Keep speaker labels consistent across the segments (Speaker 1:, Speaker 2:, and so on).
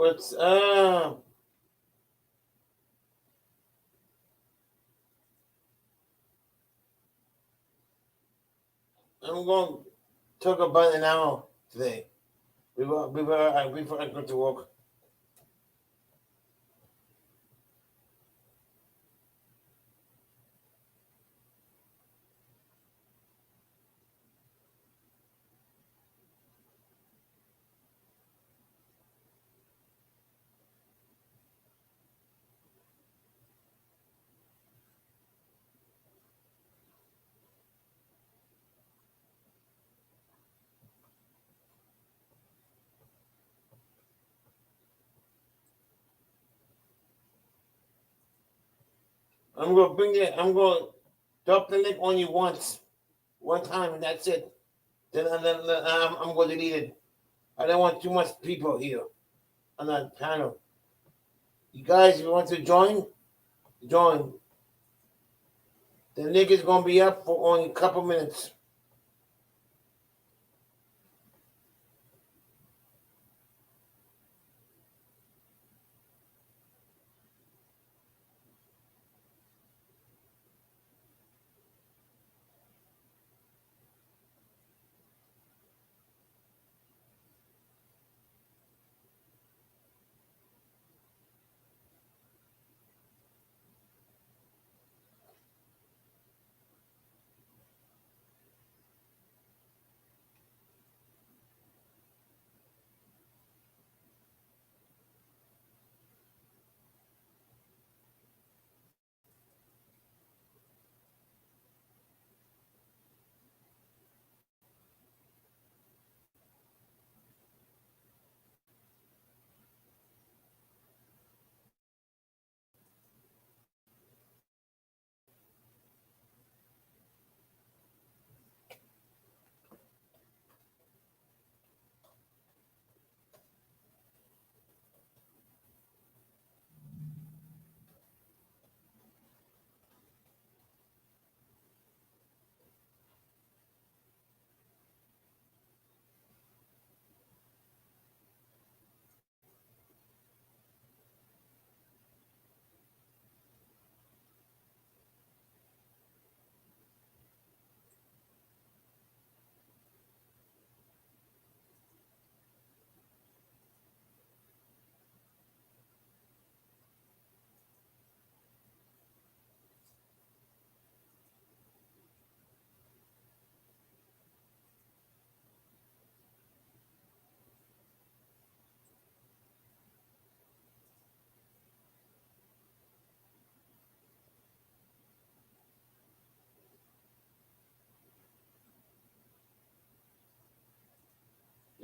Speaker 1: What's up? I'm going to talk about an hour today. Before I go to work. I'm going to drop the link only once, one time, and that's it. Then I'm going to delete it. I don't want too much people here on that panel. You guys, if you want to join, join. The link is going to be up for only a couple minutes.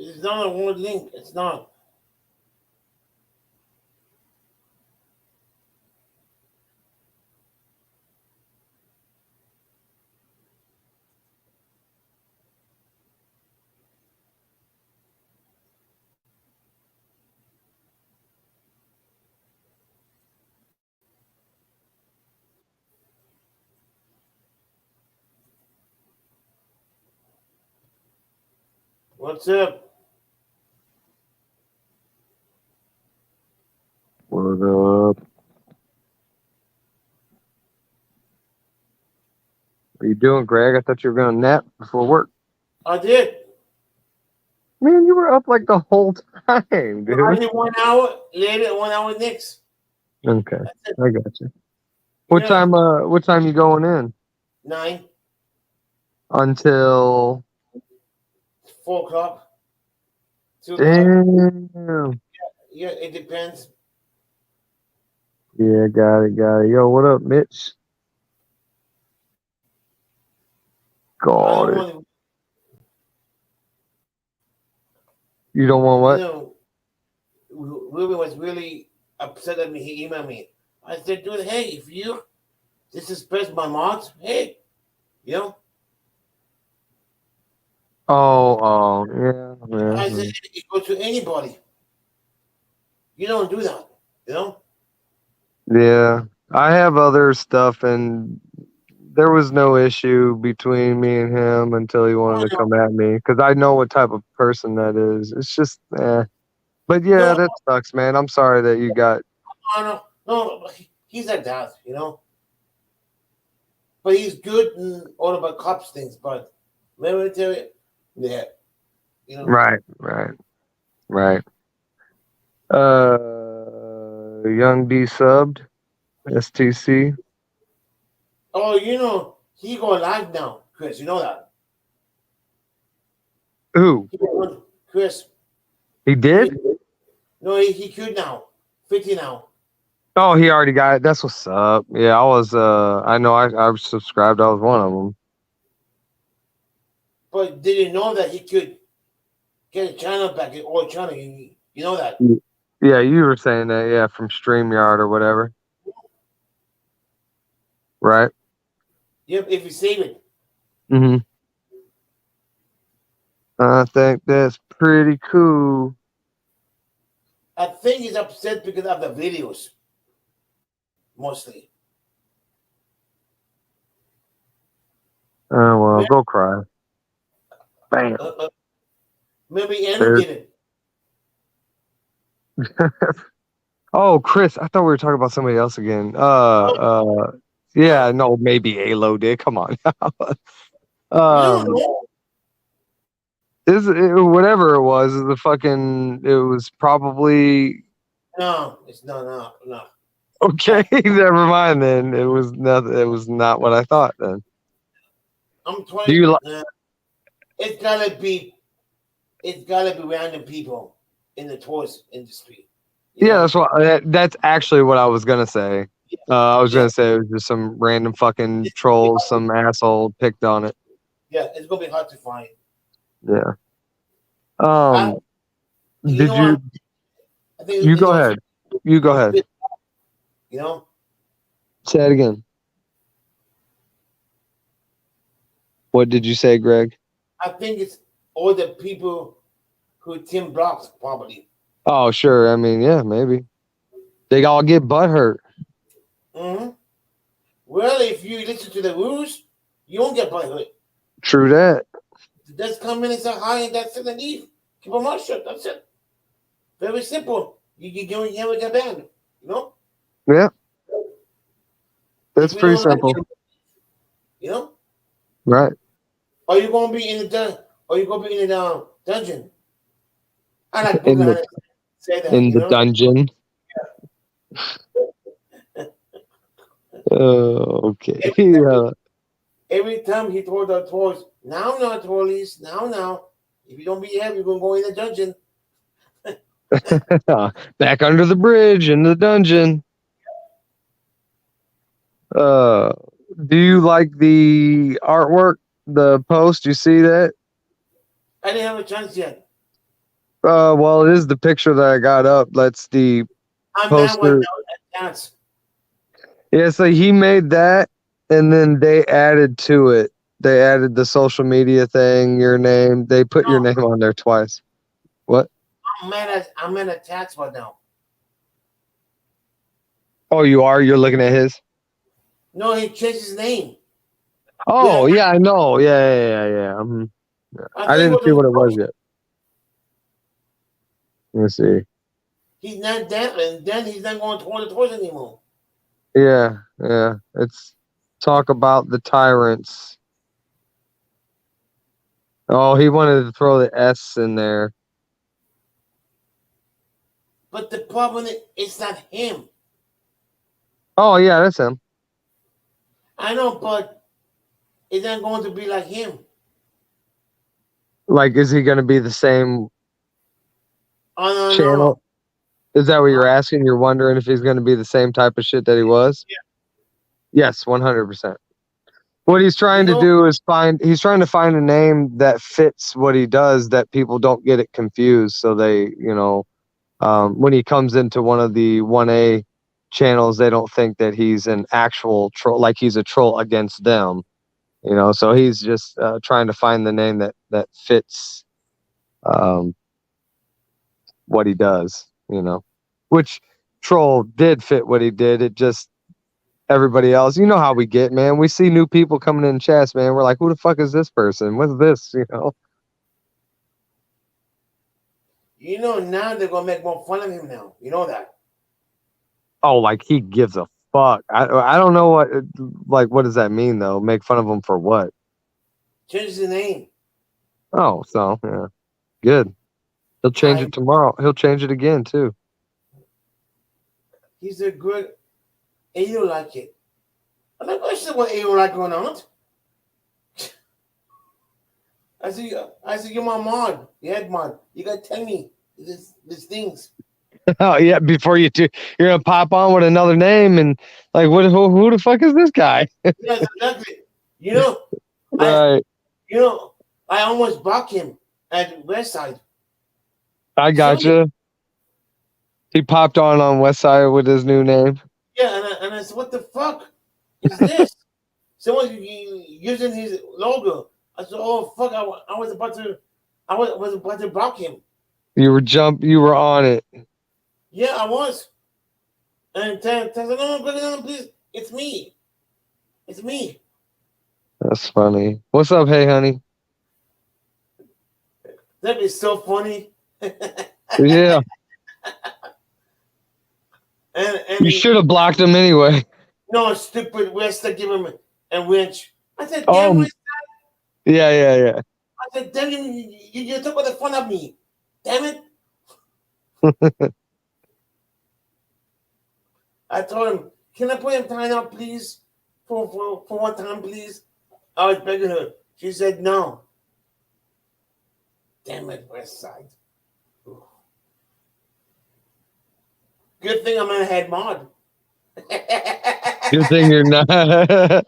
Speaker 1: It's not a one link. It's not. What's up?
Speaker 2: What up? What are you doing, Greg? I thought you were going to nap before work.
Speaker 1: I did.
Speaker 2: Man, you were up like the whole time,
Speaker 1: I
Speaker 2: dude.
Speaker 1: did 1 hour later, 1 hour next.
Speaker 2: Okay,
Speaker 1: That's it.
Speaker 2: I got you. What
Speaker 1: Yeah,
Speaker 2: time? What time you going in?
Speaker 1: 9,
Speaker 2: Until
Speaker 1: 4 o'clock, 2 o'clock.
Speaker 2: damn.
Speaker 1: Yeah, it depends.
Speaker 2: Yeah, got it, got it. Yo, what up, Mitch?
Speaker 1: I
Speaker 2: Got
Speaker 1: don't
Speaker 2: it.
Speaker 1: want to,
Speaker 2: You don't want
Speaker 1: you
Speaker 2: what?
Speaker 1: know, Ruben was really upset at me. He emailed me. I said, dude, hey, if you disrespect my mods, hey, you know,
Speaker 2: Oh, yeah, yeah,
Speaker 1: I said, it goes to anybody. You don't do that, you know?
Speaker 2: yeah. I have other stuff, and there was no issue between me and him until he
Speaker 1: I
Speaker 2: wanted to
Speaker 1: know.
Speaker 2: come at me because I know what type of person that is. It's just, But yeah,
Speaker 1: No,
Speaker 2: that sucks, man. I'm sorry that you got.
Speaker 1: no, he's like that, you know. But he's good in all about cops things. But military, yeah, you know.
Speaker 2: Right, right, right. Young D subbed STC.
Speaker 1: Oh, you know, he go live now, Chris. You know that.
Speaker 2: Who?
Speaker 1: Chris.
Speaker 2: He
Speaker 1: He,
Speaker 2: did?
Speaker 1: no, he could now. 50 now.
Speaker 2: Oh, he already got it. That's what's up. Yeah, I was. I know. I was subscribed. I was one of them.
Speaker 1: But did you know that he could get a channel back in old channel? You know that.
Speaker 2: Yeah, you were saying that. Yeah, from StreamYard or whatever. Right.
Speaker 1: Yep, if you save it.
Speaker 2: Mm-hmm. I think that's pretty cool.
Speaker 1: I think he's upset because of the videos. Mostly.
Speaker 2: Oh well,
Speaker 1: Maybe,
Speaker 2: go cry. Bam.
Speaker 1: maybe Andy
Speaker 2: There.
Speaker 1: did it.
Speaker 2: Oh, Chris, I thought we were talking about somebody else again. Yeah, no, maybe Alo did. Come on.
Speaker 1: You don't
Speaker 2: um,
Speaker 1: know.
Speaker 2: whatever it was, the fucking, it was probably
Speaker 1: No, it's no.
Speaker 2: okay. Never mind then. It was not. It was not what I thought then.
Speaker 1: I'm
Speaker 2: Do
Speaker 1: 20.
Speaker 2: you like?
Speaker 1: It's gotta be. It's gotta be random people in the toys industry. You
Speaker 2: Yeah,
Speaker 1: know?
Speaker 2: that's what. That's actually what I was gonna say. I was
Speaker 1: Yeah,
Speaker 2: gonna say it was just some random fucking troll, some asshole picked on it.
Speaker 1: yeah, it's gonna be hard to find.
Speaker 2: Yeah.
Speaker 1: I, you
Speaker 2: Did
Speaker 1: know
Speaker 2: you?
Speaker 1: what? I think
Speaker 2: You go ahead. You go ahead.
Speaker 1: You know,
Speaker 2: Say it again. What did you say, Greg?
Speaker 1: I think it's all the people who Tim blocks probably.
Speaker 2: Oh, sure. I mean, yeah, maybe they all get butt hurt.
Speaker 1: Mm-hmm. Well, if you listen to the rules, you won't get butthurt.
Speaker 2: True that.
Speaker 1: Just come in and say hi and that's it and leave. Keep a mouth shut. That's it. Very simple. You never get banned. You know?
Speaker 2: Yeah, that's
Speaker 1: If you
Speaker 2: pretty
Speaker 1: don't like
Speaker 2: simple.
Speaker 1: it, you know?
Speaker 2: Right.
Speaker 1: Are you gonna be in the dungeon? I like
Speaker 2: In the
Speaker 1: Boogie say that,
Speaker 2: in
Speaker 1: you
Speaker 2: the
Speaker 1: know?
Speaker 2: dungeon. Okay. Yeah.
Speaker 1: Every time he told the trolls, now, trolleys, now. If you don't behave, you're gonna go in the dungeon.
Speaker 2: Back under the bridge in the dungeon. Uh, do you like the artwork, the post? You see that?
Speaker 1: I didn't have a chance yet.
Speaker 2: Well, it is the picture that I got up. That's the
Speaker 1: I'm mad with
Speaker 2: poster.
Speaker 1: that chance.
Speaker 2: Yeah, so he made that, and then they added to it. They added the social media thing, your name. They put your
Speaker 1: No,
Speaker 2: name on there twice. What?
Speaker 1: I'm mad at tax right now.
Speaker 2: Oh, you are? You're looking at his?
Speaker 1: No, he changed his name.
Speaker 2: Oh,
Speaker 1: Yeah,
Speaker 2: yeah, I know. Yeah. I
Speaker 1: think
Speaker 2: didn't see what it was
Speaker 1: was
Speaker 2: yet. Let me see.
Speaker 1: he's not that, and then he's not going toward the toys anymore.
Speaker 2: Yeah. It's talk about the tyrants. Oh, he wanted to throw the S in there.
Speaker 1: But the problem is, it's not him.
Speaker 2: Oh, yeah, that's him.
Speaker 1: I know, but it's not going to be like him.
Speaker 2: Like, is he going to be the same
Speaker 1: Oh no,
Speaker 2: channel? Is that what you're asking? You're wondering if he's going to be the same type of shit that he was?
Speaker 1: Yeah.
Speaker 2: Yes, 100%. What he's trying to do is he's trying to find a name that fits what he does, that people don't get it confused. So they, when he comes into one of the 1A channels, they don't think that he's an actual troll, like he's a troll against them, so he's just trying to find the name that fits what he does, which troll did fit what he did. It just, everybody else, you know how we get, man. We see new people coming in chats, man. We're like, who the fuck is this person? What's this?
Speaker 1: You know now they're gonna make more fun of him now. You know that.
Speaker 2: Oh, like he gives a fuck. I don't know what like what does that mean though? Make fun of him for what?
Speaker 1: Change the name.
Speaker 2: Oh, so yeah, good. He'll change
Speaker 1: I
Speaker 2: it tomorrow. He'll change it again too.
Speaker 1: he's a good. And you don't like it. I'm not question what you don't like going on. I said, you're my mod, your head mod. You gotta tell me these things.
Speaker 2: Oh yeah, before you do, you're gonna pop on with another name and like what? Who the fuck is this guy?
Speaker 1: Yes, exactly. You know, I
Speaker 2: Right.
Speaker 1: you know, I almost blocked him at Westside.
Speaker 2: I
Speaker 1: Somebody,
Speaker 2: gotcha. He popped on West Side with his new name.
Speaker 1: yeah, and I said, what the fuck is this? Someone using his logo. I said, oh fuck, I was about to block him.
Speaker 2: You were on it.
Speaker 1: Yeah, I was. And Tess said, no, please, it's me.
Speaker 2: That's funny. What's up, hey honey?
Speaker 1: That'd be so funny.
Speaker 2: Yeah,
Speaker 1: and
Speaker 2: you should have blocked him anyway.
Speaker 1: no stupid West to give him a winch. I said, damn
Speaker 2: Oh,
Speaker 1: West.
Speaker 2: yeah.
Speaker 1: I said, damn you took all the fun of me. Damn it. I told him, can I put him time out, please? For one time, please. I was begging her. She said no. Damn it, West Side. Good thing I'm in a head mod.
Speaker 2: Good thing you're not.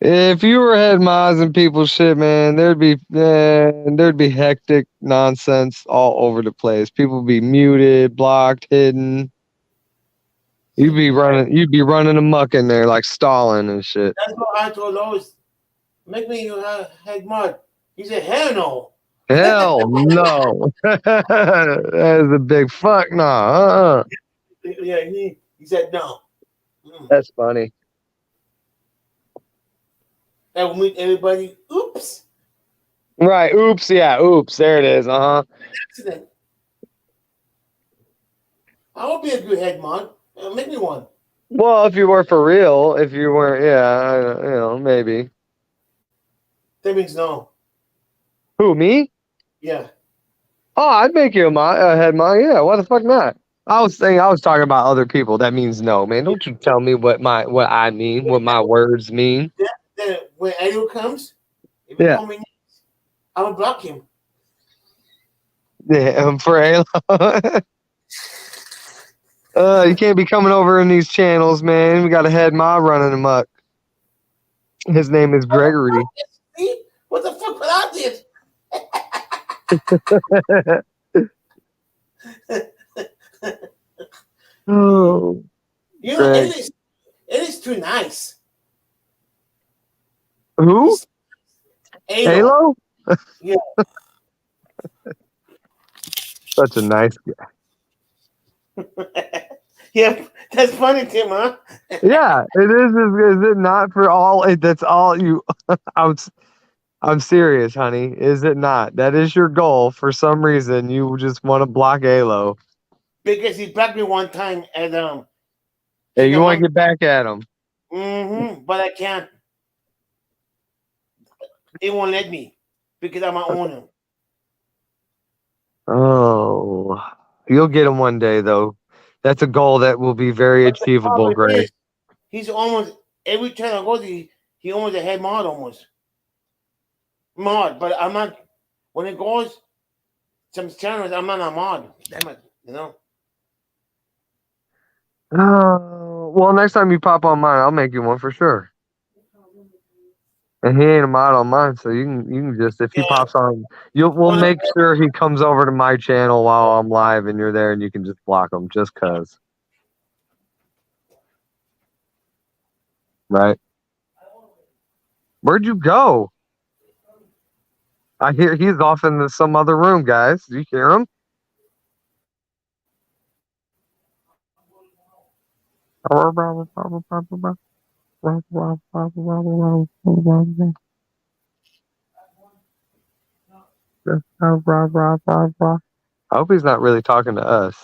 Speaker 2: If you were head mods and people shit, man, there'd be hectic nonsense all over the place. People would be muted, blocked, hidden. You'd be running amok in there like Stalin and shit.
Speaker 1: That's what I told Lois. Make me your head mod. He said, hell no.
Speaker 2: Hell no. That is a big fuck nah.
Speaker 1: Yeah, he said no.
Speaker 2: That's funny.
Speaker 1: And we'll meet everybody. Oops.
Speaker 2: Right. Oops. Yeah. Oops. There it is. Uh-huh.
Speaker 1: Accident. I will be a good head mod. Make me one.
Speaker 2: Well, if you were for real, if you weren't, yeah, maybe.
Speaker 1: That means no.
Speaker 2: Who, me?
Speaker 1: Yeah.
Speaker 2: Oh, I'd make you a head mod. Yeah, why the fuck not? I was talking about other people. That means no, man. Don't you tell me what I mean, what my words mean.
Speaker 1: Then when Edo comes, if he
Speaker 2: Yeah.
Speaker 1: call me names, I will block him.
Speaker 2: Yeah, for Halo. You can't be coming over in these channels, man. We got a head mod running amok. His name is Gregory.
Speaker 1: See? What the fuck? What I did?
Speaker 2: Oh,
Speaker 1: You know,
Speaker 2: Greg.
Speaker 1: it is too nice.
Speaker 2: Who?
Speaker 1: Halo.
Speaker 2: Halo?
Speaker 1: Yeah.
Speaker 2: Such a nice guy.
Speaker 1: Yeah, that's funny, Tim, huh?
Speaker 2: Yeah, it is. Is it not for all? That's all you. I'm serious, honey. Is it not? That is your goal. For some reason, you just want to block Halo.
Speaker 1: Because he blocked me one time at
Speaker 2: Hey, you want
Speaker 1: Chickamauga.
Speaker 2: to get back at him?
Speaker 1: But I can't. It won't let me because I'm an owner.
Speaker 2: Oh, you'll get him one day, though. That's a goal that will be very
Speaker 1: But the
Speaker 2: achievable,
Speaker 1: problem
Speaker 2: Greg.
Speaker 1: is, he's almost every time I go to he almost a head mod almost. Mod, but I'm not when it goes some channels, I'm not a mod. Damn it, you know.
Speaker 2: Oh, well, next time you pop on mine, I'll make you one for sure. And he ain't a mod on mine, so you can just if he
Speaker 1: Yeah.
Speaker 2: pops on, we'll make sure he comes over to my channel while I'm live and you're there, and you can just block him just cause. Right? Where'd you go? I hear he's off in some other room, guys. Do you hear him? Rah, rah, rah, rah, rah. I hope he's not really talking to us.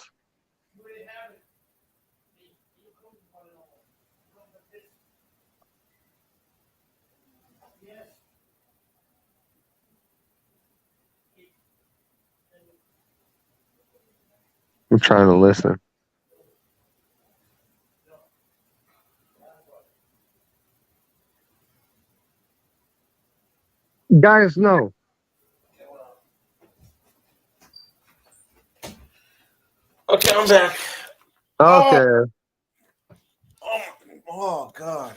Speaker 2: I'm trying to listen. Guys, no.
Speaker 1: Okay, I'm back. Oh,
Speaker 2: Okay.
Speaker 1: oh, oh God.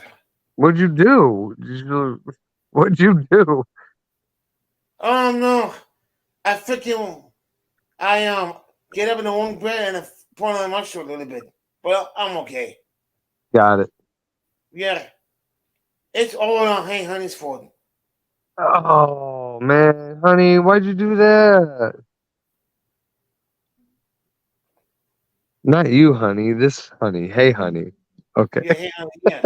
Speaker 2: What'd you do? What'd you do?
Speaker 1: Oh no. I freaking I get up in the wrong bed and I put on my shirt a little bit. But I'm okay.
Speaker 2: Got it.
Speaker 1: Yeah. It's all on Hey Honey's fault.
Speaker 2: Oh man, honey, why'd you do that? Not you, honey. This honey. Hey, honey. Okay.
Speaker 1: Yeah, Hey Honey, yeah.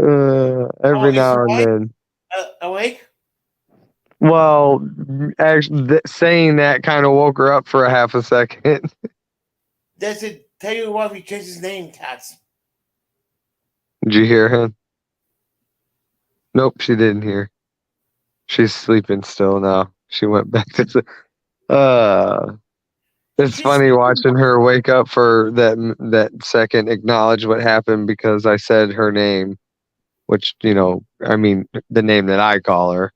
Speaker 1: Oh,
Speaker 2: Every
Speaker 1: is
Speaker 2: now
Speaker 1: your
Speaker 2: and
Speaker 1: wife
Speaker 2: then.
Speaker 1: awake?
Speaker 2: Well, actually, saying that kind of woke her up for a half a second.
Speaker 1: Does it tell you why we changed his name, Tats?
Speaker 2: Did you hear him? Nope, she didn't hear. She's sleeping still now. She went back to sleep. Uh, it's
Speaker 1: She's
Speaker 2: funny watching her wake up for that second, acknowledge what happened because I said her name, which I mean the name that I call her.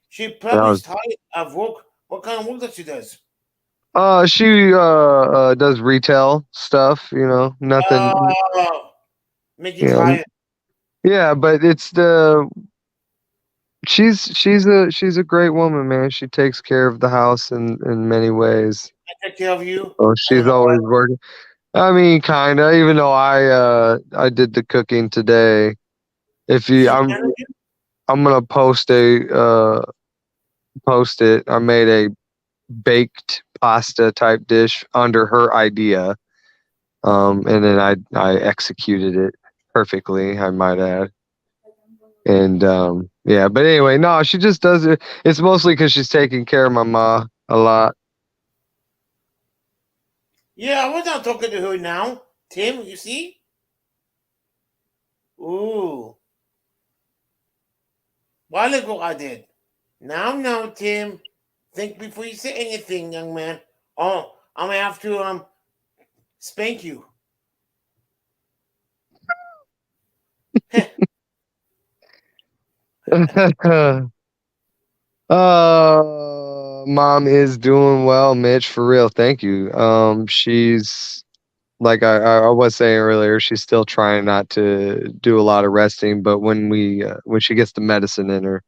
Speaker 1: she
Speaker 2: And I
Speaker 1: probably
Speaker 2: was,
Speaker 1: is tired of work. What kind of work that she does?
Speaker 2: she does retail stuff. Nothing.
Speaker 1: Oh, make you
Speaker 2: You know,
Speaker 1: tired.
Speaker 2: yeah, but she's a great woman, man. She takes care of the house in many ways.
Speaker 1: I take care of you.
Speaker 2: Oh,
Speaker 1: I don't
Speaker 2: she's
Speaker 1: know
Speaker 2: always
Speaker 1: what.
Speaker 2: working. I mean, kinda. Even though I did the cooking today. If you,
Speaker 1: She
Speaker 2: I'm
Speaker 1: manage you?
Speaker 2: I'm gonna post it. I made a baked pasta type dish under her idea, and then I executed it perfectly. I might add. And yeah, but anyway, no, she just does it. It's mostly because she's taking care of my ma a lot.
Speaker 1: Yeah, I was not talking to her now. Tim, you see? Ooh. While ago I did. Now, Tim. Think before you say anything, young man. Oh, I'm gonna have to spank you.
Speaker 2: Mom is doing well, Mitch, for real. Thank you. She's like I was saying earlier, she's still trying not to do a lot of resting, but when she gets the medicine in her,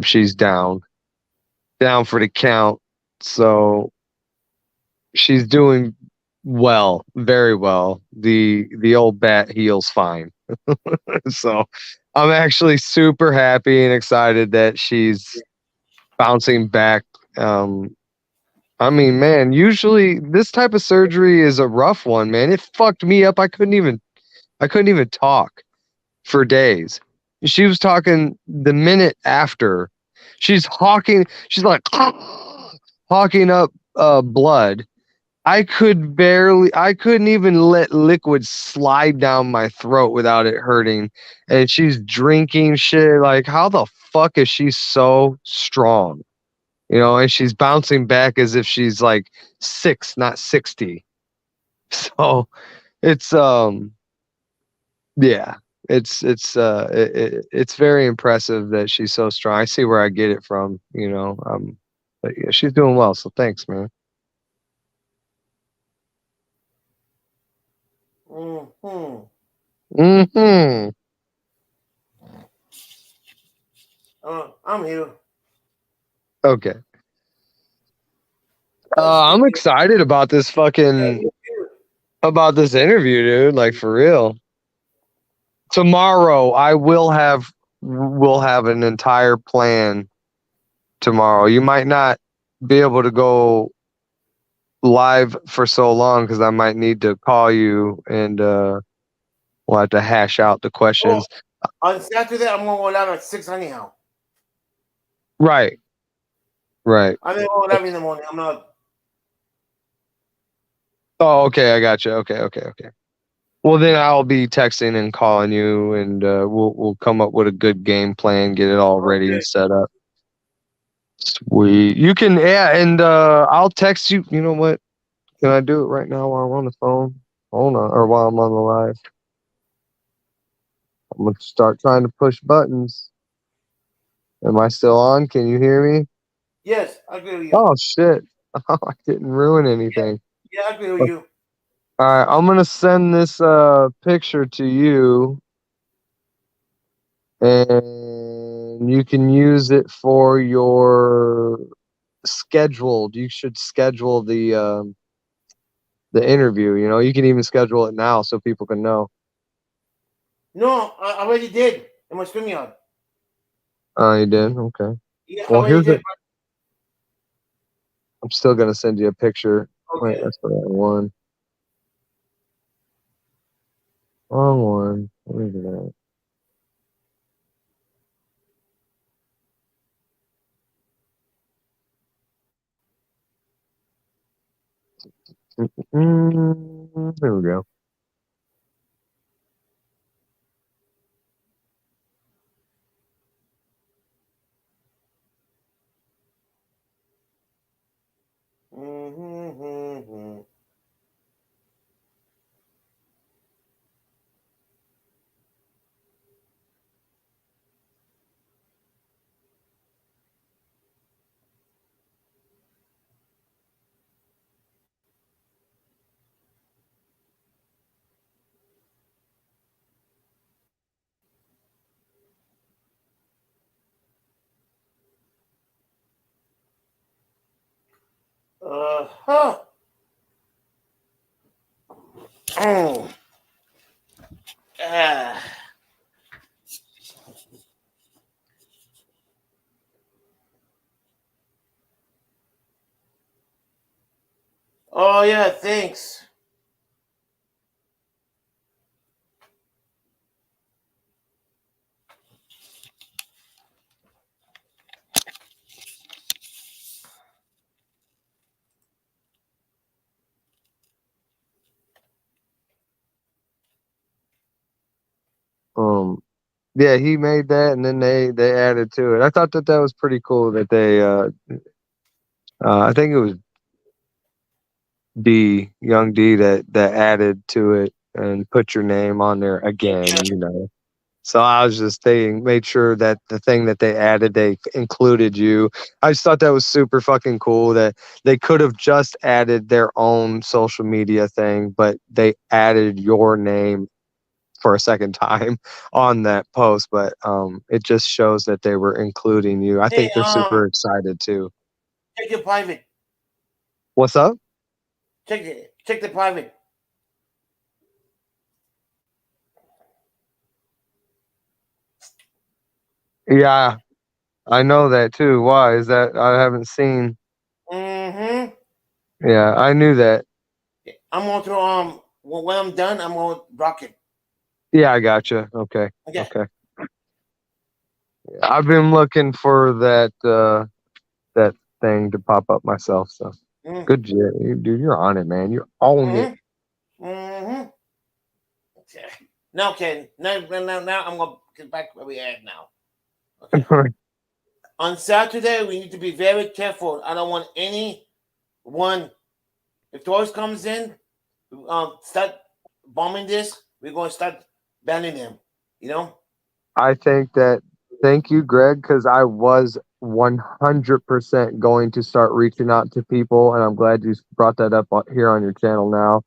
Speaker 2: she's down for the count. So she's doing well, very well. The old bat heals fine. So I'm actually super happy and excited that she's bouncing back. I mean, man, usually this type of surgery is a rough one, man. It fucked me up. I couldn't even talk for days. She was talking the minute after. She's like hawking up blood. I couldn't even let liquid slide down my throat without it hurting. And she's drinking shit. Like, how the fuck is she so strong? And she's bouncing back as if she's like 6, not 60. So it's yeah, it's very impressive that she's so strong. I see where I get it from. But yeah, she's doing well. So thanks, man.
Speaker 1: Hmm.
Speaker 2: Hmm.
Speaker 1: I'm here.
Speaker 2: Okay.
Speaker 1: Let's
Speaker 2: I'm
Speaker 1: begin.
Speaker 2: excited about about this interview, dude. Like for real. Tomorrow we'll have an entire plan tomorrow. You might not be able to go live for so long because I might need to call you and we'll have to hash out the
Speaker 1: Oh,
Speaker 2: questions.
Speaker 1: on Saturday I'm gonna go live at 6 anyhow.
Speaker 2: Right. Right.
Speaker 1: I mean, oh, in the morning. I'm not.
Speaker 2: Oh, okay. I got you. Okay. Okay. Okay. Well, then I'll be texting and calling you, and we'll come up with a good game plan, get it all ready
Speaker 1: Okay.
Speaker 2: and set up. Sweet. You can, yeah, and I'll text you. You know what? Can I do it right now while I'm on the phone? Hold on, or while I'm on the live. I'm gonna start trying to push buttons. Am I still on? Can you hear me?
Speaker 1: Yes, I agree with you.
Speaker 2: Oh shit! Oh, I didn't ruin anything.
Speaker 1: Yeah, I agree with you.
Speaker 2: All right, I'm gonna send this picture to you, and you can use it for your scheduled. You should schedule the interview. You know, you can even schedule it now so people can know.
Speaker 1: No, I already did in my StreamYard.
Speaker 2: Oh, you did? Okay.
Speaker 1: Yeah, I
Speaker 2: Well,
Speaker 1: already
Speaker 2: here's it.
Speaker 1: did.
Speaker 2: I'm still gonna send you a picture. Wait,
Speaker 1: Okay.
Speaker 2: that's the wrong one. Wrong one. What is that? There we go.
Speaker 1: Mm-hmm. Huh. Oh. Ah. Oh yeah, thanks.
Speaker 2: Yeah, he made that, and then they added to it. I thought that that was pretty cool that they I think it was Young D that added to it and put your name on there again.
Speaker 1: Yeah.
Speaker 2: You know. So I was just they made sure that the thing that they added, they included you. I just thought that was super fucking cool that they could have just added their own social media thing, but they added your name for a second time on that post. But it just shows that they were including you. I
Speaker 1: Hey,
Speaker 2: think they're super excited too.
Speaker 1: check your private.
Speaker 2: What's up?
Speaker 1: Check it. Check the private.
Speaker 2: Yeah, I know that too. Why is that? I haven't seen.
Speaker 1: Mm-hmm.
Speaker 2: Yeah, I knew that.
Speaker 1: I'm going to when I'm done, I'm going to block it.
Speaker 2: Yeah, I gotcha. Okay,
Speaker 1: Okay.
Speaker 2: okay. I've been looking for that thing to pop up myself. So
Speaker 1: Mm-hmm.
Speaker 2: good, dude. You're on it, man. You're on it.
Speaker 1: Mm-hmm. Mm-hmm. Okay. Now, Ken. Now I'm going to get back where we at now. Okay. On Saturday, we need to be very careful. I don't want anyone. If tourists comes in, start bombing this. We're going to start banning them. You know.
Speaker 2: I think that. Thank you, Greg, because I was 100% going to start reaching out to people, and I'm glad you brought that up here on your channel now.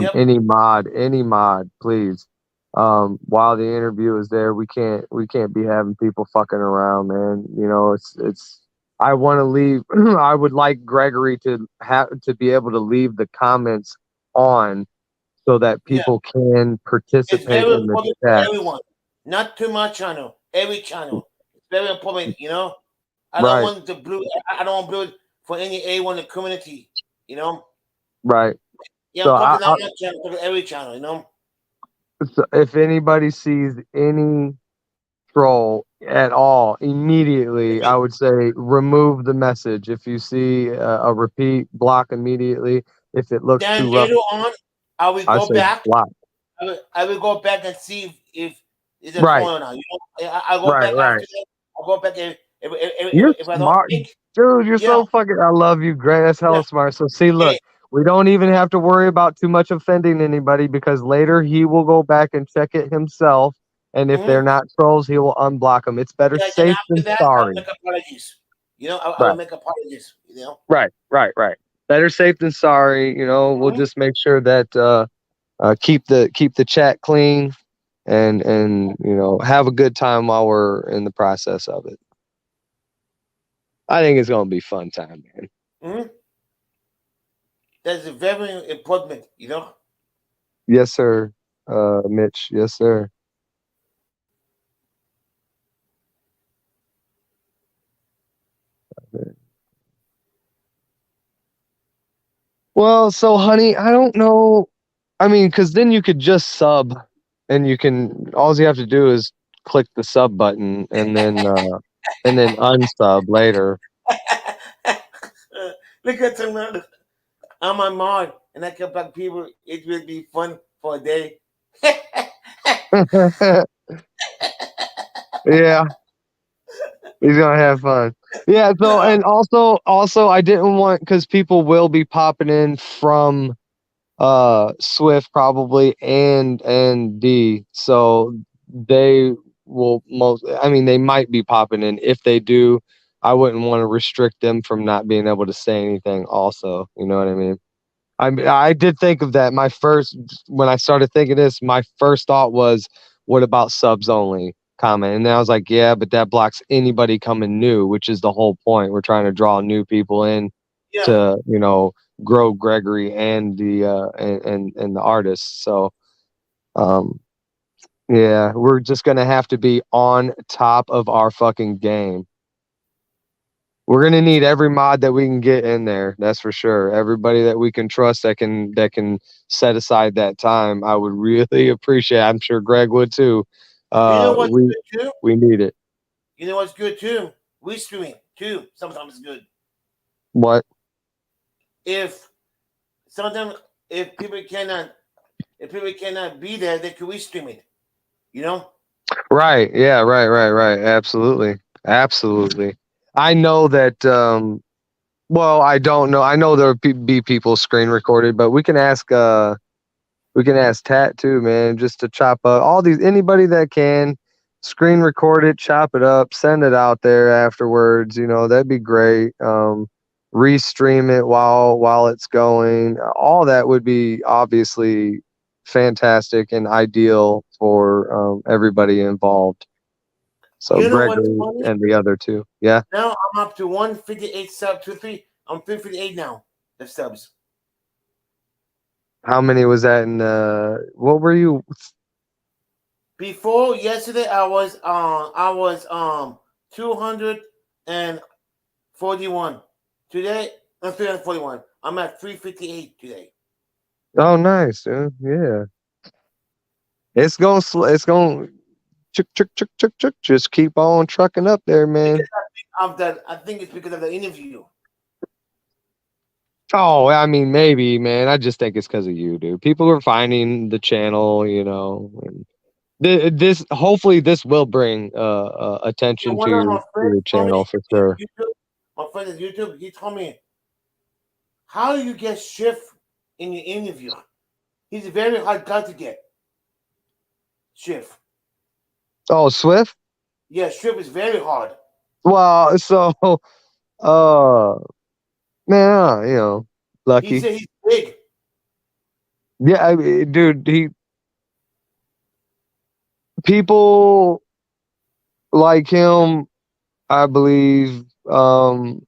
Speaker 1: Yep.
Speaker 2: Any mod, please. While the interview is there, we can't be having people fucking around, man. You know, it's. I want to leave. I would like Gregory to have to be able to leave the comments on so that
Speaker 1: Yeah.
Speaker 2: people can
Speaker 1: It's
Speaker 2: participate
Speaker 1: very
Speaker 2: in the
Speaker 1: important for
Speaker 2: chat.
Speaker 1: everyone. Not too much channel. Every channel. It's very important. You know. I don't
Speaker 2: Right,
Speaker 1: want to blue. I don't want blue for any A1 in the community. You know.
Speaker 2: right.
Speaker 1: Yeah,
Speaker 2: So
Speaker 1: I'm talking about my channel, talking every channel. You know.
Speaker 2: so if anybody sees any troll at all, immediately, I would say remove the message. If you see a repeat, block immediately. If it looks
Speaker 1: Then
Speaker 2: too rough,
Speaker 1: later on, I will
Speaker 2: I
Speaker 1: go
Speaker 2: say
Speaker 1: back.
Speaker 2: block.
Speaker 1: I will go back and see if is it
Speaker 2: Right,
Speaker 1: phone or not. I'll go
Speaker 2: right,
Speaker 1: back
Speaker 2: right.
Speaker 1: after that. I'll go back
Speaker 2: You're
Speaker 1: if I don't
Speaker 2: smart,
Speaker 1: think,
Speaker 2: dude. You're
Speaker 1: yeah,
Speaker 2: so fucking. I love you, Greg. That's
Speaker 1: yeah,
Speaker 2: hella smart. So see,
Speaker 1: yeah,
Speaker 2: look, we don't even have to worry about too much offending anybody because later he will go back and check it himself, and if they're
Speaker 1: mm-hmm.
Speaker 2: not trolls, he will unblock them. It's better
Speaker 1: Yeah. Then
Speaker 2: safe
Speaker 1: after
Speaker 2: than
Speaker 1: that, I'll
Speaker 2: sorry.
Speaker 1: make apologies. I will
Speaker 2: Right,
Speaker 1: make apologies.
Speaker 2: right, right, right. Better safe than sorry. We'll
Speaker 1: Mhm.
Speaker 2: just make sure that keep the chat clean and have a good time while we're in the process of it. I think it's gonna be fun time, man.
Speaker 1: Mhm. That's very important.
Speaker 2: Yes, sir. Mitch. Yes, sir. Well, so honey, I don't know. I mean, because then you could just sub, and all you have to do is click the sub button, and then unsub later.
Speaker 1: Look at some. I'm on mod, and I come back people. It will be fun for a day.
Speaker 2: Yeah, he's gonna have fun. Yeah. So, and also, I didn't want because people will be popping in from Swift probably and D, so they will they might be popping in. If they do, I wouldn't want to restrict them from not being able to say anything also, you know what I mean? I did think of that. When I started thinking this, my first thought was, what about subs only comment? And then I was like, yeah, but that blocks anybody coming new, which is the whole point. We're trying to draw new people in
Speaker 1: Yeah.
Speaker 2: to grow Gregory and the artists. So um yeah, we're just gonna have to be on top of our fucking game. We're gonna need every mod that we can get in there. That's for sure. Everybody that we can trust that can set aside that time. I would really appreciate. I'm sure Greg would too.
Speaker 1: You know what's
Speaker 2: We
Speaker 1: good too?
Speaker 2: we need it.
Speaker 1: You know what's good too? We streaming too. Sometimes it's good.
Speaker 2: What?
Speaker 1: If sometimes if people cannot be there, they can stream it. You know?
Speaker 2: Right. Yeah. Right. Right. Right. Absolutely. Absolutely. I know that. Well, I don't know. I know there'll be people screen recorded, but we can ask Tat too, man, just to chop up anybody that can screen record it, chop it up, send it out there afterwards. That'd be great. Restream it while it's going. All that would be obviously fantastic and ideal for everybody involved. So
Speaker 1: You know what's
Speaker 2: Gregory
Speaker 1: funny?
Speaker 2: and the other two. Yeah.
Speaker 1: Now I'm up to 158 sub 23. I'm 358 now. The subs.
Speaker 2: How many was that in what were you?
Speaker 1: Before yesterday, I was 241. Today I'm 341. I'm at 358 today.
Speaker 2: Oh, nice, dude. Yeah. It's going chuk chuk chuk chuk chuk. Just keep on trucking up there, man.
Speaker 1: Because of that, I think it's because of the interview.
Speaker 2: Oh, I mean, maybe, man. I just think it's because of you, dude. People are finding the channel, and this hopefully this will bring
Speaker 1: Yeah,
Speaker 2: attention to
Speaker 1: one of my friends
Speaker 2: your
Speaker 1: told me
Speaker 2: channel for sure.
Speaker 1: YouTube. My friend is YouTube. He told me, "How do you get shift in your interview?" He's a very hard guy to get. Shift.
Speaker 2: Oh, Swift.
Speaker 1: Yeah, shift is very hard.
Speaker 2: Well, so uh, man,
Speaker 1: He
Speaker 2: lucky.
Speaker 1: said he's big.
Speaker 2: Yeah, dude. People like him, I believe.
Speaker 1: Because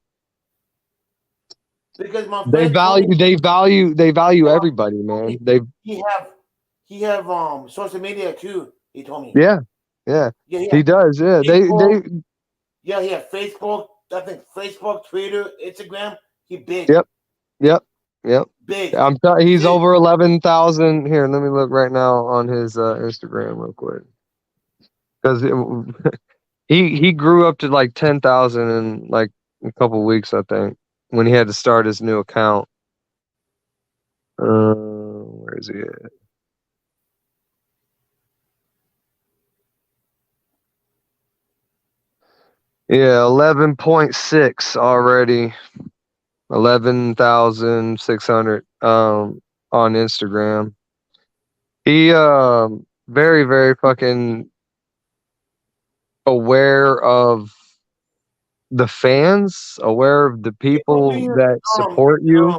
Speaker 1: my
Speaker 2: They
Speaker 1: friend told
Speaker 2: value
Speaker 1: me
Speaker 2: they value they value
Speaker 1: my
Speaker 2: everybody,
Speaker 1: friend told me
Speaker 2: man. They
Speaker 1: he have social media too. He told me.
Speaker 2: Yeah, yeah.
Speaker 1: Yeah,
Speaker 2: He does, yeah.
Speaker 1: Facebook.
Speaker 2: They
Speaker 1: Yeah, he have Facebook. I think Facebook, Twitter, Instagram. He big,
Speaker 2: Yep, yep, yep.
Speaker 1: big.
Speaker 2: He's
Speaker 1: Big.
Speaker 2: over 11,000 here. Let me look right now on his Instagram real quick. Cuz He grew up to like 10,000 in like a couple weeks, I think, when he had to start his new account. Where is he at? Yeah, 11.6 already. 11,600 on Instagram. He very, very fucking aware of the fans, aware of the
Speaker 1: If we're
Speaker 2: people
Speaker 1: being
Speaker 2: that support you.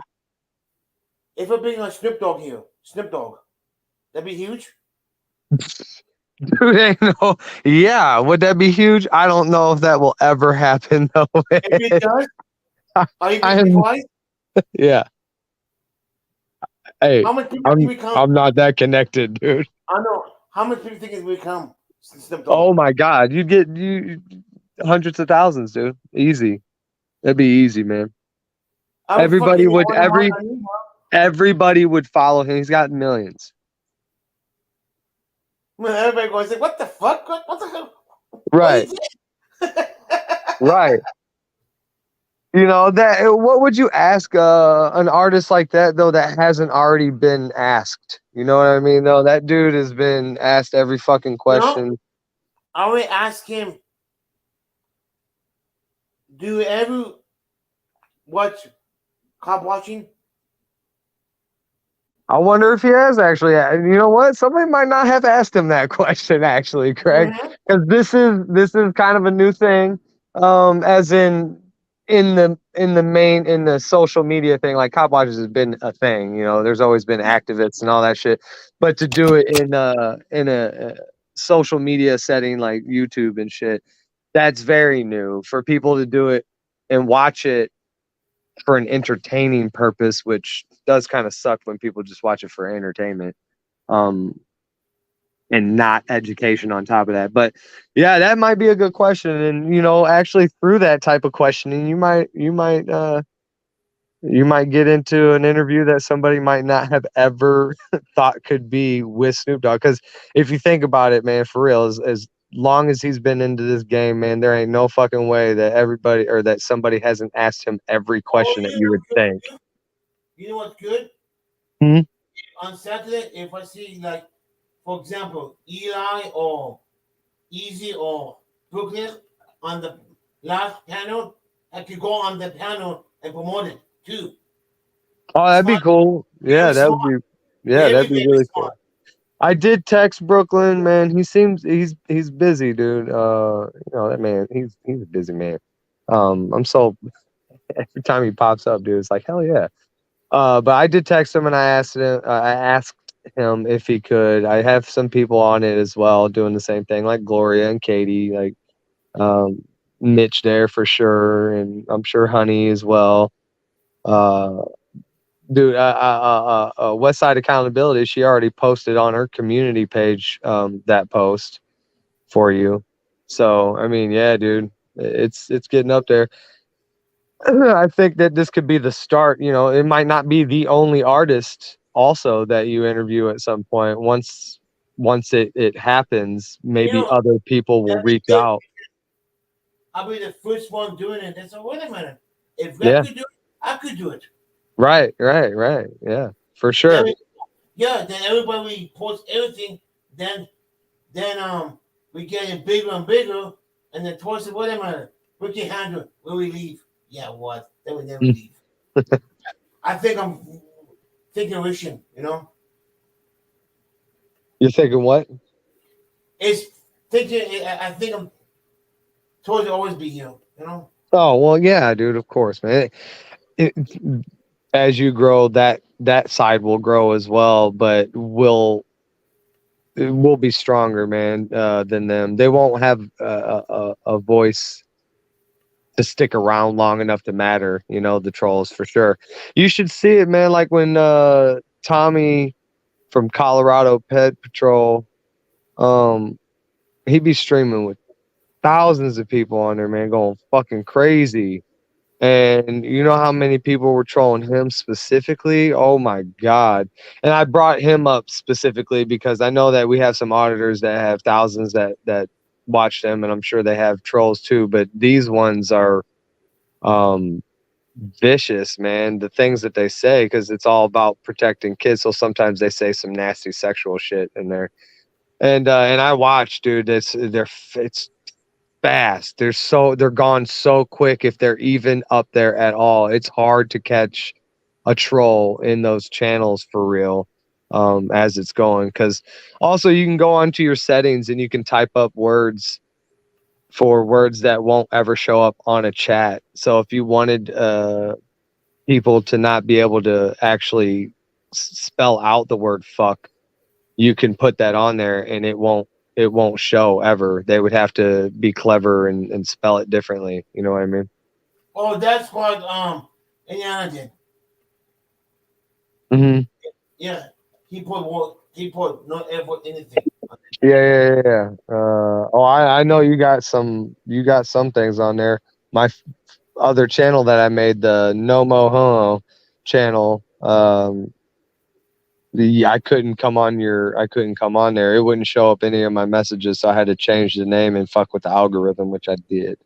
Speaker 1: if we're being a Snoop Dogg here, Snoop Dogg, that'd be huge.
Speaker 2: Dude, ain't no, yeah, would that be huge? I don't know if that will ever happen though.
Speaker 1: If it does, are you
Speaker 2: I
Speaker 1: gonna be
Speaker 2: am,
Speaker 1: quiet?
Speaker 2: yeah. Hey,
Speaker 1: How many people think we come?
Speaker 2: I'm not that connected, dude.
Speaker 1: I know. How many people think we come? Snoop
Speaker 2: Oh
Speaker 1: Dogg.
Speaker 2: my God, you'd get you hundreds of thousands, dude. Easy. That'd be easy, man.
Speaker 1: I would
Speaker 2: Everybody
Speaker 1: fucking
Speaker 2: would
Speaker 1: order one on you.
Speaker 2: everybody would follow him. He's got millions.
Speaker 1: When everybody goes, like, what the fuck? What the hell?
Speaker 2: Right.
Speaker 1: What you did?
Speaker 2: Right. You know that. What would you ask an artist like that though that hasn't already been asked? You know what I mean? Though that dude has been asked every fucking
Speaker 1: You know,
Speaker 2: question.
Speaker 1: I would ask him, do you ever watch cop watching?
Speaker 2: I wonder if he has actually. You know what? Somebody might not have asked him that question actually, Craig,
Speaker 1: Mm-hmm.
Speaker 2: because this is kind of a new thing. As in the social media thing, like cop watches has been a thing. You know, there's always been activists and all that shit, but to do it in a social media setting like YouTube and shit, that's very new for people to do it and watch it for an entertaining purpose, which does kind of suck when people just watch it for entertainment, um, and not education on top of that. But yeah, that might be a good question. And you know, actually through that type of questioning, you might get into an interview that somebody might not have ever thought could be with Snoop Dogg. Because if you think about it, man, for real, as long as he's been into this game, man, there ain't no fucking way that everybody or that somebody hasn't asked him every
Speaker 1: Oh,
Speaker 2: question that you would think.
Speaker 1: You know what's good?
Speaker 2: Hmm?
Speaker 1: On Saturday, if I see, like, for example, Eli or Easy or Brooklyn on the last panel, I could go on the panel and promote it too.
Speaker 2: Oh, that'd be
Speaker 1: Smart,
Speaker 2: cool.
Speaker 1: very
Speaker 2: Yeah,
Speaker 1: smart,
Speaker 2: that'd
Speaker 1: very,
Speaker 2: be
Speaker 1: very
Speaker 2: really
Speaker 1: smart.
Speaker 2: cool. I did text Brooklyn, man. He seems he's busy, dude. You know that man. He's a busy man. I'm so every time he pops up, dude, it's like hell yeah. But I did text him and I asked him if he could. I have some people on it as well doing the same thing, like Gloria and Katie, like um, Mitch there for sure, and I'm sure Honey as well. Uh, dude, West Side Accountability. She already posted on her community page that post for you. So I mean, yeah, dude, it's getting up there. I think that this could be the start. You know, it might not be the only artist also that you interview at some point. Once it happens,
Speaker 1: You
Speaker 2: maybe
Speaker 1: know,
Speaker 2: other people will
Speaker 1: that'd be
Speaker 2: reach
Speaker 1: good.
Speaker 2: out.
Speaker 1: I'll be the first one doing it. They said, wait a minute. If Greg
Speaker 2: Yeah,
Speaker 1: could do it, I could do it.
Speaker 2: right. Yeah, for
Speaker 1: Then
Speaker 2: sure.
Speaker 1: then everybody posts everything. Then we get it bigger and bigger, and then towards the wait a minute, we can handle it. Will we leave? Yeah, what? Then we never leave. I think I'm thinking wishing, you know.
Speaker 2: You're thinking what?
Speaker 1: It's thinking I think I'm towards to always be here, you know.
Speaker 2: Oh well, yeah, dude. Of course, man. It, as you grow, that side will grow as well, but will be stronger, man, than them. They won't have a voice to stick around long enough to matter. You know, the trolls for sure. You should see it, man. Like when Tommy from Colorado Pet Patrol, um, he'd be streaming with thousands of people on there, man, going fucking crazy. And you know how many people were trolling him specifically? Oh my God. And I brought him up specifically because I know that we have some auditors that have thousands that watch them, and I'm sure they have trolls too. But these ones are vicious, man. The things that they say, because it's all about protecting kids. So sometimes they say some nasty sexual shit in there. And I watch, dude. It's fast. They're gone so quick if they're even up there at all. It's hard to catch a troll in those channels for real, as it's going. Because also you can go onto your settings and you can type up words for words that won't ever show up on a chat. So if you wanted people to not be able to actually spell out the word fuck, you can put that on there and it won't show ever. They would have to be clever and spell it differently. You know what I mean?
Speaker 1: Oh, that's what Indiana did.
Speaker 2: Mm-hmm.
Speaker 1: Yeah, he put no effort anything.
Speaker 2: Yeah. I know you got some things on there. My other channel that I made, the No Mo Homo channel, I couldn't come on there. It wouldn't show up any of my messages, so I had to change the name and fuck with the algorithm, which I did.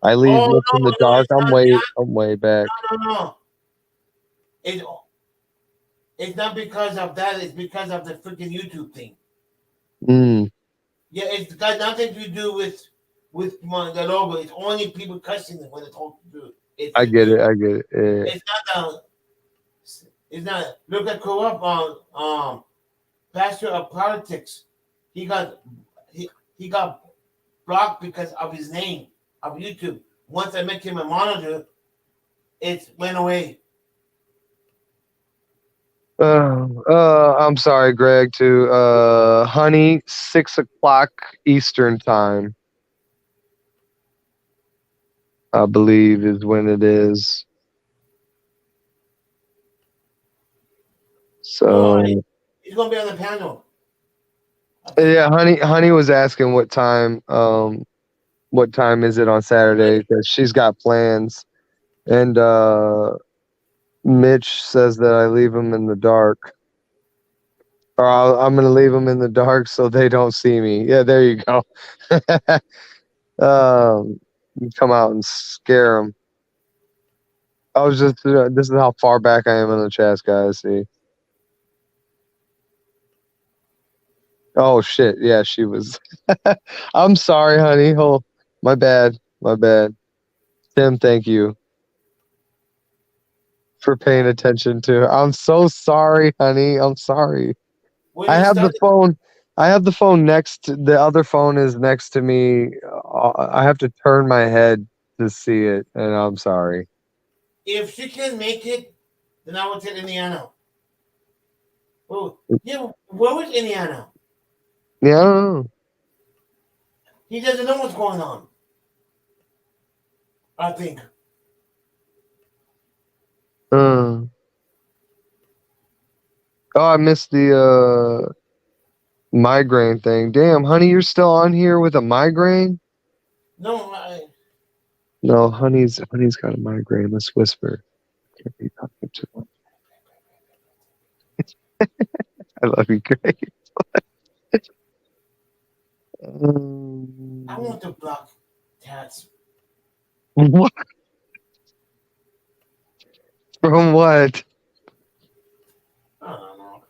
Speaker 2: I leave
Speaker 1: Oh
Speaker 2: Mitch in the
Speaker 1: no,
Speaker 2: dark.
Speaker 1: it's not that.
Speaker 2: I'm way back.
Speaker 1: No. It's not because of that. It's because of the freaking YouTube thing.
Speaker 2: Mm,
Speaker 1: Yeah, it's got nothing to do with the logo. It's only people cussing when it's all to do.
Speaker 2: I get it. Yeah.
Speaker 1: It's not. It's not. Look at Corrupt pastor of politics. He got blocked because of his name of YouTube. Once I make him a monitor, it went away.
Speaker 2: I'm sorry, Greg. To Honey, 6 o'clock Eastern time, I believe is when it is. So
Speaker 1: he's gonna be on the panel.
Speaker 2: yeah, Honey was asking what time is it on Saturday, because she's got plans, and Mitch says that I leave him in the dark. Or I'm going to leave them in the dark so they don't see me. Yeah, there you go. Come out and scare them. I was just, this is how far back I am in the chat, guys. See. Oh, shit. Yeah, she was. I'm sorry, honey. Oh, my bad. Tim, thank you for paying attention to her. I'm so sorry, honey. I'm sorry. I have the phone next to the other phone is next to me. I have to turn my head to see it, and I'm sorry.
Speaker 1: If she can make it, then I will take Indiana. Oh, yeah. Where was Indiana?
Speaker 2: Yeah, I don't know.
Speaker 1: He doesn't know what's going on. I think.
Speaker 2: Oh, I missed the migraine thing. Damn, honey, you're still on here with a migraine?
Speaker 1: No,
Speaker 2: No, honey's got a migraine. Let's whisper. Can't be talking to him. I love you, Greg.
Speaker 1: I want to block Tats.
Speaker 2: What? From what?
Speaker 1: I don't know.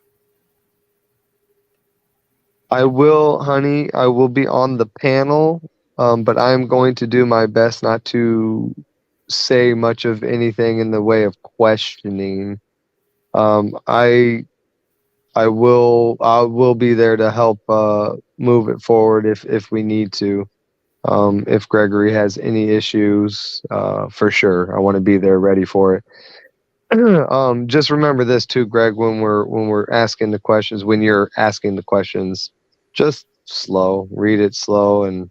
Speaker 2: I will, honey. I will be on the panel, but I'm going to do my best not to say much of anything in the way of questioning. I will be there to help move it forward if we need to. If Gregory has any issues, for sure, I want to be there ready for it. Just remember this too, Greg, when we're asking the questions, when you're asking the questions, just read it slow, and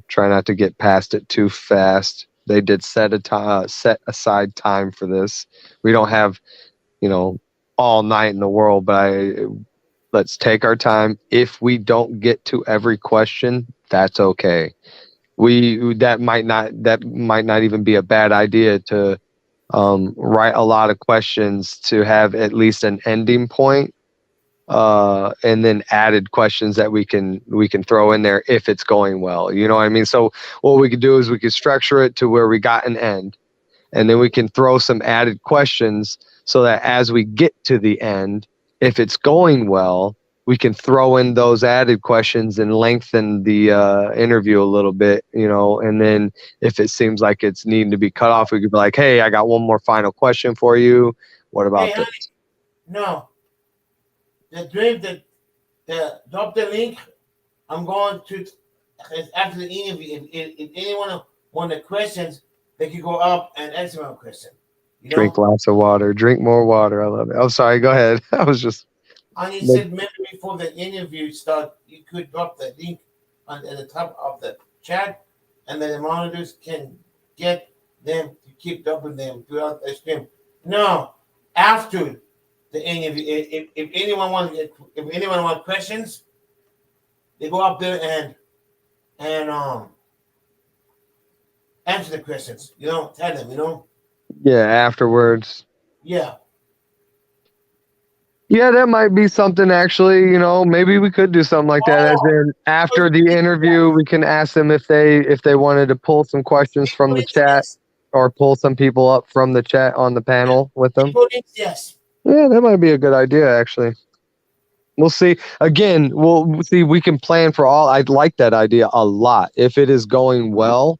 Speaker 2: try not to get past it too fast. They did set aside time for this. We don't have all night in the world, but let's take our time. If we don't get to every question, that's okay. That might not even be a bad idea to write a lot of questions to have at least an ending point, and then added questions that we can throw in there if it's going well. You know what I mean? So what we could do is we could structure it to where we got an end, and then we can throw some added questions so that as we get to the end, if it's going well, we can throw in those added questions and lengthen the interview a little bit, and then if it seems like it's needing to be cut off, we could be like, hey, I got one more final question for you. What about
Speaker 1: Hey,
Speaker 2: this?
Speaker 1: honey, no. The dream that drop the link. I'm going to after the interview. If anyone want the questions, they can go up and answer my question.
Speaker 2: Drink lots of water. Drink more water. I love it. I'm sorry. Go ahead. I was just.
Speaker 1: And you said maybe before the interview start, you could drop the link at the top of the chat, and then the monitors can get them to keep dropping them throughout the stream. No, after the interview, if anyone wants questions, they go up there and answer the questions. Tell them.
Speaker 2: Yeah, afterwards.
Speaker 1: Yeah.
Speaker 2: Yeah, that might be something actually, maybe we could do something like that. As in after the interview, we can ask them if they wanted to pull some questions from the chat or pull some people up from the chat on the panel with them.
Speaker 1: Yes.
Speaker 2: Yeah, that might be a good idea actually. We'll see. Again, we'll see. We can plan for all. I'd like that idea a lot. If it is going well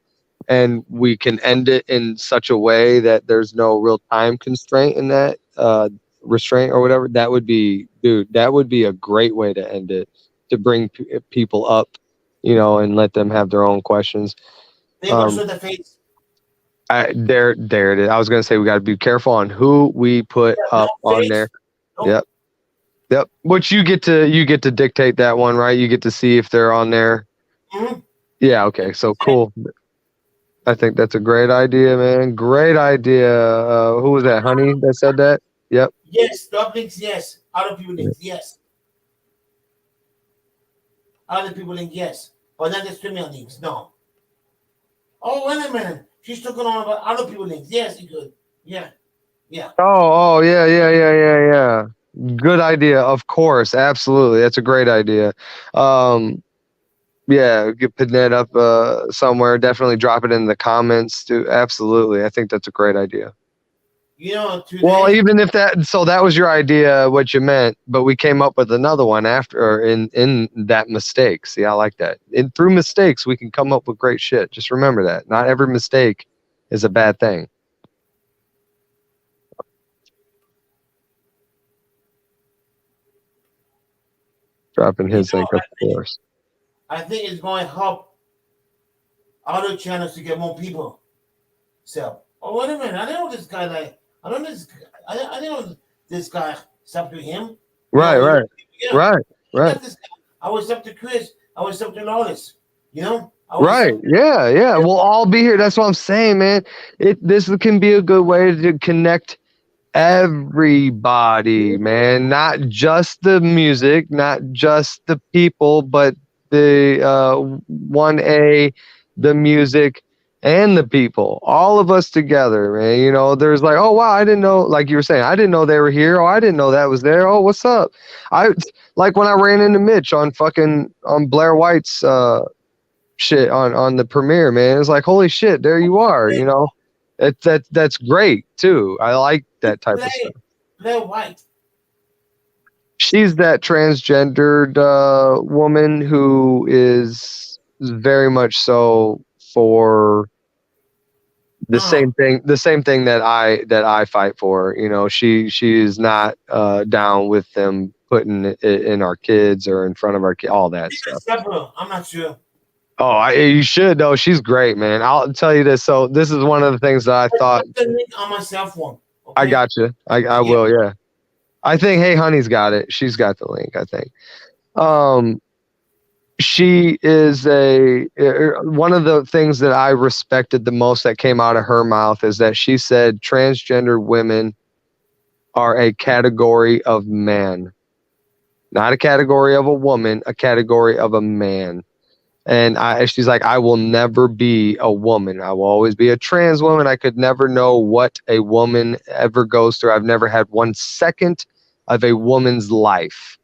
Speaker 2: and we can end it in such a way that there's no real time constraint in that, restraint or whatever, that would be a great way to end it, to bring people up, and let them have their own questions.
Speaker 1: They will show the face.
Speaker 2: There it is. I was gonna say we got to be careful on who we put up on there. Nope. Yep. Which you get to dictate that one, right? You get to see if they're on there.
Speaker 1: Mm-hmm.
Speaker 2: Yeah. Okay. So cool. I think that's a great idea, man. Great idea. Who was that? Honey that said that? Yep.
Speaker 1: Yes, drop links, yes. Other people links, yes. Other people link, yes. But not the streaming links, no. Oh, wait a minute. She's talking on about other people links. Yes, you could. Yeah.
Speaker 2: Oh, yeah. Good idea. Of course. Absolutely. That's a great idea. Yeah, you could put that up somewhere. Definitely drop it in the comments too. Absolutely. I think that's a great idea. Well, even if that was your idea, what you meant, but we came up with another one after in that mistake. See, I like that. Through mistakes, we can come up with great shit. Just remember that. Not every mistake is a bad thing. Dropping his link, of course.
Speaker 1: I think it's going to help other channels to get more people. So, oh, wait a minute. I didn't know this guy like. I didn't know this guy up to him.
Speaker 2: Right. Right.
Speaker 1: I was up to Chris. I was up to Lotus.
Speaker 2: Right. Yeah. We'll all be here. That's what I'm saying, man. This can be a good way to connect everybody, man. Not just the music, not just the people, but the 1A, the music, and the people, all of us together, man. There's like, oh wow, I didn't know, like you were saying, I didn't know they were here. Oh, I didn't know that was there. Oh, what's up? I like when I ran into Mitch on Blair White's shit on the premiere, man. It's like, holy shit, there you are. That's great too. I like that type of stuff.
Speaker 1: Blair White.
Speaker 2: She's that transgendered woman who is very much so for the same thing that I fight for. She is not down with them putting it in our kids or in front of our kids, all that stuff.
Speaker 1: I'm not sure.
Speaker 2: Oh, you should though. She's great, man. I'll tell you this. So this is one of the things that I thought.
Speaker 1: Put the link on my cell phone. Okay?
Speaker 2: I got you. I will. Yeah. I think Hey Honey's got it. She's got the link, I think. She is one of the things that I respected the most that came out of her mouth is that she said transgender women are a category of man, not a category of a woman, a category of a man. And she's like, I will never be a woman. I will always be a trans woman. I could never know what a woman ever goes through. I've never had 1 second of a woman's life.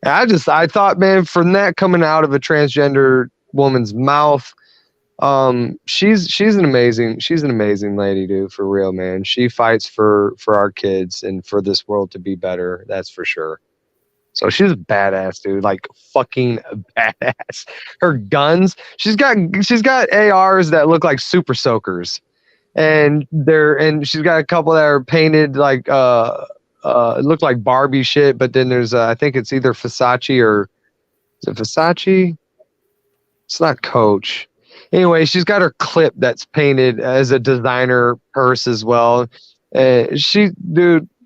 Speaker 2: I thought, man, from that coming out of a transgender woman's mouth, she's an amazing lady, dude, for real, man. She fights for our kids and for this world to be better. That's for sure. So she's a badass, dude. Like fucking badass. Her guns, she's got ARs that look like super soakers. And she's got a couple that are painted like it look like Barbie shit, but then there's I think it's either Versace or is it Versace? It's not Coach. Anyway, she's got her clip that's painted as a designer purse as well. Dude, she's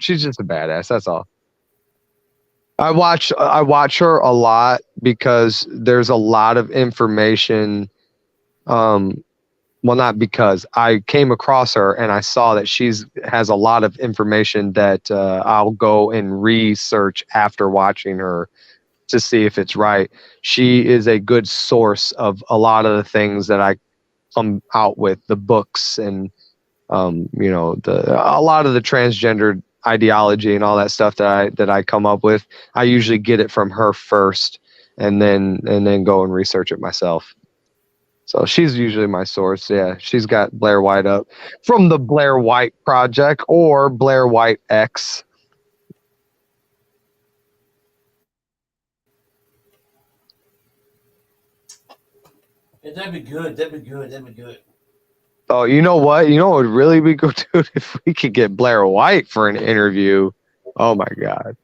Speaker 2: just a badass. That's all. I watch her a lot because there's a lot of information. Well, not because I came across her and I saw that has a lot of information that I'll go and research after watching her to see if it's right. She is a good source of a lot of the things that I come out with, the books and a lot of the transgender ideology and all that stuff that I come up with. I usually get it from her first and then go and research it myself. So she's usually my source. Yeah, she's got Blair White up from the Blair White Project or Blair White X.
Speaker 1: Yeah, that'd be good. That'd be good. That'd be good.
Speaker 2: Oh, you know what? You know what would really be good, dude? If we could get Blair White for an interview. Oh my God.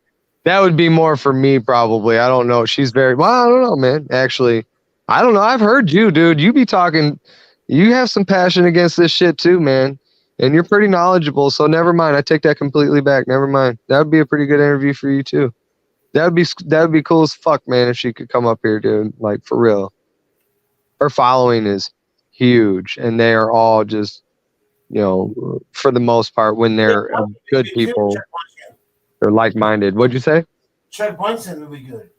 Speaker 2: That would be more for me, probably. I don't know. She's very, well, I don't know, man. Actually, I don't know. I've heard you, dude. You be talking, you have some passion against this shit too, man. And you're pretty knowledgeable. So never mind. I take that completely back. Never mind. That would be a pretty good interview for you too. That would be cool as fuck, man, if she could come up here, dude. Like, for real. Her following is huge, and they are all just, for the most part, when they're good people, they're like-minded. What'd you say?
Speaker 1: Chuck Bunsen would be good.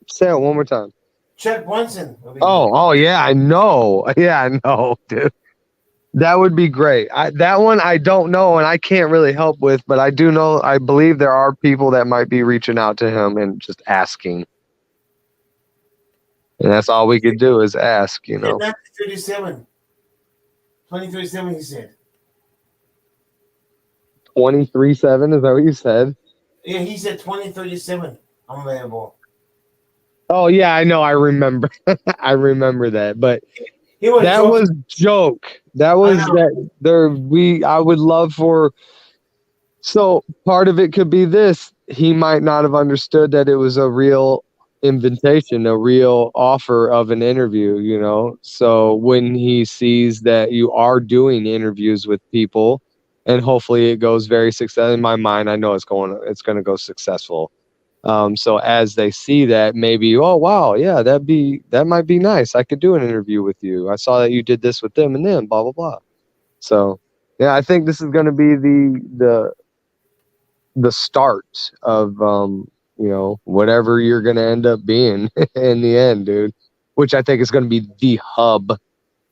Speaker 2: Say it one more time.
Speaker 1: Chuck Bunsen would be good.
Speaker 2: Oh, yeah, I know. Yeah, I know, dude. That would be great. That one I don't know, and I can't really help with, but I do know, I believe there are people that might be reaching out to him and just asking. And that's all we could do is ask,
Speaker 1: 2037, he said.
Speaker 2: 23/7, is that what you said?
Speaker 1: Yeah, he said 2037. I'm available.
Speaker 2: Oh yeah, I know. I remember. I remember that, but that was joke. That was that. I would love for. So part of it could be this. He might not have understood that it was a real invitation, a real offer of an interview. So when he sees that you are doing interviews with people, and hopefully it goes very successful. In my mind, I know it's going to go successful. So as they see that, maybe, oh wow, yeah, that might be nice. I could do an interview with you. I saw that you did this with them and them, blah blah blah. So yeah, I think this is going to be the start of whatever you're going to end up being in the end, dude. Which I think is going to be the hub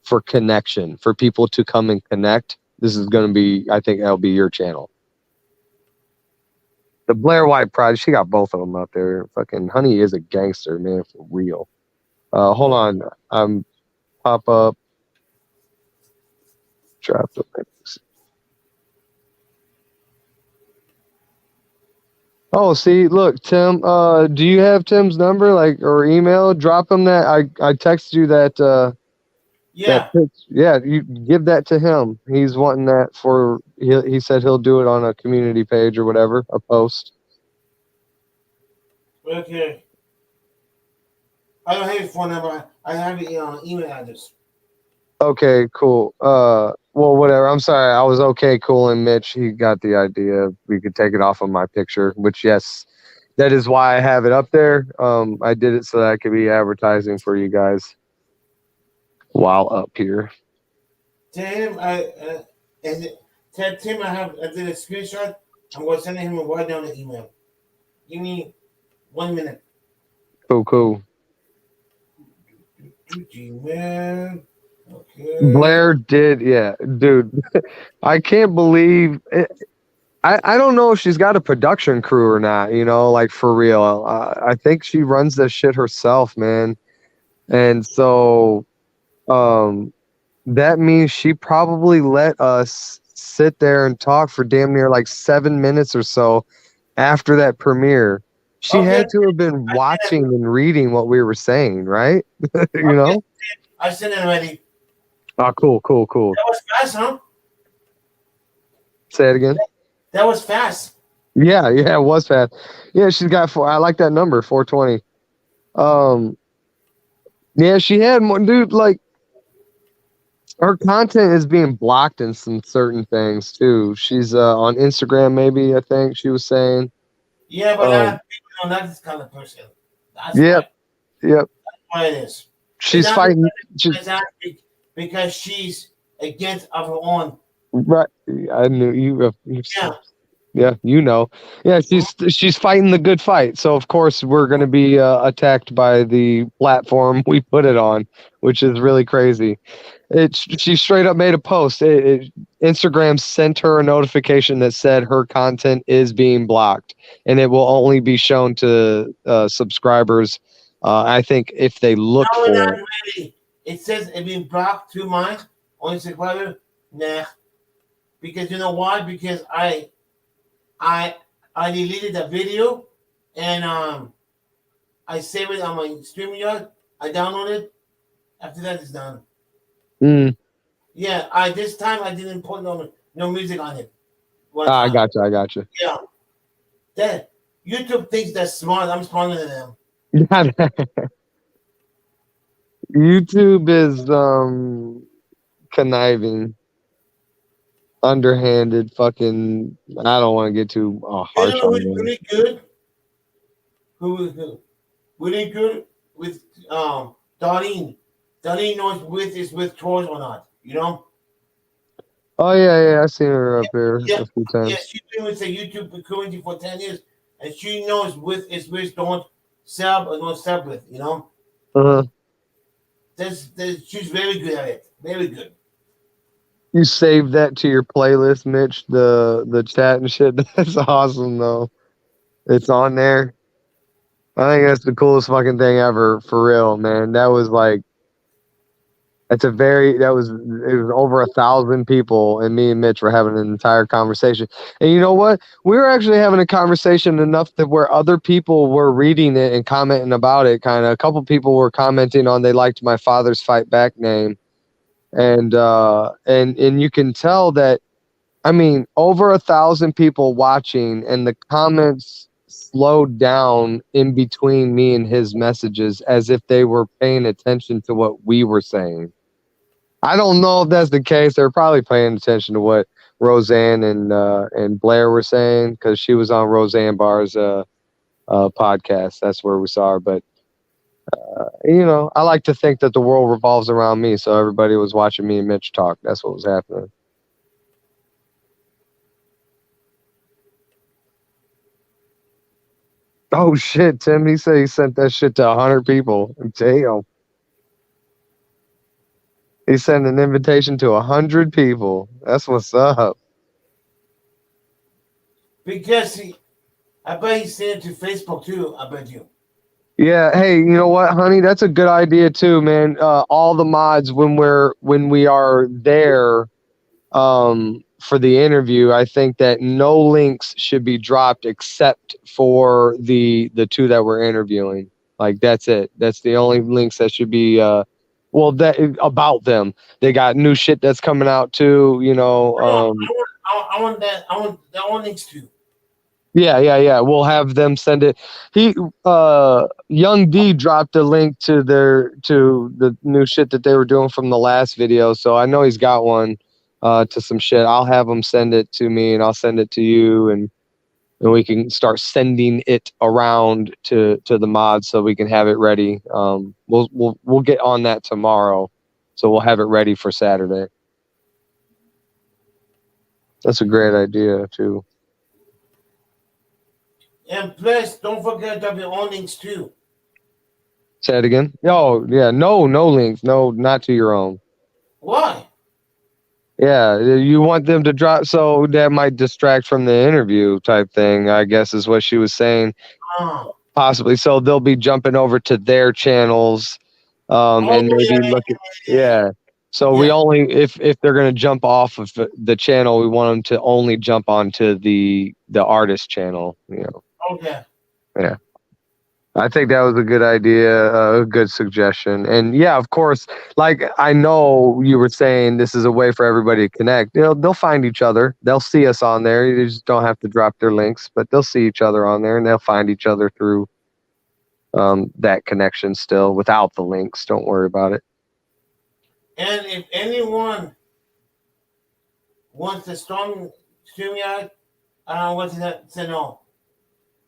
Speaker 2: for connection, for people to come and connect. This is going to be, I think that'll be your channel. The Blair White Project, she got both of them out there. Fucking Honey is a gangster, man, for real. Hold on. Pop up. Drop the links. Oh, see, look, Tim, do you have Tim's number, or email? Drop him that. I texted you that,
Speaker 1: yeah.
Speaker 2: You give that to him. He's wanting that he said he'll do it on a community page or whatever, a post.
Speaker 1: Okay. I don't have his phone number. I have the email address.
Speaker 2: Okay, cool. Well, whatever. I'm sorry. I was okay, cool, and Mitch, he got the idea. We could take it off of my picture, which, yes, that is why I have it up there. I did it so that I could be advertising for you guys while up here.
Speaker 1: Tell him I did a screenshot. I'm going to send him right down the email. Give me 1 minute.
Speaker 2: Cool.
Speaker 1: Gmail. Okay.
Speaker 2: Blair did, yeah, dude. I can't believe it. I don't know if she's got a production crew or not, you know, like for real. I think she runs this shit herself, man. And so that means she probably let us sit there and talk for damn near like 7 minutes or so after that premiere. She
Speaker 1: Okay,
Speaker 2: had to have been watching and reading what we were saying, right? You know?
Speaker 1: I sent it already.
Speaker 2: Oh, cool, cool, cool.
Speaker 1: That was fast, huh?
Speaker 2: Say it again.
Speaker 1: That was fast.
Speaker 2: Yeah, it was fast. Yeah, she's got four. I like that number, 420. Yeah, she had more, dude. Like her content is being blocked in some certain things too. She's on Instagram, maybe I think she was saying.
Speaker 1: Yeah, but a lot of people are not this kind of person. That's
Speaker 2: Yep, yep.
Speaker 1: why it is.
Speaker 2: She's fighting. She's,
Speaker 1: Because she's against of her own.
Speaker 2: right. I knew you.
Speaker 1: Yeah.
Speaker 2: Yeah, you know. Yeah, she's fighting the good fight. So of course we're going to be attacked by the platform we put it on, which is really crazy. She straight up made a post. Instagram sent her a notification that said her content is being blocked, and it will only be shown to subscribers. I think if they look
Speaker 1: No,
Speaker 2: for
Speaker 1: not
Speaker 2: it.
Speaker 1: really. It says it being blocked to mine on subscriber. Nah, because you know why? Because I deleted the video and I saved it on my StreamYard. I downloaded it. After that, it's done.
Speaker 2: Mm.
Speaker 1: Yeah, this time I didn't put no music on it.
Speaker 2: I got you. I got you.
Speaker 1: Yeah, that YouTube thinks they're smart. I'm smarter than them.
Speaker 2: YouTube is conniving, underhanded, fucking. I don't want to get too harsh
Speaker 1: You know
Speaker 2: on
Speaker 1: who's
Speaker 2: them.
Speaker 1: really good? Who really good with Darlene. Darlene knows with chores or not. You know.
Speaker 2: Oh yeah, I seen her up there a few times.
Speaker 1: Yeah, she's been with the YouTube community for 10 years, and she knows with don't sub or don't sub with. You know.
Speaker 2: Uh-huh.
Speaker 1: She's very good at it. Very good.
Speaker 2: You saved that to your playlist, Mitch. The chat and shit. That's awesome, though. It's on there. I think that's the coolest fucking thing ever, for real, man. That was like, it was over 1,000 people, and me and Mitch were having an entire conversation. And you know what? We were actually having a conversation enough that where other people were reading it and commenting about it. Kind of, a couple people were commenting on they liked my Father's Fight Back name, and you can tell that. I mean, over 1,000 people watching, and the comments slowed down in between me and his messages as if they were paying attention to what we were saying. I don't know if that's the case. They're probably paying attention to what Roseanne and Blair were saying, because she was on Roseanne Barr's podcast. That's where we saw her. But you know, I like to think that the world revolves around me, so everybody was watching me and Mitch talk. That's what was happening. Oh shit, Tim! He said he sent that shit to 100 people. Damn. He sent an invitation to 100 people. That's what's up.
Speaker 1: Because I bet he sent it to Facebook too. I bet you.
Speaker 2: Yeah. Hey, you know what, honey? That's a good idea too, man. All the mods when we are there, for the interview, I think that no links should be dropped except for the two that we're interviewing. Like that's it. That's the only links that should be that about them. They got new shit that's coming out too, you know.
Speaker 1: I want that. I want links too.
Speaker 2: Yeah. We'll have them send it. Young D dropped a link to the new shit that they were doing from the last video, so I know he's got one to some shit. I'll have him send it to me, and I'll send it to you, and we can start sending it around to the mods so we can have it ready. We'll get on that tomorrow, so we'll have it ready for Saturday. That's a great idea too.
Speaker 1: And plus, don't forget to have your own links too.
Speaker 2: Say it again. Oh yeah, no links, no, not to your own.
Speaker 1: Why?
Speaker 2: Yeah, you want them to drop, so that might distract from the interview type thing, I guess is what she was saying,
Speaker 1: Oh,
Speaker 2: possibly. So they'll be jumping over to their channels,
Speaker 1: oh
Speaker 2: and
Speaker 1: yeah,
Speaker 2: maybe look at, yeah. So we
Speaker 1: yeah.
Speaker 2: only, if they're gonna jump off of the channel, we want them to only jump onto the artist channel. You know,
Speaker 1: Okay.
Speaker 2: yeah. I think that was a good idea, a good suggestion. And yeah, of course, like I know you were saying this is a way for everybody to connect. You know, they'll find each other. They'll see us on there. You just don't have to drop their links, but they'll see each other on there and they'll find each other through that connection still without the links. Don't worry about it.
Speaker 1: And if anyone wants to storm StreamYard, I don't know what to say no.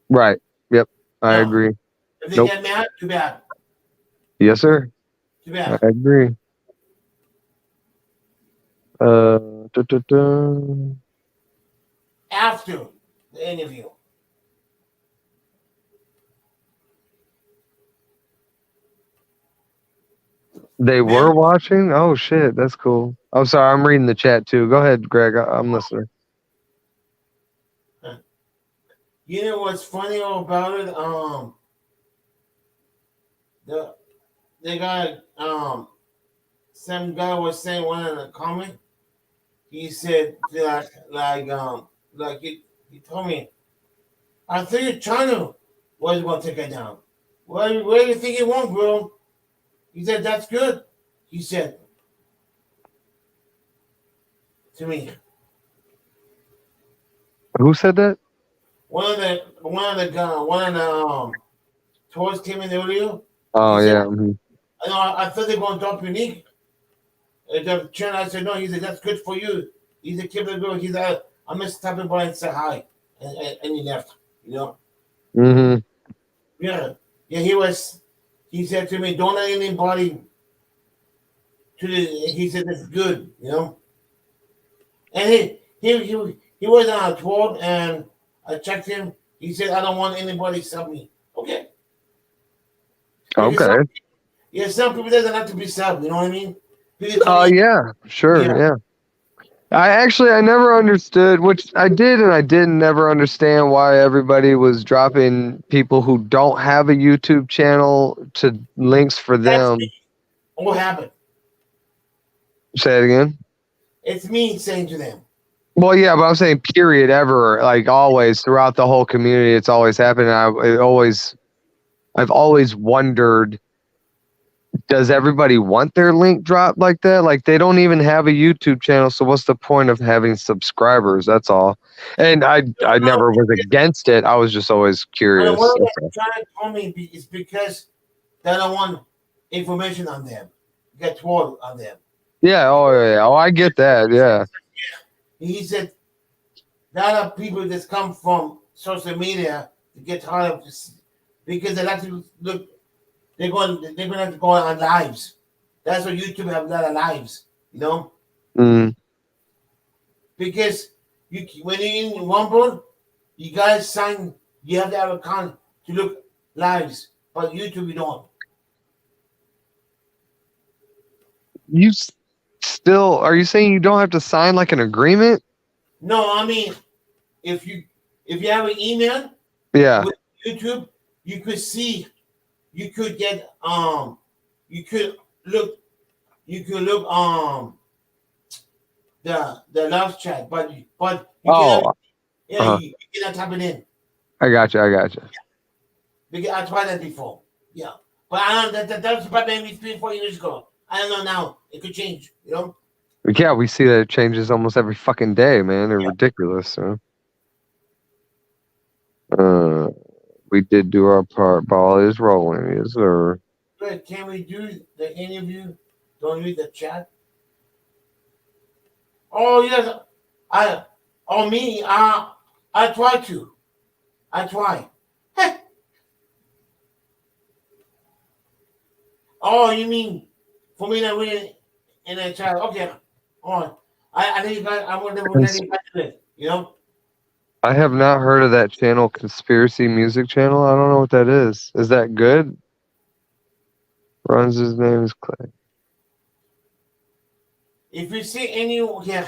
Speaker 2: Right. Yep. I
Speaker 1: No.
Speaker 2: agree.
Speaker 1: If they
Speaker 2: Nope.
Speaker 1: get mad, too bad.
Speaker 2: Yes, sir.
Speaker 1: Too
Speaker 2: I
Speaker 1: bad.
Speaker 2: agree. Uh, duh, duh, duh.
Speaker 1: After the interview.
Speaker 2: They
Speaker 1: Man,
Speaker 2: were watching? Oh shit, that's cool. I'm sorry, I'm reading the chat too. Go ahead, Greg. I'm listening.
Speaker 1: you know what's funny about it? The they got some guy was saying one in the comment. He said like he told me, I think China was gonna take it down. Where do you think it went, bro? He said that's good. He said to me.
Speaker 2: Who said that?
Speaker 1: One of the tours came in earlier.
Speaker 2: Oh
Speaker 1: He said,
Speaker 2: yeah. Mhm.
Speaker 1: I thought they were gonna drop unique. The China, I said no. He said that's good for you. He said keep it going. He said I'm just stopping by and say hi, and he left. You know.
Speaker 2: Mhm.
Speaker 1: Yeah, yeah. He was. He said to me, "Don't let anybody to the." He said that's good. You know. And he was on a tour, and I checked him. He said, "I don't want anybody to sub me." Okay. Because
Speaker 2: Okay.
Speaker 1: some people doesn't have to be subbed. You know what I mean? People tell me,
Speaker 2: Yeah. Sure.
Speaker 1: yeah,
Speaker 2: Yeah. I never understood, which I did and I didn't never understand why everybody was dropping people who don't have a YouTube channel to links for
Speaker 1: that's me.
Speaker 2: them.
Speaker 1: What happened?
Speaker 2: Say it again.
Speaker 1: It's me saying to them.
Speaker 2: Well, yeah, but I'm saying period ever, like always throughout the whole community, it's always happened. I've always wondered, does everybody want their link dropped like that? Like they don't even have a YouTube channel, so what's the point of having subscribers? That's all. And I
Speaker 1: No,
Speaker 2: never was against it. I was just always
Speaker 1: what
Speaker 2: curious.
Speaker 1: I'm
Speaker 2: That's all.
Speaker 1: trying to tell me is because they don't want information on them, get told on them.
Speaker 2: Yeah, oh yeah, oh I get that. Yeah.
Speaker 1: He said a lot of people that come from social media to get tired of this because they like to look. They're going to have to go on lives. That's what YouTube have a lot of lives. You know.
Speaker 2: Mm.
Speaker 1: Because when you're in one board, you guys sign. You have to have a account to look lives, but YouTube you don't.
Speaker 2: You still are you saying you don't have to sign like an agreement?
Speaker 1: No, I mean if you have an email
Speaker 2: Yeah.
Speaker 1: with YouTube, you could see, you could get you could look, the love chat, but you cannot,
Speaker 2: Oh,
Speaker 1: yeah,
Speaker 2: uh-huh.
Speaker 1: you cannot type it in.
Speaker 2: I got you. I got you.
Speaker 1: Because I tried that before. Yeah. But I don't that was about maybe 3 or 4 years ago. I don't know now. It could change, you know?
Speaker 2: Yeah, we see that it changes almost every fucking day, man. They're
Speaker 1: Yeah.
Speaker 2: ridiculous. Huh? Uh, we did do our part. Ball is rolling. Yes, sir.
Speaker 1: But can we do the interview? Don't read the chat. Oh yes. I me, I try to. I try. Oh, you mean for me to read in the chat. Okay. On. I think you guys I want to let
Speaker 2: Cons-
Speaker 1: you guys do it, you know?
Speaker 2: I have not heard of that channel, Conspiracy Music Channel. I don't know what that is. Is that good? Runs his name is Clay.
Speaker 1: If you see any, yeah,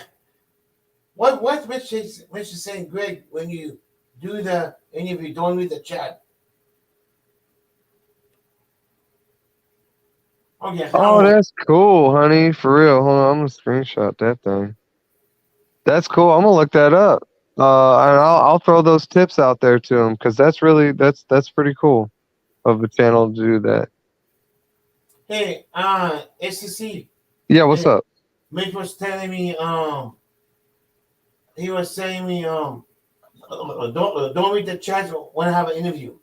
Speaker 1: what Mitch is saying, Greg, when you do the interview, don't read the chat. Okay,
Speaker 2: Oh,
Speaker 1: how?
Speaker 2: that's cool, honey. For real. Hold on, I'm gonna screenshot that thing. That's cool. I'm gonna look that up. And I'll throw those tips out there to him because that's pretty cool of a channel to do that.
Speaker 1: Hey, SCC,
Speaker 2: Yeah, what's up?
Speaker 1: Mitch was telling me, he was saying me, don't read the chat when I have an interview.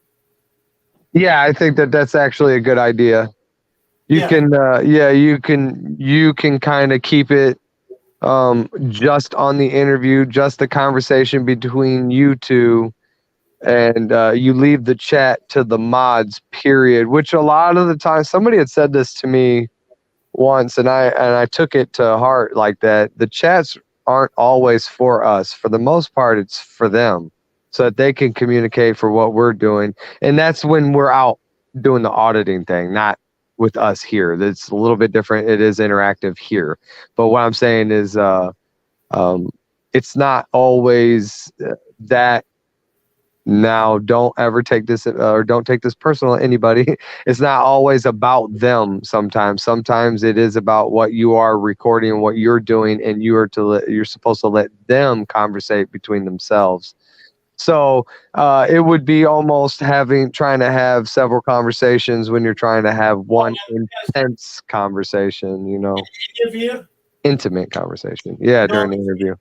Speaker 2: Yeah, I think that's actually a good idea. You
Speaker 1: Yeah,
Speaker 2: can, yeah, you can kind of keep it just on the interview, just the conversation between you two, and you leave the chat to the mods. Period. Which a lot of the time, somebody had said this to me once, and I took it to heart like that. The chats aren't always for us. For the most part, it's for them, so that they can communicate for what we're doing, and that's when we're out doing the auditing thing, not with us here. That's a little bit different. It is interactive here, but what I'm saying is, um, it's not always that. Now, don't ever take this or don't take this personal, anybody. It's not always about them. Sometimes it is about what you are recording and what you're doing, and you're supposed to let them conversate between themselves. So it would be almost trying to have several conversations when you're trying to have one intense conversation,
Speaker 1: interview.
Speaker 2: intimate conversation. Yeah,
Speaker 1: No,
Speaker 2: during the interview.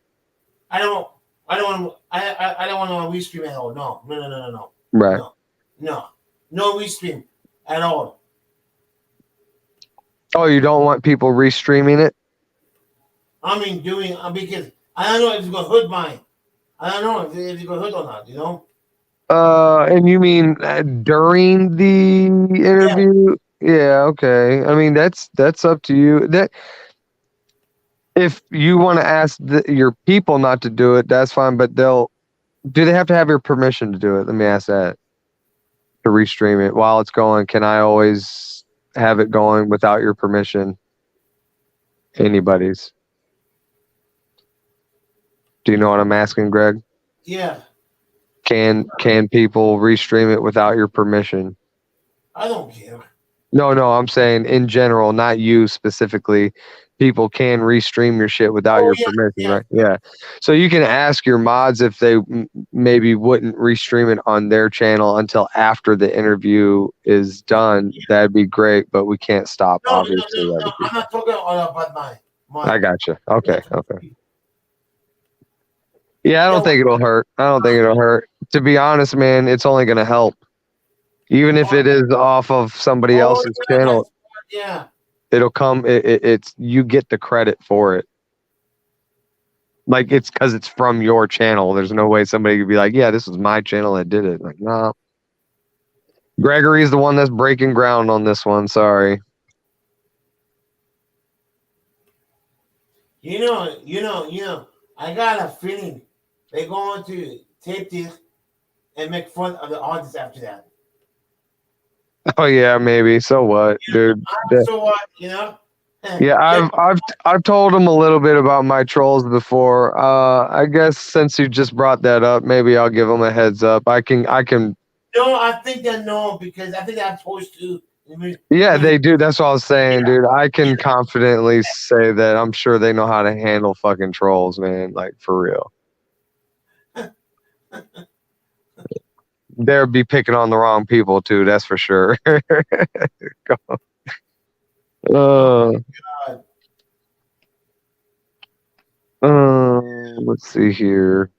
Speaker 1: I don't. I don't want. I don't want to restream at all. No, no, no, no, no, no,
Speaker 2: Right.
Speaker 1: no, no, no restream at all.
Speaker 2: Oh, you don't want people restreaming it?
Speaker 1: I mean, doing because I don't know if it's gonna hurt mine. I don't know if it's gonna hurt or not. You know.
Speaker 2: And you mean during the
Speaker 1: Yeah.
Speaker 2: interview? Yeah, okay. I mean, that's up to you. That if you want to ask your people not to do it, that's fine. But do they have to have your permission to do it? Let me ask that. To restream it while it's going, can I always have it going without your permission? Anybody's? Do you know what I'm asking, Greg?
Speaker 1: Yeah.
Speaker 2: Can people restream it without your permission?
Speaker 1: I don't care.
Speaker 2: No, I'm saying in general, not you specifically. People can restream your shit without
Speaker 1: Oh
Speaker 2: your
Speaker 1: yeah,
Speaker 2: permission,
Speaker 1: yeah.
Speaker 2: right? Yeah. So you can ask your mods if they maybe wouldn't restream it on their channel until after the interview is done. That'd be great, but we can't stop,
Speaker 1: No, no, no,
Speaker 2: obviously,
Speaker 1: no.
Speaker 2: other
Speaker 1: I'm
Speaker 2: people.
Speaker 1: not talking all about my.
Speaker 2: I gotcha. Okay. Okay.
Speaker 1: You
Speaker 2: Yeah, I don't
Speaker 1: know,
Speaker 2: think it'll hurt. I don't think it'll hurt. To be honest, man, it's only going to help. Even if it is off of somebody
Speaker 1: oh
Speaker 2: else's
Speaker 1: yeah,
Speaker 2: channel,
Speaker 1: yeah.
Speaker 2: it'll come. It's you get the credit for it. Like it's because it's from your channel. There's no way somebody could be like, "Yeah, this was my channel that did it." Like, no. Gregory's the one that's breaking ground on this one. Sorry.
Speaker 1: I got a feeling they're going to take this and make fun of the artists after that.
Speaker 2: Oh yeah, maybe. So what, dude?
Speaker 1: So what?
Speaker 2: Yeah, I've told him a little bit about my trolls before. I guess since you just brought that up, maybe I'll give him a heads up. I can.
Speaker 1: No, I think they know because I think I'm supposed to.
Speaker 2: Yeah, they do. That's what I was saying, dude. I can confidently say that I'm sure they know how to handle fucking trolls, man. Like for real. They'll be picking on the wrong people too. That's for sure. uh, let's see here.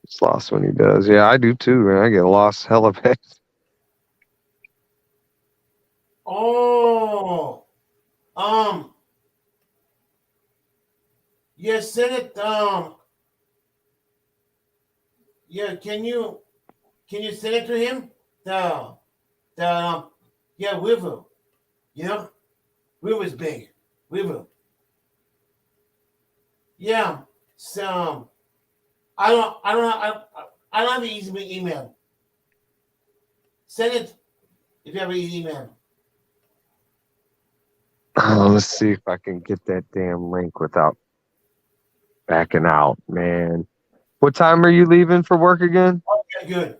Speaker 2: It's lost when he does. Yeah, I do too, man. I get lost hella bad.
Speaker 1: Oh, um, yeah, send it. Yeah, can you send it to him? The yeah, River. You know, River's big. River. Yeah. So I don't have an easy email. Send it. If you have an email.
Speaker 2: Let's see if I can get that damn link without backing out, man. What time are you leaving for work again?
Speaker 1: Okay, good.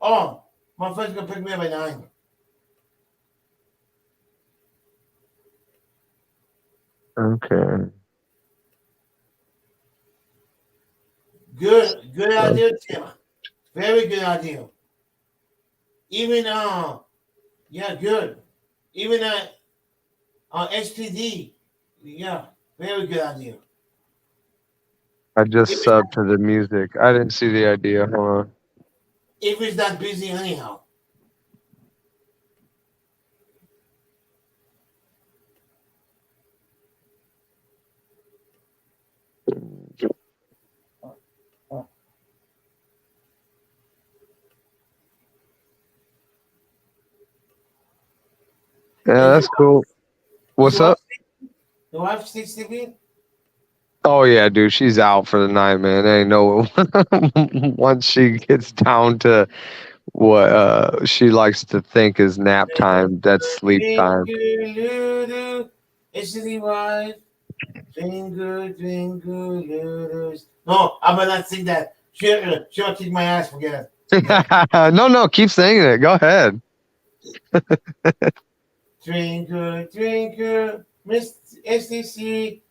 Speaker 1: Oh, my friend's gonna pick me up at 9.
Speaker 2: Okay.
Speaker 1: Good idea, Tim. Very good idea. Even yeah, good. Even SPD, yeah, very good idea.
Speaker 2: I just
Speaker 1: If it's,
Speaker 2: subbed to the music. I didn't see the idea. Hold on.
Speaker 1: if it's not busy anyhow.
Speaker 2: Yeah,
Speaker 1: Is
Speaker 2: that's cool.
Speaker 1: is
Speaker 2: What's
Speaker 1: your wife
Speaker 2: up?
Speaker 1: your wife still sleeping?
Speaker 2: Oh yeah, dude, she's out for the night, man. Ain't no once she gets down to what she likes to think is nap time, that's sleep time.
Speaker 1: Twinkle, it's the wife. Twinkle, no, I better not sing that. She'll kick my ass. Forget it.
Speaker 2: No, keep saying it. Go ahead.
Speaker 1: Twinkle, Miss STC,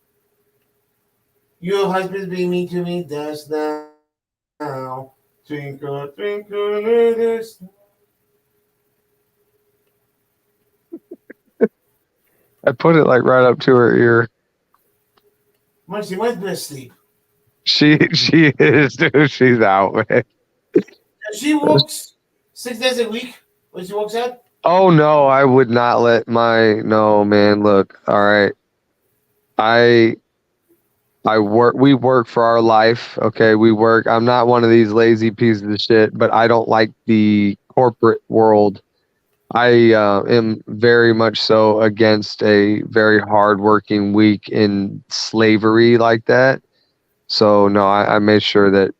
Speaker 1: your husband bring me to me dust now. Twinkle, little star.
Speaker 2: I put it like right up to her ear.
Speaker 1: She must be asleep.
Speaker 2: She is, dude. She's out, man.
Speaker 1: She works 6 days a week when she works out.
Speaker 2: Oh no, I would not let my no man. Look, all right. I I work. We work for our life. Okay, we work. I'm not one of these lazy pieces of shit, but I don't like the corporate world. I am very much so against a very hardworking week in slavery like that. So no, I made sure that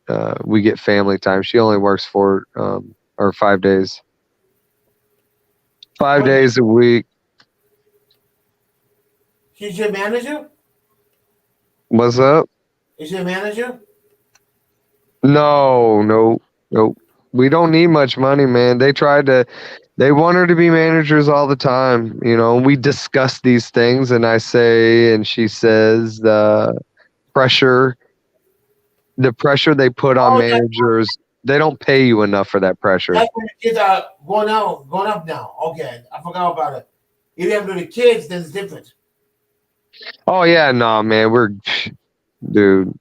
Speaker 2: we get family time. She only works 5 days, 5 days a week.
Speaker 1: She's your manager?
Speaker 2: What's up?
Speaker 1: Is your manager?
Speaker 2: No. We don't need much money, man. They want her to be managers all the time. You know, we discuss these things, and I say, and she says, pressure, the pressure they put on
Speaker 1: Oh,
Speaker 2: managers, they don't pay you enough for that pressure.
Speaker 1: that's when the kids are going up now. Okay, I forgot about it. If you have little kids, then it's different.
Speaker 2: Oh yeah, no, man, dude,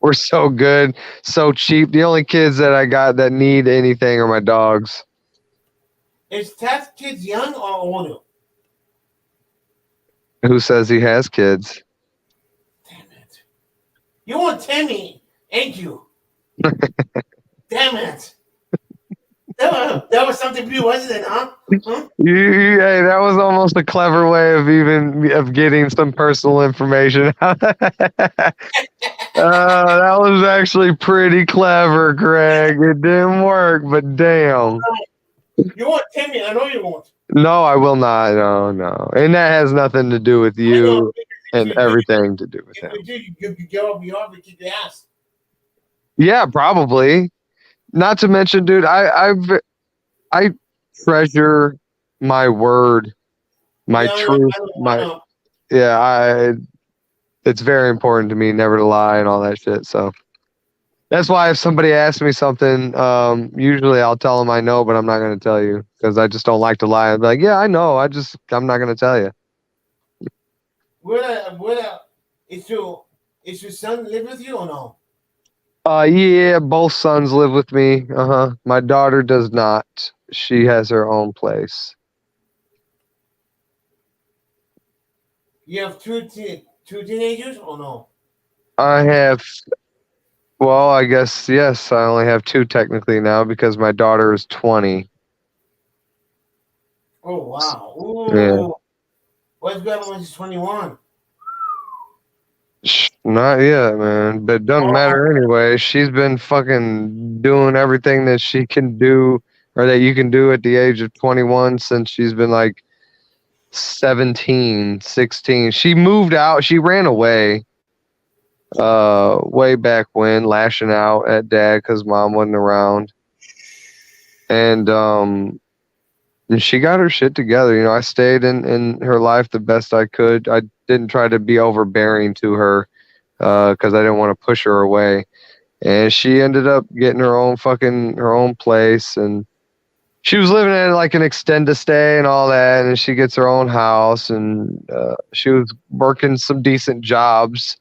Speaker 2: we're so good, so cheap. The only kids that I got that need anything are my dogs.
Speaker 1: Is Tad's kids young or older?
Speaker 2: Who says he has kids?
Speaker 1: Damn it. You want Tammy, ain't you? Damn it. That was something new, wasn't it, huh?
Speaker 2: Hey, that was almost a clever way of getting some personal information. That was actually pretty clever, Greg. It didn't work, but damn.
Speaker 1: You want Timmy, I know you want.
Speaker 2: No, I will not. No. And that has nothing to do with you and everything to do with him.
Speaker 1: You go up your and kick the ass.
Speaker 2: Yeah, probably. Not to mention, dude, I treasure my word, my truth, it's very important to me never to lie and all that shit. So that's why if somebody asks me something, usually I'll tell them I know, but I'm not going to tell you because I just don't like to lie. I'll be like, yeah, I know. I'm not going to tell you.
Speaker 1: Is your son live with you or no?
Speaker 2: Yeah, both sons live with me. My daughter does not. She has her own place.
Speaker 1: You have two teenagers or no?
Speaker 2: I have, well, I guess, yes, I only have two technically now because my daughter is 20.
Speaker 1: Oh, wow. Ooh.
Speaker 2: Yeah.
Speaker 1: What's going on when she's 21?
Speaker 2: Not yet, man. But it doesn't matter anyway. She's been fucking doing everything that she can do or that you can do at the age of 21 since she's been like 17, 16. She moved out. She ran away way back when, lashing out at dad because mom wasn't around. And she got her shit together. You know, I stayed in her life the best I could. I didn't try to be overbearing to her because I didn't want to push her away. And she ended up getting her own place, and she was living in like an extended stay and all that, and she gets her own house, and she was working some decent jobs,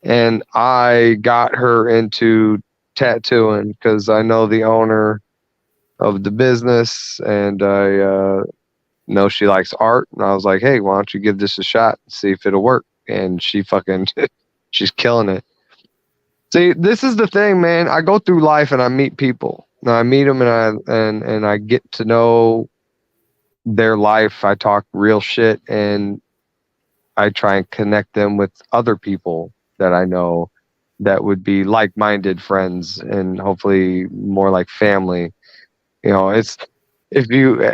Speaker 2: and I got her into tattooing because I know the owner of the business, and I know she likes art, and I was like, hey, why don't you give this a shot and see if it'll work? And she fucking she's killing it. See, this is the thing, man. I go through life and I meet people. And I meet them, and I get to know their life. I talk real shit, and I try and connect them with other people that I know that would be like-minded friends and hopefully more like family. You know, it's if you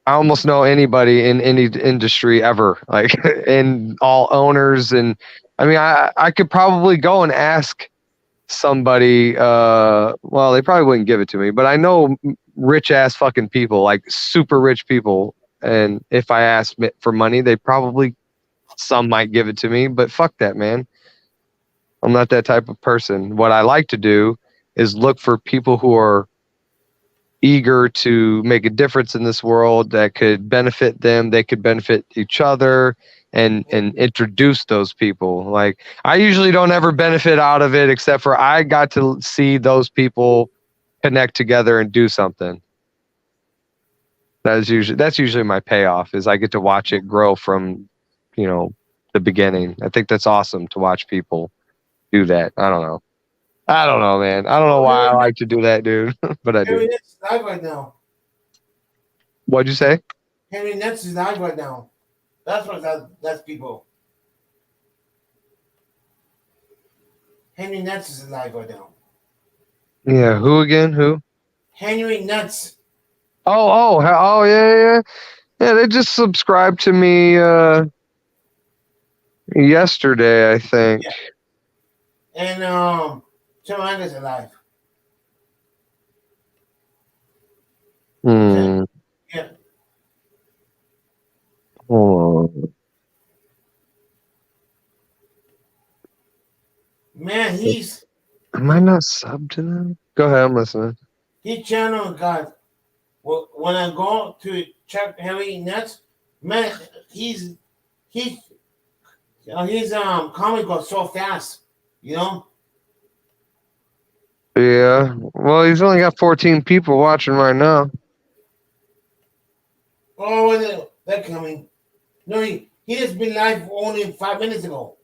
Speaker 2: I almost know anybody in any industry ever, like in all owners. And I mean, I could probably go and ask somebody, well, they probably wouldn't give it to me, but I know rich ass fucking people, like super rich people. And if I asked for money, they probably, some might give it to me, but fuck that, man. I'm not that type of person. What I like to do is look for people who are eager to make a difference in this world that could benefit them, they could benefit each other, and introduce those people. Like, I usually don't ever benefit out of it except for I got to see those people connect together and do something. That's usually my payoff, is I get to watch it grow from, you know, the beginning. I think that's awesome to watch people do that. I don't know, man. I don't know why I like to do that, dude, but I do.
Speaker 1: Henry Nets is live right now.
Speaker 2: What'd you say?
Speaker 1: Henry Nets is live right now. That's people. Henry Nets is live right now.
Speaker 2: Yeah, who again? Who?
Speaker 1: Henry Nets.
Speaker 2: Oh, yeah. Yeah, they just subscribed to me yesterday, I think.
Speaker 1: Yeah. And Tim Anders is live.
Speaker 2: Hmm.
Speaker 1: Yeah.
Speaker 2: Hold on.
Speaker 1: Man, he's
Speaker 2: Am I not subbed to them? Go ahead, I'm listening.
Speaker 1: his channel got. Well, when I go to check Henry Nets, man, his comic goes so fast, you know.
Speaker 2: Yeah. Well, he's only got 14 people watching right now.
Speaker 1: Oh, they're coming. No, he just been live only 5 minutes ago.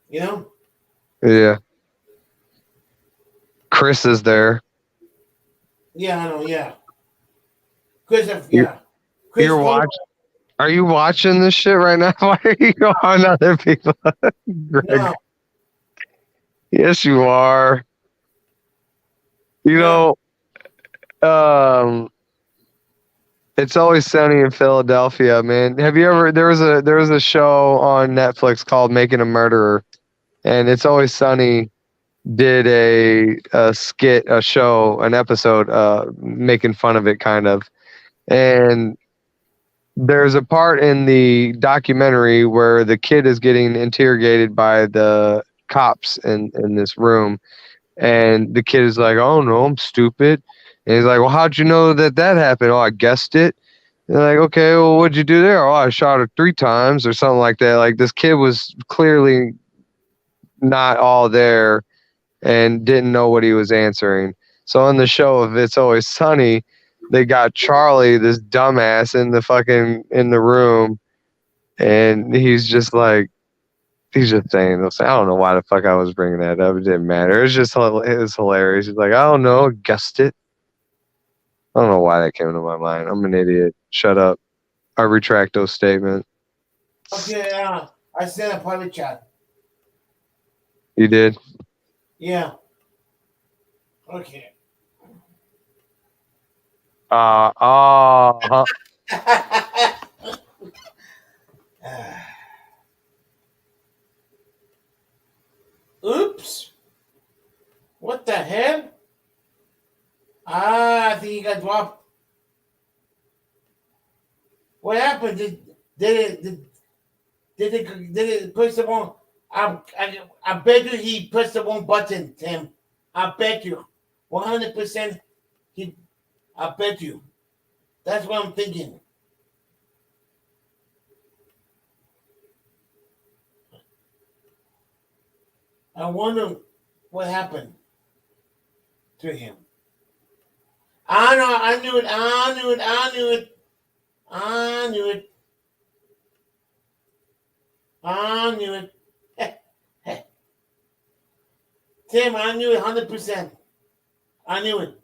Speaker 1: You know?
Speaker 2: Yeah. Chris is there.
Speaker 1: Yeah, I know, yeah. Chris,
Speaker 2: You-
Speaker 1: yeah. Chris
Speaker 2: You're
Speaker 1: Cole-
Speaker 2: watching. Are you watching this shit right now? Why are you on other people? Greg?
Speaker 1: No,
Speaker 2: Yes, you are. You
Speaker 1: Yeah.
Speaker 2: know, It's Always Sunny in Philadelphia, man. Have you ever? There was a show on Netflix called Making a Murderer, and It's Always Sunny did a skit, a show, an episode, making fun of it, kind of. And there's a part in the documentary where the kid is getting interrogated by the cops in this room, and the kid is like, "Oh no, I'm stupid." And he's like, "Well, how'd you know that happened?" "Oh, I guessed it." And they're like, "Okay, well, what'd you do there?" "Oh, I shot her 3 times," or something like that. Like, this kid was clearly not all there and didn't know what he was answering. So on the show of It's Always Sunny, they got Charlie, this dumbass, in the room, and he's just saying those. I don't know why the fuck I was bringing that up. It didn't matter. It was hilarious. He's like, "I don't know, guessed it." I don't know why that came to my mind. I'm an idiot. Shut up. I retract those statements.
Speaker 1: Okay, I sent a private chat.
Speaker 2: You did?
Speaker 1: Yeah. Okay.
Speaker 2: Huh.
Speaker 1: Oops. What the hell? I think he got dropped. What happened? Did it push the wrong? I bet you he pressed the wrong button, Tim. I bet you. 100% he I bet you. That's what I'm thinking. I wonder what happened to him. I know, I knew it, I knew it, I knew it, I knew it, I knew it. Tim, I knew it 100%. I knew it.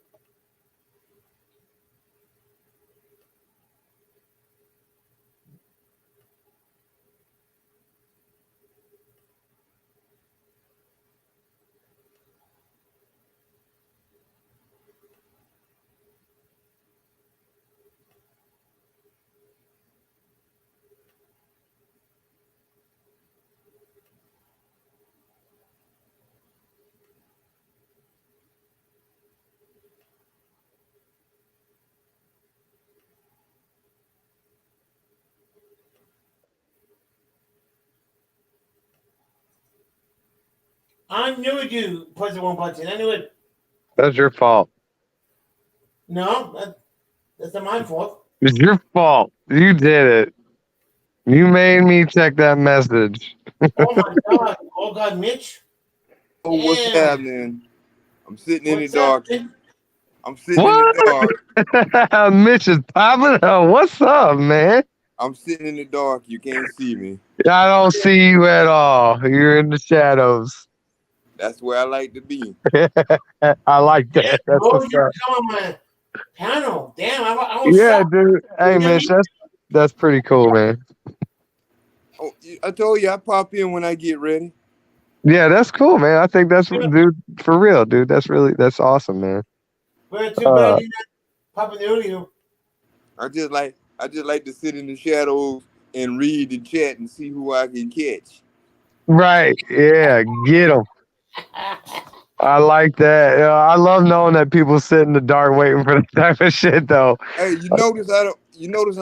Speaker 1: I knew you pressed the wrong button. I knew it.
Speaker 2: That's your fault.
Speaker 1: No, that's not my fault.
Speaker 2: It's your fault. You did it. You made me check that message.
Speaker 1: Oh my God. Oh God, Mitch.
Speaker 3: Oh, what's
Speaker 1: Damn.
Speaker 3: happening? I'm sitting in the
Speaker 1: What's up,
Speaker 3: dark.
Speaker 1: Mitch?
Speaker 3: I'm sitting in the dark.
Speaker 2: Mitch is popping up. What's up, man?
Speaker 3: I'm sitting in the dark. You can't see me.
Speaker 2: I don't see you at all. You're in the shadows.
Speaker 3: That's where I like to be.
Speaker 2: I like that. That's
Speaker 1: Oh,
Speaker 2: what's
Speaker 1: you
Speaker 2: up.
Speaker 1: come on my panel. Damn, I was
Speaker 2: Yeah,
Speaker 1: shocked.
Speaker 2: dude. Hey, Mitch, that's pretty cool, man.
Speaker 3: Oh, I told you I pop in when I get ready.
Speaker 2: Yeah, that's cool, man. I think that's dude for real, dude. That's awesome, man.
Speaker 1: But too bad you're not popping earlier.
Speaker 3: I just like to sit in the shadows and read the chat and see who I can catch.
Speaker 2: Right. Yeah, get them. I like that. I love knowing that people sit in the dark waiting for that type of shit, though.
Speaker 3: Hey, you notice I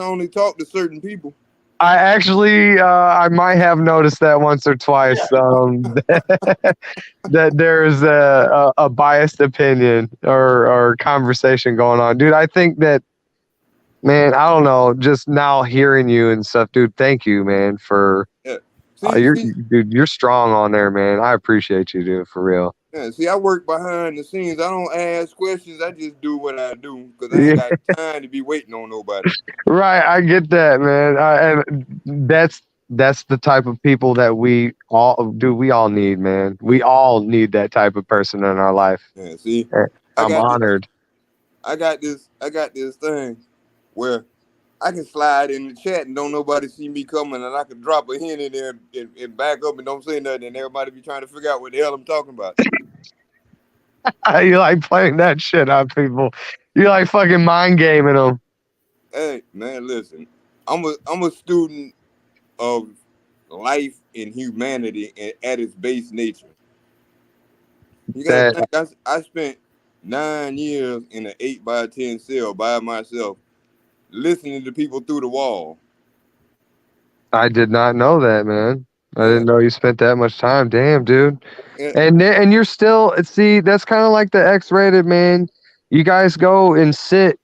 Speaker 3: only talk to certain people.
Speaker 2: I actually, I might have noticed that once or twice. That there's a biased opinion or conversation going on, dude. I think that, man, I don't know. Just now hearing you and stuff, dude. Thank you, man, for
Speaker 3: Yeah.
Speaker 2: dude. You're strong on there, man. I appreciate you, dude, for real.
Speaker 3: Yeah, see, I work behind the scenes. I don't ask questions. I just do what I do because I ain't got time to be waiting on nobody.
Speaker 2: Right, I get that, man. And that's the type of people that we all need, man. We all need that type of person in our life.
Speaker 3: Yeah, see,
Speaker 2: I'm honored.
Speaker 3: I got this thing where I can slide in the chat and don't nobody see me coming, and I can drop a hint in there and back up and don't say nothing, and everybody be trying to figure out what the hell I'm talking about.
Speaker 2: You like playing that shit on people. You like fucking mind gaming them.
Speaker 3: Hey, man, listen. I'm a student of life and humanity at its base nature. You gotta think, I spent 9 years in an 8x10 cell by myself, listening to people through the wall.
Speaker 2: I did not know that, man. I didn't know you spent that much time. Damn, dude. Yeah. And you're still, see, that's kind of like the X-rated, man. You guys go and sit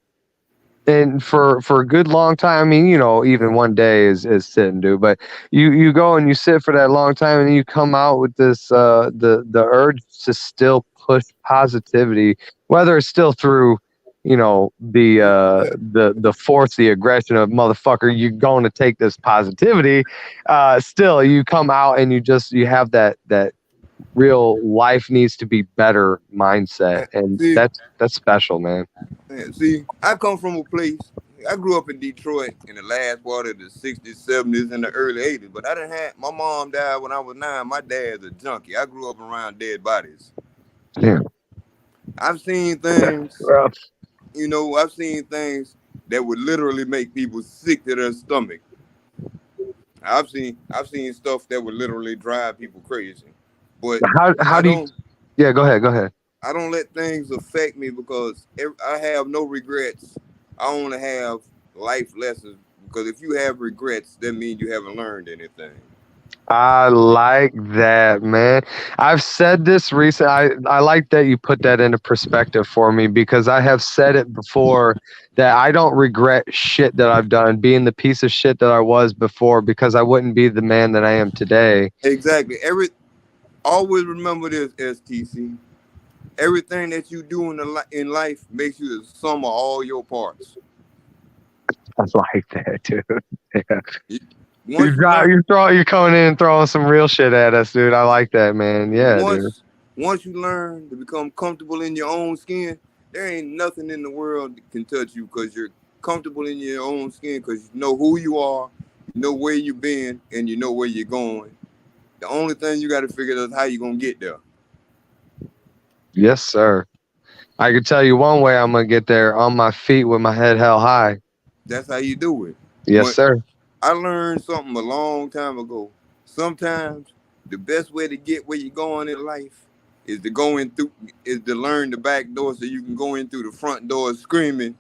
Speaker 2: and for a good long time. I mean, you know, even one day is sitting, dude. But you go and you sit for that long time, and you come out with this the urge to still push positivity, whether it's still through, you know, the force, the aggression of motherfucker, you're going to take this positivity. Still, you come out and you have that real life needs to be better mindset, and see, that's special, man.
Speaker 3: See, I come from a place. I grew up in Detroit in the last part of the 60s, 70s, and the early 80s. But I didn't have my mom died when I was 9. My dad's a junkie. I grew up around dead bodies.
Speaker 2: Yeah.
Speaker 3: I've seen things you know, I've seen things that would literally make people sick to their stomach. I've seen stuff that would literally drive people crazy. But
Speaker 2: How
Speaker 3: I
Speaker 2: do you?
Speaker 3: don't
Speaker 2: Yeah, go ahead.
Speaker 3: I don't let things affect me because I have no regrets. I only have life lessons because if you have regrets, that means you haven't learned anything.
Speaker 2: I like that, man. I've said this recent. I like that you put that into perspective for me because I have said it before that I don't regret shit that I've done, being the piece of shit that I was before, because I wouldn't be the man that I am today.
Speaker 3: Exactly. Always remember this, STC. Everything that you do in life makes you the sum of all your parts.
Speaker 2: I like that, dude. Yeah. You're coming in and throwing some real shit at us, dude. I like that, man. Yeah, dude.
Speaker 3: Once you learn to become comfortable in your own skin, there ain't nothing in the world that can touch you because you're comfortable in your own skin because you know who you are, you know where you've been, and you know where you're going. The only thing you got to figure out is how you're going to get there.
Speaker 2: Yes, sir. I can tell you one way I'm going to get there: on my feet with my head held high.
Speaker 3: That's how you do it.
Speaker 2: Yes, sir.
Speaker 3: I learned something a long time ago. Sometimes the best way to get where you're going in life is to learn the back door so you can go in through the front door screaming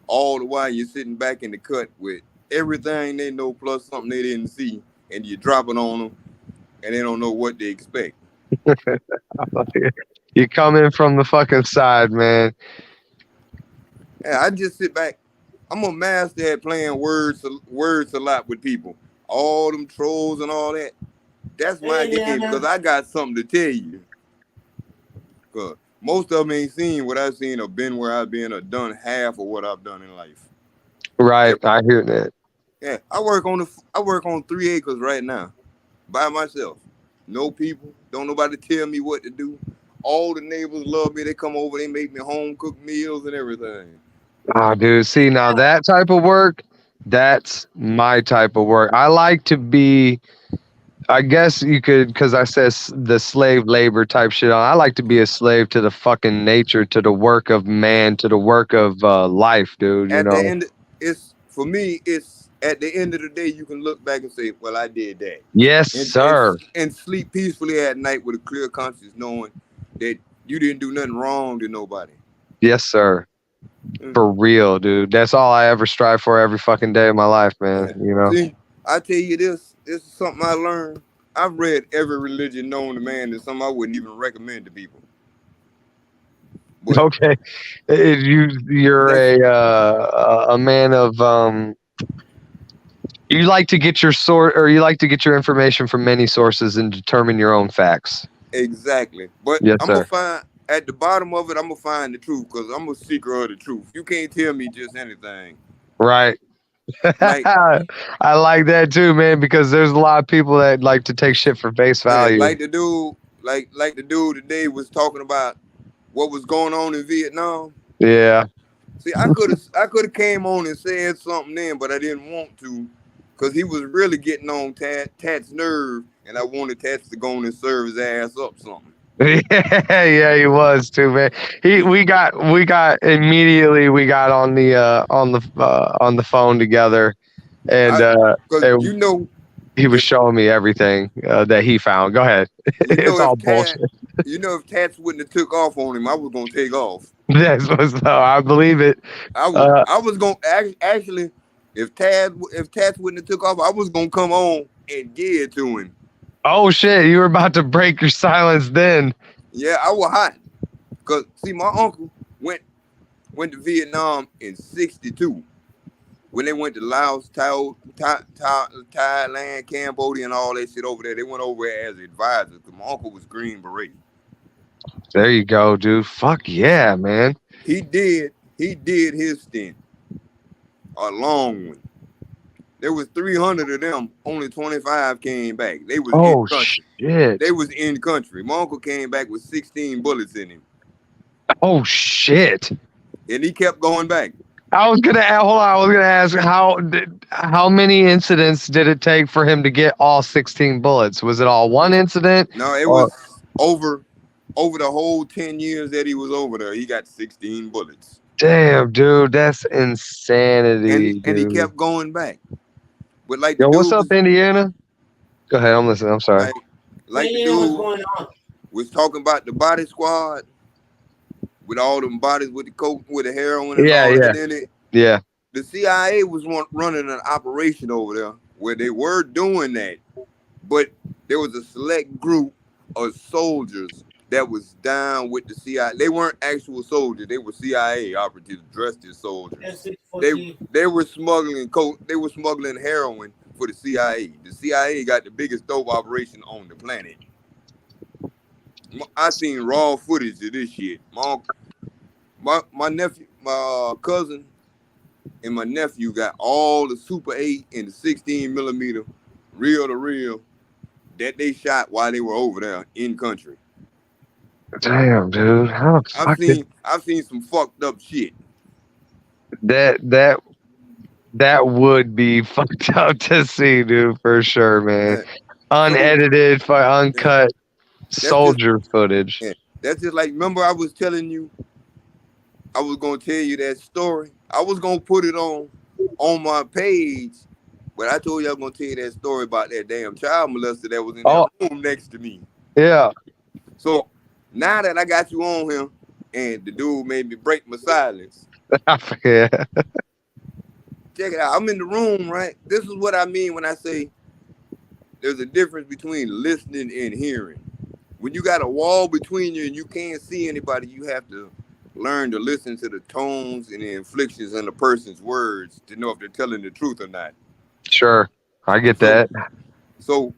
Speaker 3: all the while you're sitting back in the cut with everything they know plus something they didn't see, and you're dropping on them and they don't know what they expect.
Speaker 2: You come in from the fucking side, man.
Speaker 3: Yeah, I just sit back. I'm a master at playing words a lot with people. All them trolls and all that. That's my game because I got something to tell you. Because most of them ain't seen what I've seen or been where I've been or done half of what I've done in life.
Speaker 2: Right, I hear that.
Speaker 3: Yeah, I work on 3 acres right now by myself. No people, don't nobody tell me what to do. All the neighbors love me. They come over, they make me home cooked meals and everything.
Speaker 2: Oh, dude, see, now that type of work, that's my type of work. I like to be, I guess you could, because I said the slave labor type shit on. I like to be a slave to the fucking nature, to the work of man, to the work of life, dude.
Speaker 3: At the end, for me, it's at the end of the day, you can look back and say, well, I did that.
Speaker 2: Yes, sir.
Speaker 3: And sleep peacefully at night with a clear conscience, knowing that you didn't do nothing wrong to nobody.
Speaker 2: Yes, sir. For real, dude. That's all I ever strive for every fucking day of my life, man.
Speaker 3: Yeah.
Speaker 2: You know?
Speaker 3: See, I tell you this is something I learned. I've read every religion known to man. It's something I wouldn't even recommend to people. But
Speaker 2: okay. You're a man of you like to get your you like to get your information from many sources and determine your own facts.
Speaker 3: Exactly. But
Speaker 2: yes,
Speaker 3: I'm gonna find at the bottom of it, I'm gonna find the truth because I'm a seeker of the truth. You can't tell me just anything.
Speaker 2: Right.
Speaker 3: Like,
Speaker 2: I like that too, man, because there's a lot of people that like to take shit for face value.
Speaker 3: Yeah, like the dude today was talking about what was going on in Vietnam.
Speaker 2: Yeah.
Speaker 3: See, I could have came on and said something then, but I didn't want to because he was really getting on Tat's nerve, and I wanted Tats to go on and serve his ass up something.
Speaker 2: Yeah, he was too, man. We got immediately on the phone together, and
Speaker 3: you know
Speaker 2: he was showing me everything that he found. Go ahead. It's all bullshit.
Speaker 3: You know, if Tats wouldn't have took off on him, I was gonna take off.
Speaker 2: Yes, I believe it.
Speaker 3: I was gonna actually, if Tats wouldn't have took off, I was gonna come on and give it to him.
Speaker 2: Oh shit! You were about to break your silence then.
Speaker 3: Yeah, I was hot. Cause see, my uncle went to Vietnam in '62. When they went to Laos, Thailand, Cambodia, and all that shit over there, they went over as advisors. Cause my uncle was Green Beret.
Speaker 2: There you go, dude. Fuck yeah, man.
Speaker 3: He did his stint. A long one. There was 300 of them. Only 25 came back. They was in country.
Speaker 2: Shit.
Speaker 3: They was in country. My uncle came back with 16 bullets in him.
Speaker 2: Oh shit.
Speaker 3: And he kept going back.
Speaker 2: I was gonna ask how many incidents did it take for him to get all 16 bullets? Was it all one incident?
Speaker 3: No, it was over the whole 10 years that he was over there. He got 16 bullets.
Speaker 2: Damn, dude, that's insanity,
Speaker 3: and he
Speaker 2: dude.
Speaker 3: kept going back. But like the
Speaker 2: Yo, what's
Speaker 3: dude
Speaker 2: up,
Speaker 3: was
Speaker 2: Indiana? Go ahead, I'm listening. I'm sorry.
Speaker 3: like the
Speaker 1: Yeah, what's
Speaker 3: dude
Speaker 1: going on?
Speaker 3: was talking about the body squad with all them bodies with the coke, with the heroin and
Speaker 2: Yeah,
Speaker 3: all
Speaker 2: yeah,
Speaker 3: that in it.
Speaker 2: yeah.
Speaker 3: The CIA was running an operation over there where they were doing that, but there was a select group of soldiers that was down with the CIA. They weren't actual soldiers; they were CIA operatives dressed as soldiers. They
Speaker 1: S640.
Speaker 3: they were smuggling coke. They were smuggling heroin for the CIA. The CIA got the biggest dope operation on the planet. I seen raw footage of this shit. My nephew, my cousin, and my nephew got all the Super 8 and the 16 millimeter reel to reel that they shot while they were over there in country.
Speaker 2: Damn, dude. How the fuck did
Speaker 3: I've seen some fucked up shit.
Speaker 2: that would be fucked up to see, dude, for sure, man.
Speaker 3: Yeah.
Speaker 2: Unedited, uncut
Speaker 3: That's just
Speaker 2: soldier footage.
Speaker 3: yeah. That's just like, remember I was telling you I was gonna tell you that story. I was gonna put it on my page, but I told you I was gonna tell you that story about that damn child molester that was in that room next to me.
Speaker 2: Yeah.
Speaker 3: So now that I got you on him, and the dude made me break my silence.
Speaker 2: Yeah.
Speaker 3: Check it out. I'm in the room, right? This is what I mean when I say there's a difference between listening and hearing. When you got a wall between you and you can't see anybody, you have to learn to listen to the tones and the inflections in the person's words to know if they're telling the truth or not.
Speaker 2: Sure. I get that.
Speaker 3: So,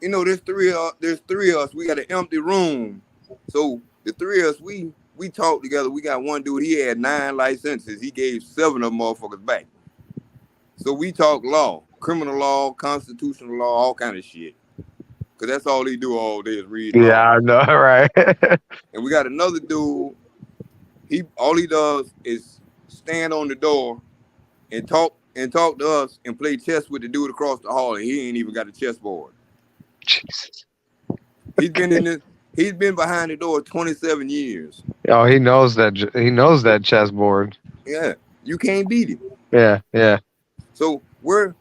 Speaker 3: you know, there's three of us. We got an empty room. So the three of us, we talked together. We got one dude, he had 9 licenses. He gave 7 of them motherfuckers back. So we talk law, criminal law, constitutional law, all kind of shit. Cause that's all he do all day is read law.
Speaker 2: Yeah, I know, right?
Speaker 3: And we got another dude, all he does is stand on the door and talk to us and play chess with the dude across the hall, and he ain't even got a chessboard.
Speaker 2: Jesus.
Speaker 3: He's been behind the door 27 years.
Speaker 2: Oh, he knows that chessboard.
Speaker 3: Yeah, you can't beat him.
Speaker 2: Yeah, yeah.
Speaker 3: So we're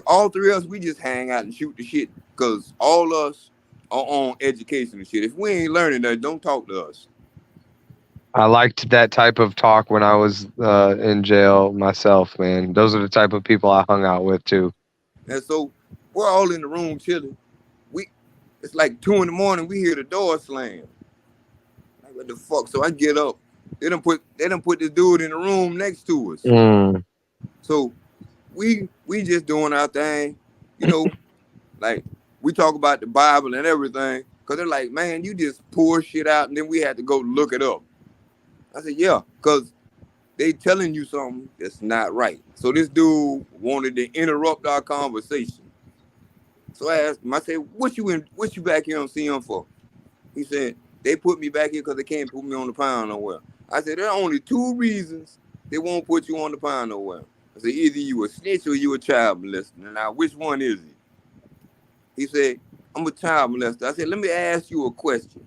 Speaker 3: all three of us, we just hang out and shoot the shit because all us are on education and shit. If we ain't learning that, don't talk to us.
Speaker 2: I liked that type of talk when I was in jail myself, man. Those are the type of people I hung out with too.
Speaker 3: And so we're all in the room chilling. It's like 2 a.m. We hear the door slam. Like, what the fuck? So I get up. They done put this dude in the room next to us.
Speaker 2: Mm.
Speaker 3: So we just doing our thing, you know, like we talk about the Bible and everything. Cause they're like, man, you just pour shit out and then we had to go look it up. I said, yeah, cause they telling you something that's not right. So this dude wanted to interrupt our conversation. So I asked him, I said, what you back here on CM for? He said, they put me back here because they can't put me on the pound nowhere. I said, there are only 2 reasons they won't put you on the pound nowhere. I said, either you a snitch or you a child molester. Now, which one is it? He said, I'm a child molester. I said, let me ask you a question.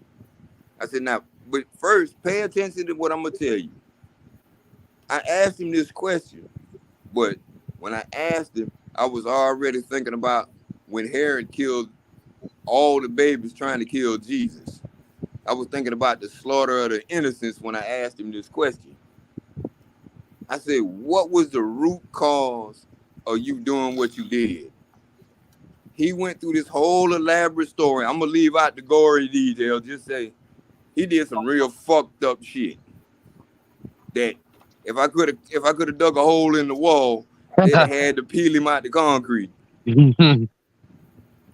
Speaker 3: I said, now, but first, pay attention to what I'm going to tell you. I asked him this question, but when I asked him, I was already thinking about when Herod killed all the babies trying to kill Jesus. I was thinking about the slaughter of the innocents when I asked him this question. I said, what was the root cause of you doing what you did? He went through this whole elaborate story. I'm going to leave out the gory details. Just say he did some real fucked up shit. That if I could have dug a hole in the wall, they'd have had to peel him out the concrete.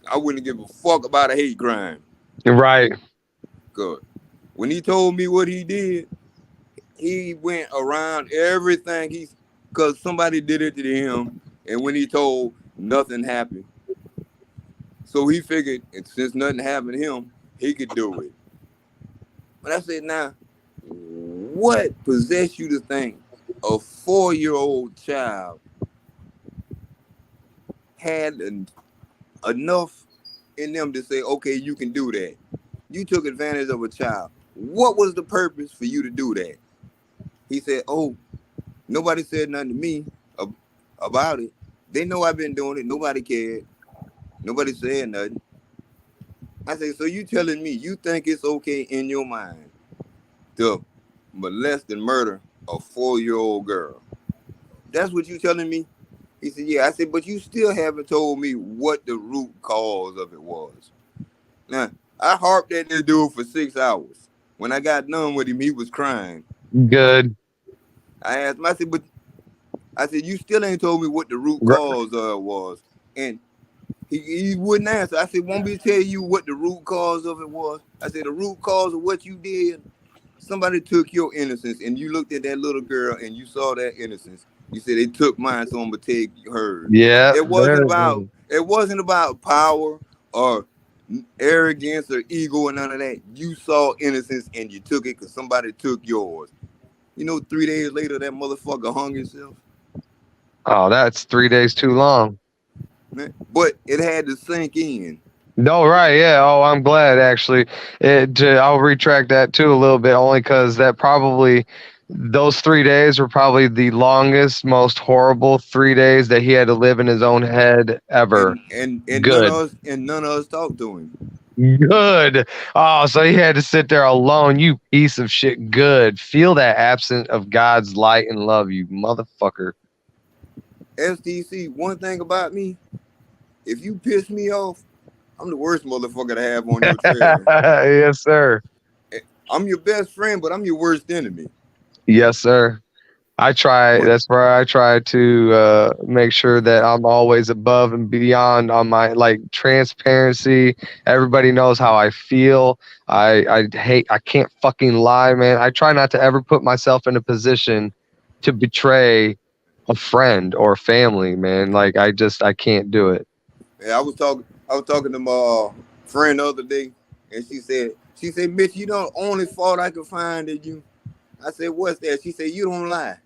Speaker 3: I wouldn't give a fuck about a hate crime.
Speaker 2: Right.
Speaker 3: Good. When he told me what he did, he went around everything because somebody did it to him, and when he told, nothing happened. So he figured, and since nothing happened to him, he could do it. But I said, now, what possessed you to think a 4-year-old child had enough in them to say, okay, you can do that? You took advantage of a child. What was the purpose for you to do that? He said, "Oh, nobody said nothing to me about it. They know I've been doing it. Nobody cared. Nobody said nothing." I said, "So you telling me you think it's okay in your mind to molest and murder a 4-year-old girl? That's what you telling me?" He said, "Yeah." I said, "But you still haven't told me what the root cause of it was." Now, I harped at this dude for 6 hours. When I got done with him, he was crying.
Speaker 2: Good.
Speaker 3: I asked him, I said, "You still ain't told me what the root cause of it was." And he wouldn't answer. I said, "Want me to tell you what the root cause of it was?" I said, "The root cause of what you did, somebody took your innocence, and you looked at that little girl and you saw that innocence. You said they took mine, so I'm gonna take hers."
Speaker 2: Yeah.
Speaker 3: It wasn't about power or arrogance or ego and none of that. You saw innocence and you took it because somebody took yours. 3 days later, that motherfucker hung himself.
Speaker 2: Oh, that's 3 days too long.
Speaker 3: But it had to sink in.
Speaker 2: No, right, yeah. Oh, I'm glad actually. I'll retract that too a little bit, only because those 3 days were probably the longest, most horrible 3 days that he had to live in his own head ever.
Speaker 3: And
Speaker 2: Good.
Speaker 3: none of us talked to him.
Speaker 2: Good. Oh, so he had to sit there alone. You piece of shit. Good. Feel that absence of God's light and love, you motherfucker.
Speaker 3: STC, one thing about me, if you piss me off, I'm the worst motherfucker to have on your trail.
Speaker 2: Yes, sir.
Speaker 3: I'm your best friend, but I'm your worst enemy.
Speaker 2: Yes, sir. That's where I try to make sure that I'm always above and beyond on my transparency. Everybody knows how I feel. I can't fucking lie, man. I try not to ever put myself in a position to betray a friend or family, man. I can't do it.
Speaker 3: Yeah, I was talking to my friend the other day, and she said, "Mitch, you know the only fault I could find in you." I said, "What's that?" She said, "You don't lie."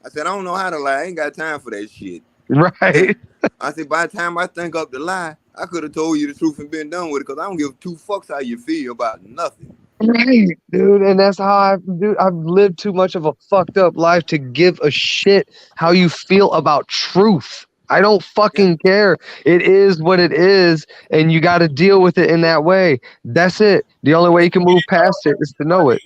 Speaker 3: I said, "I don't know how to lie. I ain't got time for that shit."
Speaker 2: Right.
Speaker 3: I said, "By the time I think up the lie, I could have told you the truth and been done with it, because I don't give 2 fucks how you feel about nothing."
Speaker 2: Right, dude, and that's how I've lived too much of a fucked up life to give a shit how you feel about truth. I don't fucking care. It is what it is, and you got to deal with it in that way. That's it. The only way you can move past it is to know it.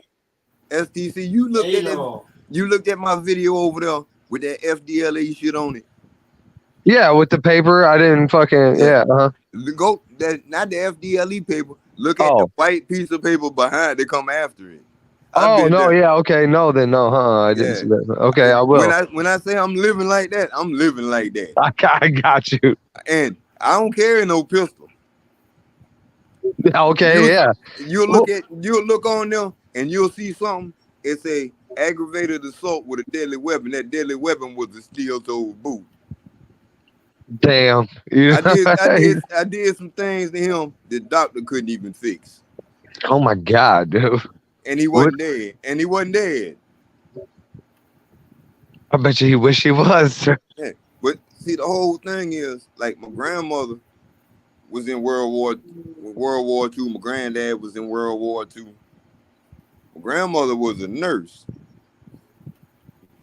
Speaker 3: STC, you looked at my video over there with that FDLA shit on it.
Speaker 2: Yeah, with the paper, I didn't fucking
Speaker 3: not the FDLE paper. Look at the white piece of paper behind it. Come after it.
Speaker 2: Oh no, yeah, okay, no, then no, I didn't see that. Okay, I will.
Speaker 3: When I say I'm living like that, I'm living like that.
Speaker 2: I got you.
Speaker 3: And I don't carry no pistol.
Speaker 2: Okay,
Speaker 3: You'll look on there and you'll see something. It's a aggravated assault with a deadly weapon. That deadly weapon was a steel-toed boot.
Speaker 2: Damn.
Speaker 3: I did some things to him the doctor couldn't even fix.
Speaker 2: Oh my God, dude.
Speaker 3: And he wasn't dead.
Speaker 2: I bet you he wish he was.
Speaker 3: Yeah. But see, the whole thing is, my grandmother was in World War II. My granddad was in World War II. My grandmother was a nurse.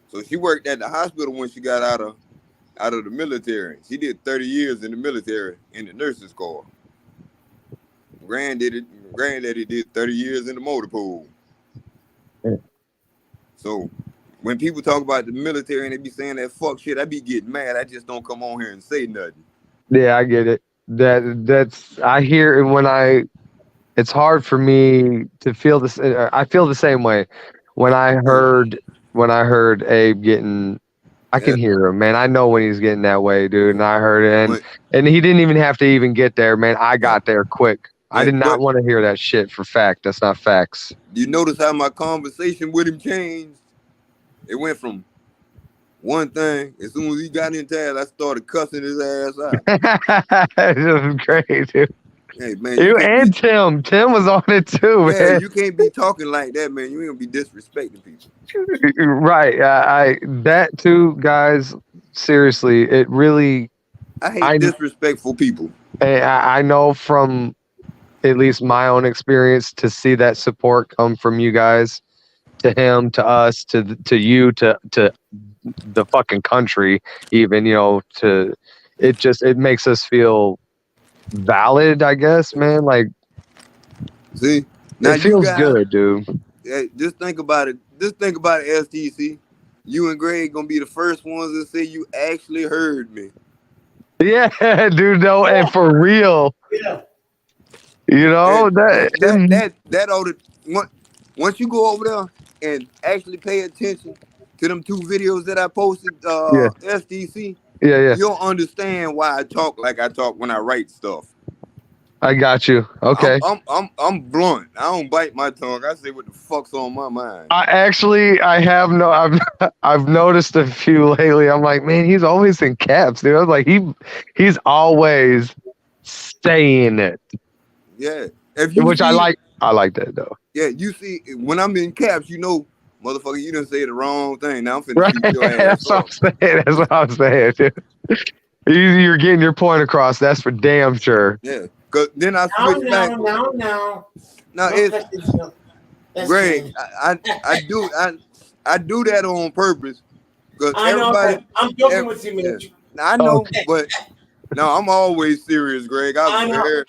Speaker 3: So she worked at the hospital when she got out of the military. She did 30 years in the military in the nurses' corps. Granddaddy did 30 years in the motor pool. Yeah. So when people talk about the military and they be saying that fuck shit, I be getting mad. I just don't come on here and say nothing.
Speaker 2: Yeah, I get it. I hear it it's hard for me to feel this. I feel the same way when I heard Abe getting. I can hear him, man. I know when he's getting that way, dude. And I heard it, and he didn't even have to even get there, man. I got there quick. I did not want to hear that shit for fact. That's not facts.
Speaker 3: You notice how my conversation with him changed? It went from one thing. As soon as he got in town, I started cussing his ass out.
Speaker 2: It was great, dude.
Speaker 3: Hey, man.
Speaker 2: Tim. Tim was on it too, man.
Speaker 3: Yeah, you can't be talking like that, man. You ain't gonna be disrespecting people.
Speaker 2: Right. That too, guys. Seriously, it really.
Speaker 3: I hate disrespectful people.
Speaker 2: I know from at least my own experience to see that support come from you guys. to him, to us, to you, to the fucking country, even, it makes us feel valid, I guess, man. Like,
Speaker 3: See, now
Speaker 2: it feels good, dude.
Speaker 3: Just think about it. STC. You and Greg gonna be the first ones that say you actually heard me.
Speaker 2: Yeah, dude. No, and for real.
Speaker 1: Yeah.
Speaker 3: That ought to, once you go over there and actually pay attention to them 2 videos that I posted,
Speaker 2: Yeah.
Speaker 3: SDC,
Speaker 2: Yeah.
Speaker 3: you'll understand why I talk like I talk when I write stuff.
Speaker 2: I got you. Okay.
Speaker 3: I'm blunt. I don't bite my tongue. I say what the fuck's on my mind.
Speaker 2: I've noticed a few lately. I'm like, man, he's always in caps, dude. I was like, he's always saying it.
Speaker 3: Yeah.
Speaker 2: I like that though.
Speaker 3: Yeah, you see, when I'm in caps, motherfucker, you done say the wrong thing. Now I'm finna shoot your ass.
Speaker 2: That's what I'm saying, dude. You're getting your point across. That's for damn sure.
Speaker 3: Yeah. Cause then I switch back.
Speaker 1: No.
Speaker 3: Now it's Greg. I do that on purpose because everybody.
Speaker 1: I'm joking with you, man.
Speaker 3: Yeah. I know, but no, I'm always serious, Greg. I know.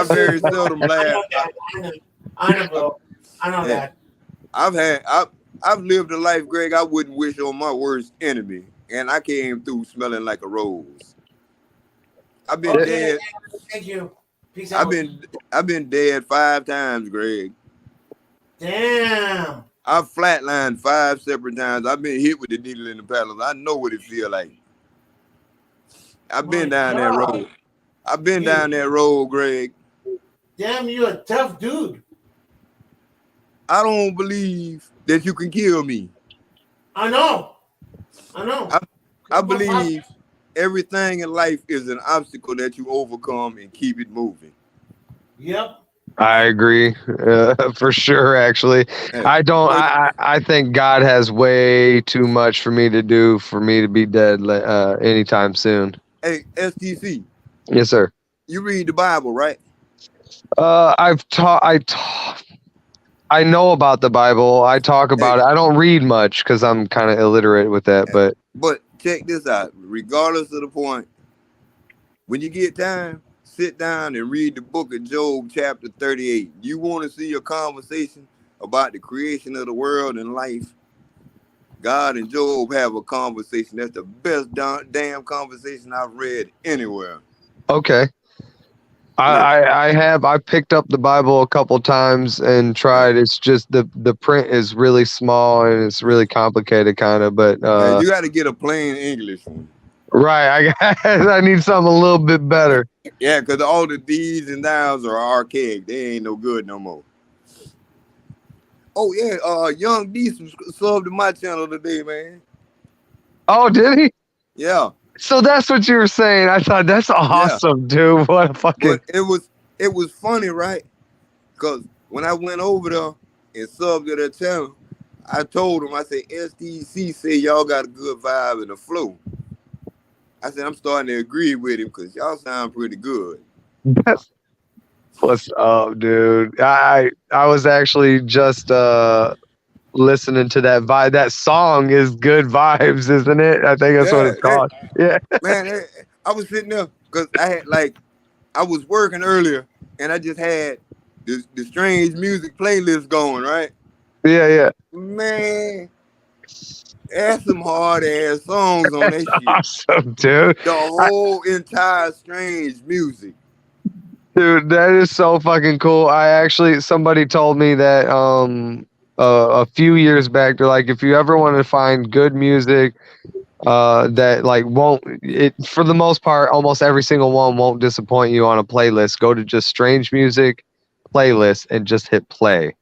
Speaker 3: Very seldom laugh.
Speaker 1: I know, bro. I know that.
Speaker 3: I've lived a life, Greg, I wouldn't wish on my worst enemy, and I came through smelling like a rose. I've been dead.
Speaker 1: Thank you. Peace out.
Speaker 3: I've been dead 5 times, Greg.
Speaker 1: Damn.
Speaker 3: I've flatlined 5 separate times. I've been hit with the needle in the paddles. I know what it feel like. I've been down that road. I've been down that road, Greg.
Speaker 1: Damn, you're a tough dude.
Speaker 3: I don't believe that you can kill me.
Speaker 1: I know.
Speaker 3: I believe everything in life is an obstacle that you overcome and keep it moving.
Speaker 1: Yep.
Speaker 2: I agree, for sure. Actually,
Speaker 3: Yeah.
Speaker 2: I think God has way too much for me to do for me to be dead anytime soon.
Speaker 3: Hey, STC.
Speaker 2: Yes, sir.
Speaker 3: You read the Bible, right?
Speaker 2: I know about the Bible. I talk about it. I don't read much because I'm kind of illiterate with that.
Speaker 3: But check this out. Regardless of the point, when you get time, sit down and read the book of Job, chapter 38. You want to see a conversation about the creation of the world and life? God and Job have a conversation. That's the best damn conversation I've read anywhere.
Speaker 2: Okay. I picked up the Bible a couple times and tried. It's just the print is really small and it's really complicated, kind of. But
Speaker 3: you got to get a plain English one.
Speaker 2: Right, I need something a little bit better.
Speaker 3: Yeah, because all the these and thous are archaic. They ain't no good no more. Oh yeah, Young D subbed to my channel today, man.
Speaker 2: Oh, did he?
Speaker 3: Yeah.
Speaker 2: So that's what you were saying. I thought that's awesome, dude. What a fucking.
Speaker 3: But it was funny, right? Because when I went over there and subbed to their channel, I told them, I said, STC say y'all got a good vibe and a flow. I said, I'm starting to agree with him because y'all sound pretty good.
Speaker 2: What's up, dude? I was actually just listening to that vibe. That song is Good Vibes, isn't it? I think that's what it's called. Yeah.
Speaker 3: Man, I was sitting there because I was working earlier and I just had the strange music playlist going, right?
Speaker 2: Yeah.
Speaker 3: Man, there's some hard ass songs on that shit.
Speaker 2: Awesome, dude.
Speaker 3: The whole entire strange music.
Speaker 2: Dude, that is so fucking cool. Somebody told me that a few years back, they're like, if you ever want to find good music that like for the most part, almost every single one won't disappoint you on a playlist, go to just strange music playlist and just hit play.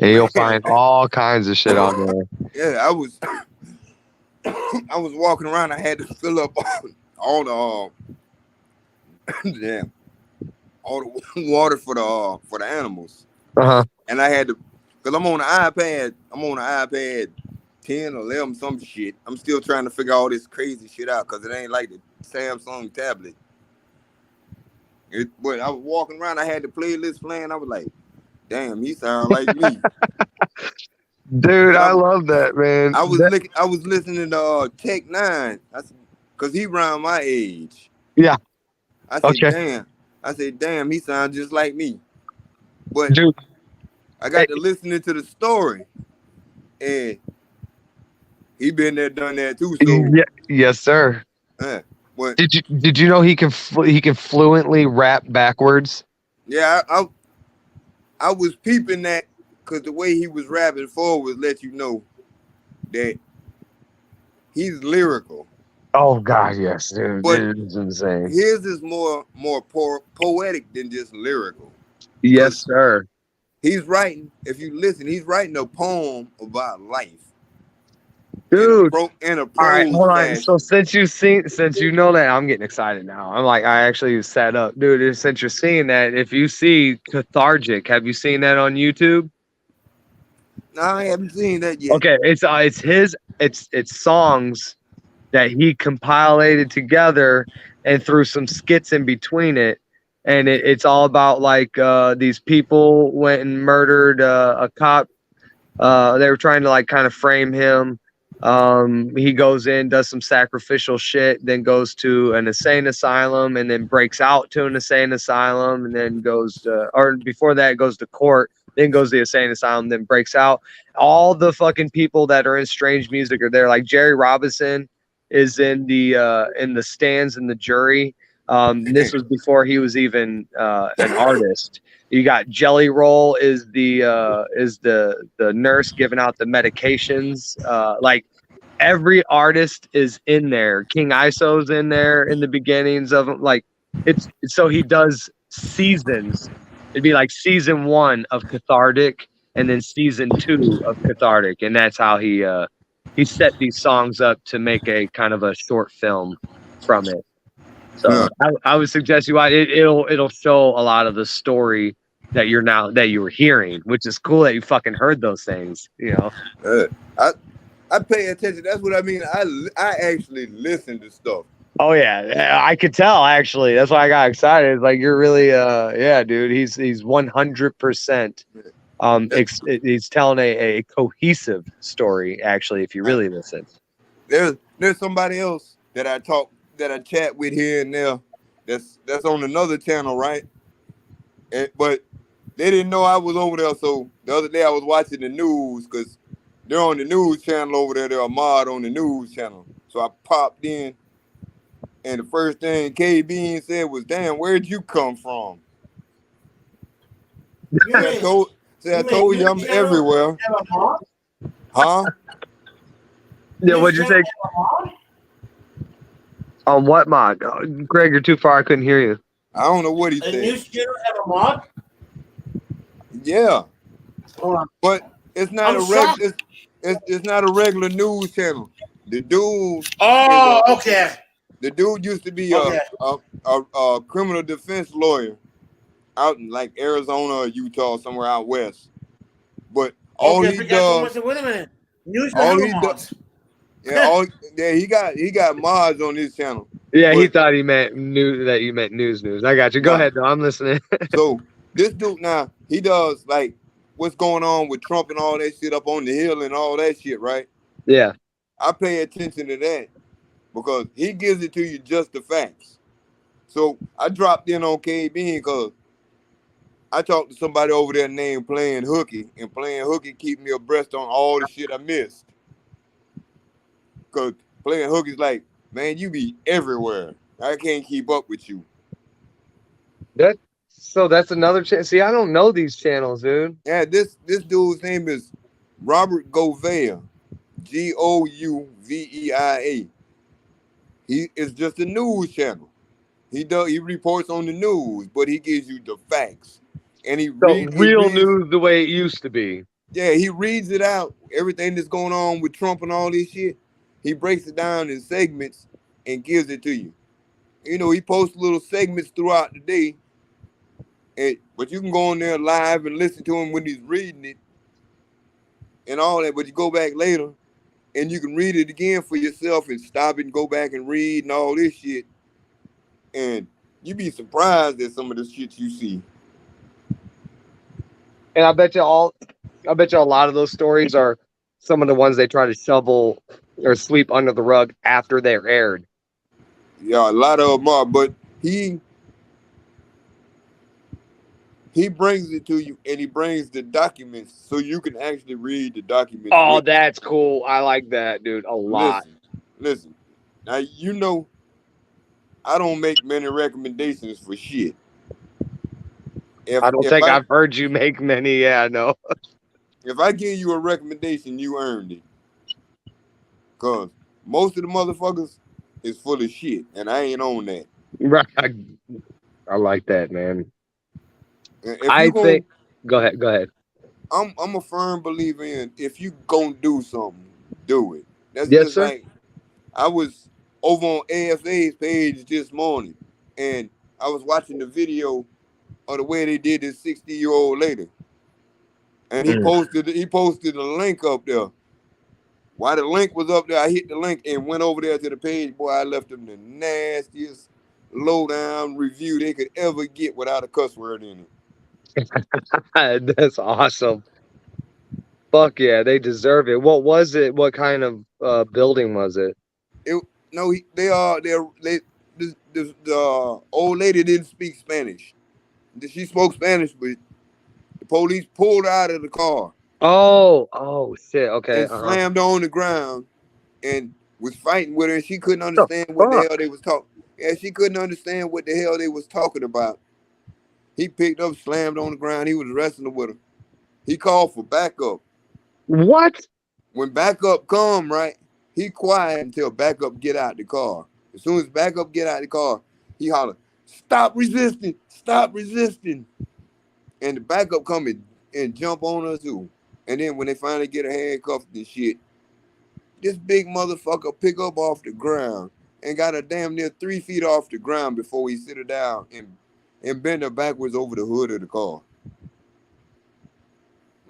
Speaker 2: And you'll find all kinds of shit on there.
Speaker 3: Yeah, I was walking around, I had to fill up all the all the water for the animals. And I had to, because I'm on the iPad 10 or 11, some shit. I'm still trying to figure all this crazy shit out because it ain't like the Samsung tablet. But I was walking around, I had the playlist playing. I was like, damn, he sound like me.
Speaker 2: Dude,
Speaker 3: But
Speaker 2: I love that, man.
Speaker 3: I was listening to Tech Nine. Cause he around my age.
Speaker 2: Yeah.
Speaker 3: I
Speaker 2: Okay.
Speaker 3: said, damn, he sounds just like me. But
Speaker 2: Dude.
Speaker 3: I got to listening to the story, and he been there, done that too. So
Speaker 2: Yeah, yes, sir.
Speaker 3: but
Speaker 2: Did you know he can fluently rap backwards?
Speaker 3: yeah, I was peeping that because the way he was rapping forward let you know that he's lyrical.
Speaker 2: Oh God, yes, dude.
Speaker 3: But
Speaker 2: It is insane.
Speaker 3: his is more poetic than just lyrical.
Speaker 2: Yes, sir.
Speaker 3: He's writing. If you listen, he's writing a poem about life
Speaker 2: Dude.
Speaker 3: in a
Speaker 2: All right,
Speaker 3: prose
Speaker 2: hold on.
Speaker 3: fashion.
Speaker 2: So since you know that, I'm getting excited now. I'm like, I actually sat up, dude. Since you're seeing that, if you see Cathartic, have you seen that on YouTube?
Speaker 3: No, I haven't seen that yet.
Speaker 2: Okay, it's songs that he compiled together and threw some skits in between it, and it's all about like these people went and murdered a cop. They were trying to like kind of frame him. He goes in, does some sacrificial shit, then goes to an insane asylum, and then breaks out to an insane asylum, and then goes to, or before that goes to court, then goes to the insane asylum, then breaks out. All the fucking people that are in Strange Music are there. Like Jerry Robinson is in the stands in the jury. This was before he was even an artist. You got Jelly Roll is the nurse giving out the medications. Like every artist is in there. King ISO's in there in the beginnings of like it's so he does seasons. It'd be like season 1 of Cathartic and then season 2 of Cathartic, and that's how he set these songs up to make a kind of a short film from it. So I would suggest you watch it. It'll show a lot of the story that you were hearing, which is cool that you fucking heard those things. You know,
Speaker 3: I pay attention. That's what I mean. I actually listen to stuff.
Speaker 2: Oh yeah, I could tell actually. That's why I got excited. It's like you're really yeah, dude. He's 100%. He's telling a cohesive story actually. If you really listen,
Speaker 3: there's somebody else that I chat with here and there. That's on another channel, right? But they didn't know I was over there. So the other day I was watching the news because they're on the news channel over there. They're a mod on the news channel. So I popped in, and the first thing K Bean said was, "Damn, where'd you come from?" I told you I'm everywhere. Huh?
Speaker 2: Yeah, what'd you say? On what mod? Oh, Greg, you're too far. I couldn't hear you.
Speaker 3: I don't know what he said.
Speaker 1: News channel have a mod?
Speaker 3: Yeah.
Speaker 1: Hold on.
Speaker 3: But it's not it's not a regular news channel. The dude.
Speaker 1: Oh, okay.
Speaker 3: The dude used to be a criminal defense lawyer out in like Arizona or Utah, somewhere out west. But all he does.
Speaker 1: Wait a minute. News
Speaker 3: all he
Speaker 1: mods.
Speaker 3: does. Yeah, he got mods on his channel.
Speaker 2: Yeah, he thought he meant you meant news. I got you. Go ahead, though. I'm listening.
Speaker 3: So this dude now, he does like what's going on with Trump and all that shit up on the Hill and all that shit, right?
Speaker 2: Yeah.
Speaker 3: I pay attention to that because he gives it to you just the facts. So I dropped in on KB because I talked to somebody over there named Playing Hooky, and Playing Hooky keep me abreast on all the shit I missed. Because Playing Hooky's like, man, you be everywhere. I can't keep up with you.
Speaker 2: So that's another channel. See, I don't know these channels, dude.
Speaker 3: Yeah, this dude's name is Robert Gouveia, Gouveia. He is just a news channel. He reports on the news, but he gives you the facts. And he reads
Speaker 2: news the way it used to be.
Speaker 3: Yeah, he reads it out. Everything that's going on with Trump and all this shit, he breaks it down in segments and gives it to you. You know, he posts little segments throughout the day. But you can go on there live and listen to him when he's reading it and all that. But you go back later and you can read it again for yourself and stop it and go back and read and all this shit. And you be surprised at some of the shit you see.
Speaker 2: And I bet you I bet you a lot of those stories are some of the ones they try to shovel or sweep under the rug after they're aired.
Speaker 3: Yeah, a lot of them are, but he brings it to you, and he brings the documents so you can actually read the documents.
Speaker 2: Oh,
Speaker 3: With
Speaker 2: that's cool. I like that, dude, a lot.
Speaker 3: Listen. Now you know I don't make many recommendations for shit.
Speaker 2: I don't think I've heard you make many. Yeah, no.
Speaker 3: If I give you a recommendation, you earned it. Cause most of the motherfuckers is full of shit, and I ain't on that.
Speaker 2: Right. I like that, man.
Speaker 3: If
Speaker 2: go ahead.
Speaker 3: I'm a firm believer in if you gonna do something, do it. That's
Speaker 2: Yes,
Speaker 3: just
Speaker 2: sir.
Speaker 3: like I was over on AFA's page this morning, and I was watching the video of the way they did this 60-year-old lady, and he posted a link up there. While the link was up there, I hit the link and went over there to the page. Boy, I left them the nastiest low-down review they could ever get without a cuss word in it.
Speaker 2: That's awesome. Fuck yeah, they deserve it. What was it? What kind of building was it?
Speaker 3: The old lady didn't speak Spanish. She spoke Spanish, but the police pulled her out of the car.
Speaker 2: Oh shit. Okay.
Speaker 3: And slammed her on the ground and was fighting with her. And she couldn't understand what the hell they was talking. Yeah, she couldn't understand what the hell they was talking about. He picked up, slammed on the ground. He was wrestling with her. He called for backup.
Speaker 2: What?
Speaker 3: When backup come, right, he quiet until backup get out the car. As soon as backup get out the car, he hollered, "Stop resisting! Stop resisting!" And the backup come and jump on her too. And then when they finally get her handcuffed and shit, this big motherfucker pick up off the ground and got her damn near 3 feet off the ground before he sit her down and bend her backwards over the hood of the car.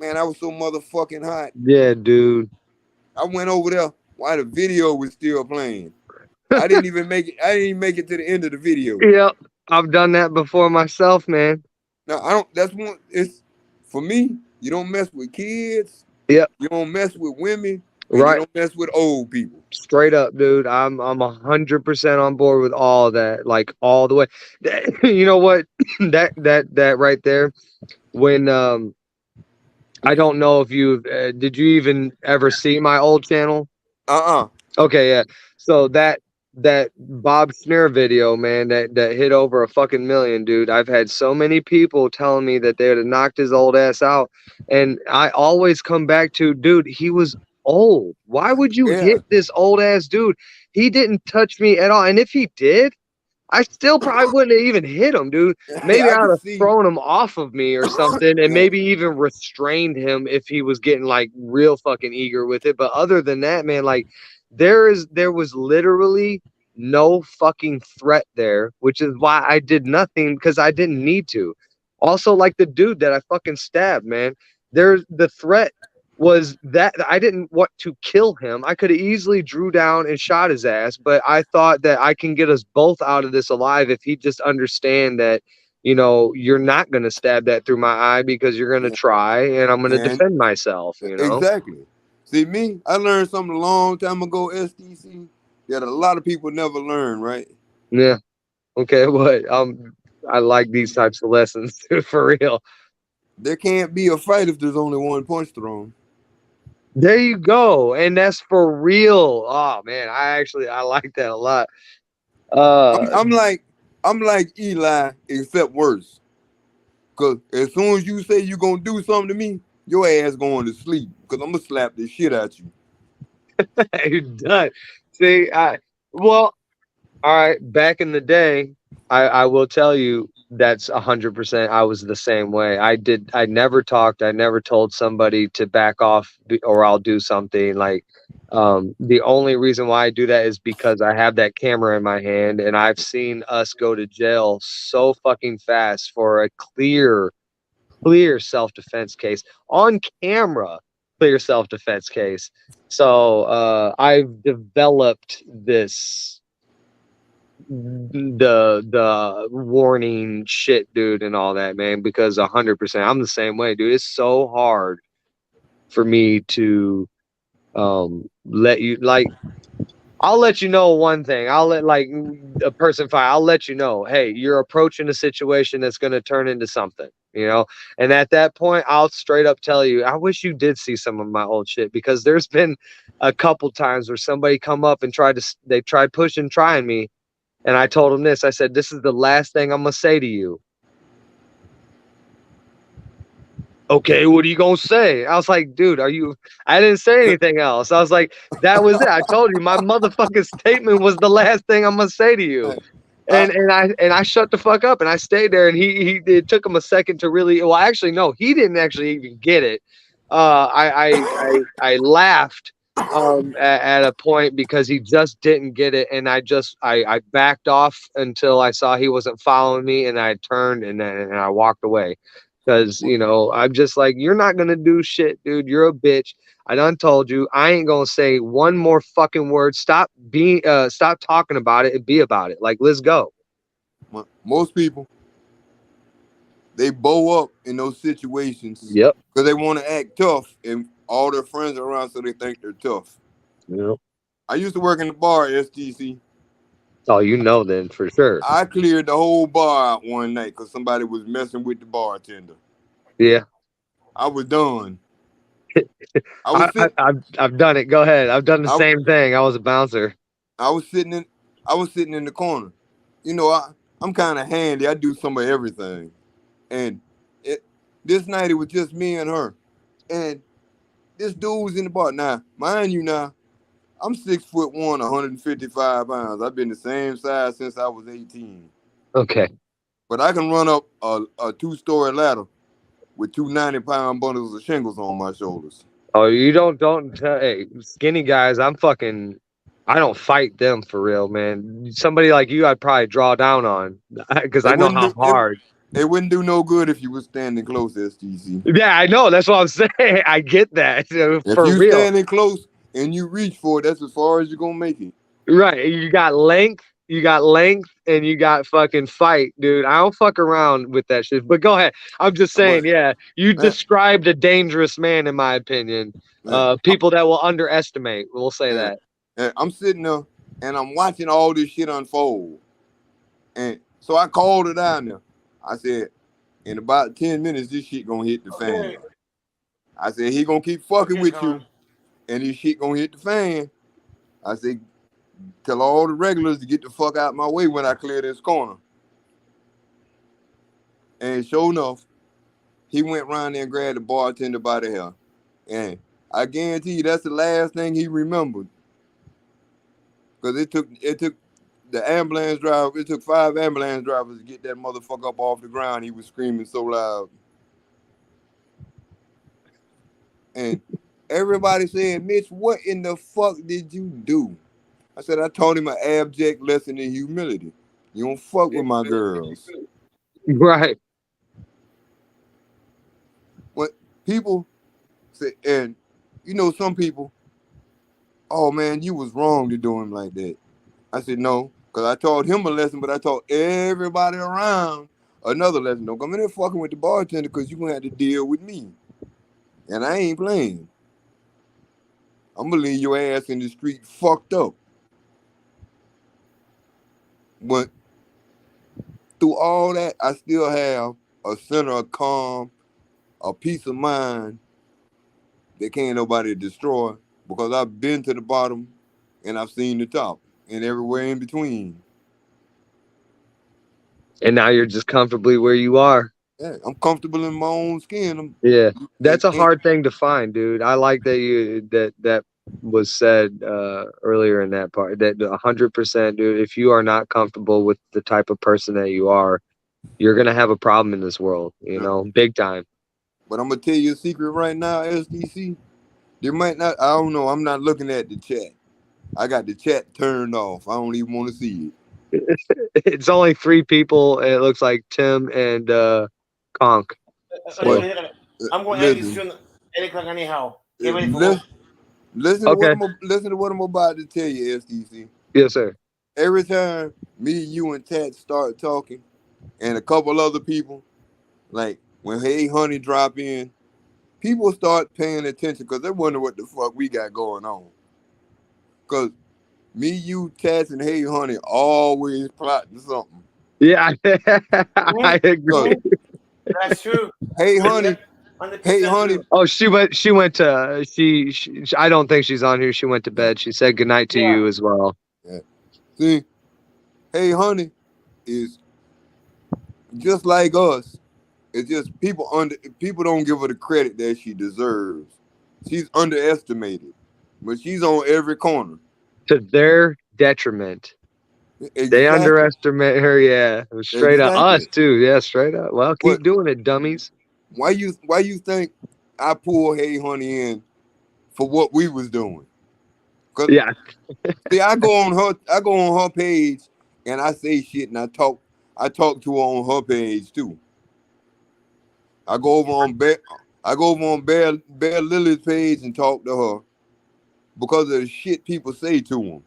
Speaker 3: Man, I was so motherfucking hot.
Speaker 2: Yeah, dude.
Speaker 3: I went over there while the video was still playing. I didn't even make it to the end of the video.
Speaker 2: Yep. I've done that before myself, man.
Speaker 3: Now it's for me, you don't mess with kids.
Speaker 2: Yep.
Speaker 3: You don't mess with women.
Speaker 2: Right.
Speaker 3: You don't mess with old people.
Speaker 2: Straight up, dude. I'm 100% on board with all that, like all the way. You know what? that right there. When I don't know if you did you even ever see my old channel? Okay, yeah. So that Bob Snare video, man, that hit over a fucking million, dude. I've had so many people telling me that they would have knocked his old ass out, and I always come back to, dude, he was old. Why would you hit this old ass dude? He didn't touch me at all, and if he did, I still probably wouldn't have even hit him, dude. Maybe I would have thrown him off of me or something, and maybe even restrained him if he was getting like real fucking eager with it. But other than that, man, like there was literally no fucking threat there, which is why I did nothing, because I didn't need to. Also, like the dude that I fucking stabbed, man, the threat was that I didn't want to kill him. I could have easily drew down and shot his ass, but I thought that I can get us both out of this alive if he just understand that, you know, you're not going to stab that through my eye because you're going to try, and I'm going to defend myself, you know?
Speaker 3: Exactly. See, me, I learned something a long time ago, STC, that a lot of people never learn, right?
Speaker 2: Yeah. Okay, what? I like these types of lessons, for real.
Speaker 3: There can't be a fight if there's only one punch thrown.
Speaker 2: There you go, and that's for real. Oh man, I like that a lot.
Speaker 3: I'm like Eli, except worse. Cause as soon as you say you're gonna do something to me, your ass going to sleep. Cause I'm gonna slap the shit out you.
Speaker 2: You're done. See, all right. Back in the day, I will tell you that's 100%. I was the same way. I never talked. I never told somebody to back off or I'll do something. Like, the only reason why I do that is because I have that camera in my hand, and I've seen us go to jail so fucking fast for a clear self-defense case on camera. Clear self-defense case. So I've developed this the warning shit, dude, and all that, man, because 100% I'm the same way, dude. It's so hard for me to let you like. I'll let you know one thing. I'll let like a person fight. I'll let you know, hey, you're approaching a situation that's going to turn into something, you know? And at that point, I'll straight up tell you, I wish you did see some of my old shit because there's been a couple times where somebody come up and they tried pushing, trying me. And I told them this, I said, this is the last thing I'm going to say to you. Okay, what are you gonna say? I was like, dude, I didn't say anything else. I was like, that was it. I told you my motherfucking statement was the last thing I'm gonna say to you. And I shut the fuck up and I stayed there and it took him a second to really, well, actually, no, he didn't actually even get it. I laughed at a point because he just didn't get it. And I backed off until I saw he wasn't following me and I turned and I walked away. Because, you know, I'm just like, you're not going to do shit, dude. You're a bitch. I done told you. I ain't going to say one more fucking word. Stop talking about it and be about it. Like, let's go.
Speaker 3: Most people, they bow up in those situations.
Speaker 2: Yep.
Speaker 3: Because they want to act tough and all their friends are around so they think they're tough.
Speaker 2: Yep.
Speaker 3: I used to work in the bar at STC.
Speaker 2: Oh, you know then, for sure.
Speaker 3: I cleared the whole bar out one night because somebody was messing with the bartender.
Speaker 2: Yeah.
Speaker 3: I was done.
Speaker 2: I've done it. Go ahead. I've done the same thing. I was a bouncer.
Speaker 3: I was sitting in the corner. You know, I'm kind of handy. I do some of everything. And this night it was just me and her. And this dude was in the bar. Now, mind you now, I'm 6'1", 155 pounds. I've been the same size since I was 18.
Speaker 2: Okay.
Speaker 3: But I can run up a 2-story ladder with 2 90-pound bundles of shingles on my shoulders.
Speaker 2: Oh, you don't hey, skinny guys, I don't fight them for real, man. Somebody like you, I'd probably draw down on because I know how hard.
Speaker 3: It wouldn't do no good if you were standing close, STC.
Speaker 2: Yeah, I know. That's what I'm saying. I get that.
Speaker 3: If you're standing close and you reach for it, that's as far as you're going to make it.
Speaker 2: Right. You got length, and you got fucking fight, dude. I don't fuck around with that shit. But go ahead. I'm just saying, you described a dangerous man, in my opinion. People that will underestimate, we'll say that.
Speaker 3: I'm sitting there, and I'm watching all this shit unfold. And so I called her down there. I said, in about 10 minutes, this shit gonna hit the fan. I said, he gonna keep fucking with you, and this shit gonna hit the fan. I said, tell all the regulars to get the fuck out my way when I clear this corner. And sure enough, he went around there and grabbed the bartender by the hair. And I guarantee you that's the last thing he remembered. Because it took the ambulance driver, it took 5 ambulance drivers to get that motherfucker up off the ground. He was screaming so loud. And everybody saying, Mitch, what in the fuck did you do? I said, I taught him an abject lesson in humility. You don't fuck with my girls.
Speaker 2: Right.
Speaker 3: What people say, and you know, some people, oh man, you was wrong to do him like that. I said, no, because I taught him a lesson, but I taught everybody around another lesson. Don't come in there fucking with the bartender because you're going to have to deal with me. And I ain't playing. I'm going to leave your ass in the street fucked up. But through all that, I still have a center of calm, a peace of mind that can't nobody destroy because I've been to the bottom and I've seen the top and everywhere in between.
Speaker 2: And now you're just comfortably where you are.
Speaker 3: Yeah, I'm comfortable in my own skin.
Speaker 2: That's a hard thing to find, dude. I like that that was said earlier in that part, that 100%, dude, if you are not comfortable with the type of person that you are, you're going to have a problem in this world, you know, big time.
Speaker 3: But I'm going to tell you a secret right now, SDC. There might not, I don't know, I'm not looking at the chat. I got the chat turned off. I don't even want to see it.
Speaker 2: It's only 3 people, and it looks like Tim and Conk.
Speaker 1: So. I'm going to end this soon. 8 o'clock anyhow. Get ready for
Speaker 3: listen to what I'm about to tell you, SDC.
Speaker 2: Yes, sir.
Speaker 3: Every time me, you, and Tat start talking, and a couple other people, like when Hey Honey drop in, people start paying attention because they wonder what the fuck we got going on. Because me, you, Taz, and Hey Honey always plotting something.
Speaker 2: Yeah, I agree.
Speaker 1: That's true.
Speaker 3: Hey Honey,
Speaker 1: 100%
Speaker 3: Hey Honey,
Speaker 1: true.
Speaker 2: Oh, she went to she I don't think she's on here. She went to bed. She said goodnight to
Speaker 1: Yeah.
Speaker 2: you as well.
Speaker 3: see, Hey Honey is just like us. It's just people don't give her the credit that she deserves. She's underestimated, but she's on every corner.
Speaker 2: To their detriment.
Speaker 3: Exactly.
Speaker 2: They underestimate her, yeah. Straight up.
Speaker 3: Exactly.
Speaker 2: Us too, yeah, straight up. Well, keep
Speaker 3: What-
Speaker 2: doing it, dummies.
Speaker 3: Why you think I pull Hey Honey in for what we was doing? 'Cause,
Speaker 2: Yeah.
Speaker 3: see, I go on her page and I say shit and I talk to her on her page too. I go over on Bear Lily's page and talk to her because of the shit people say to them.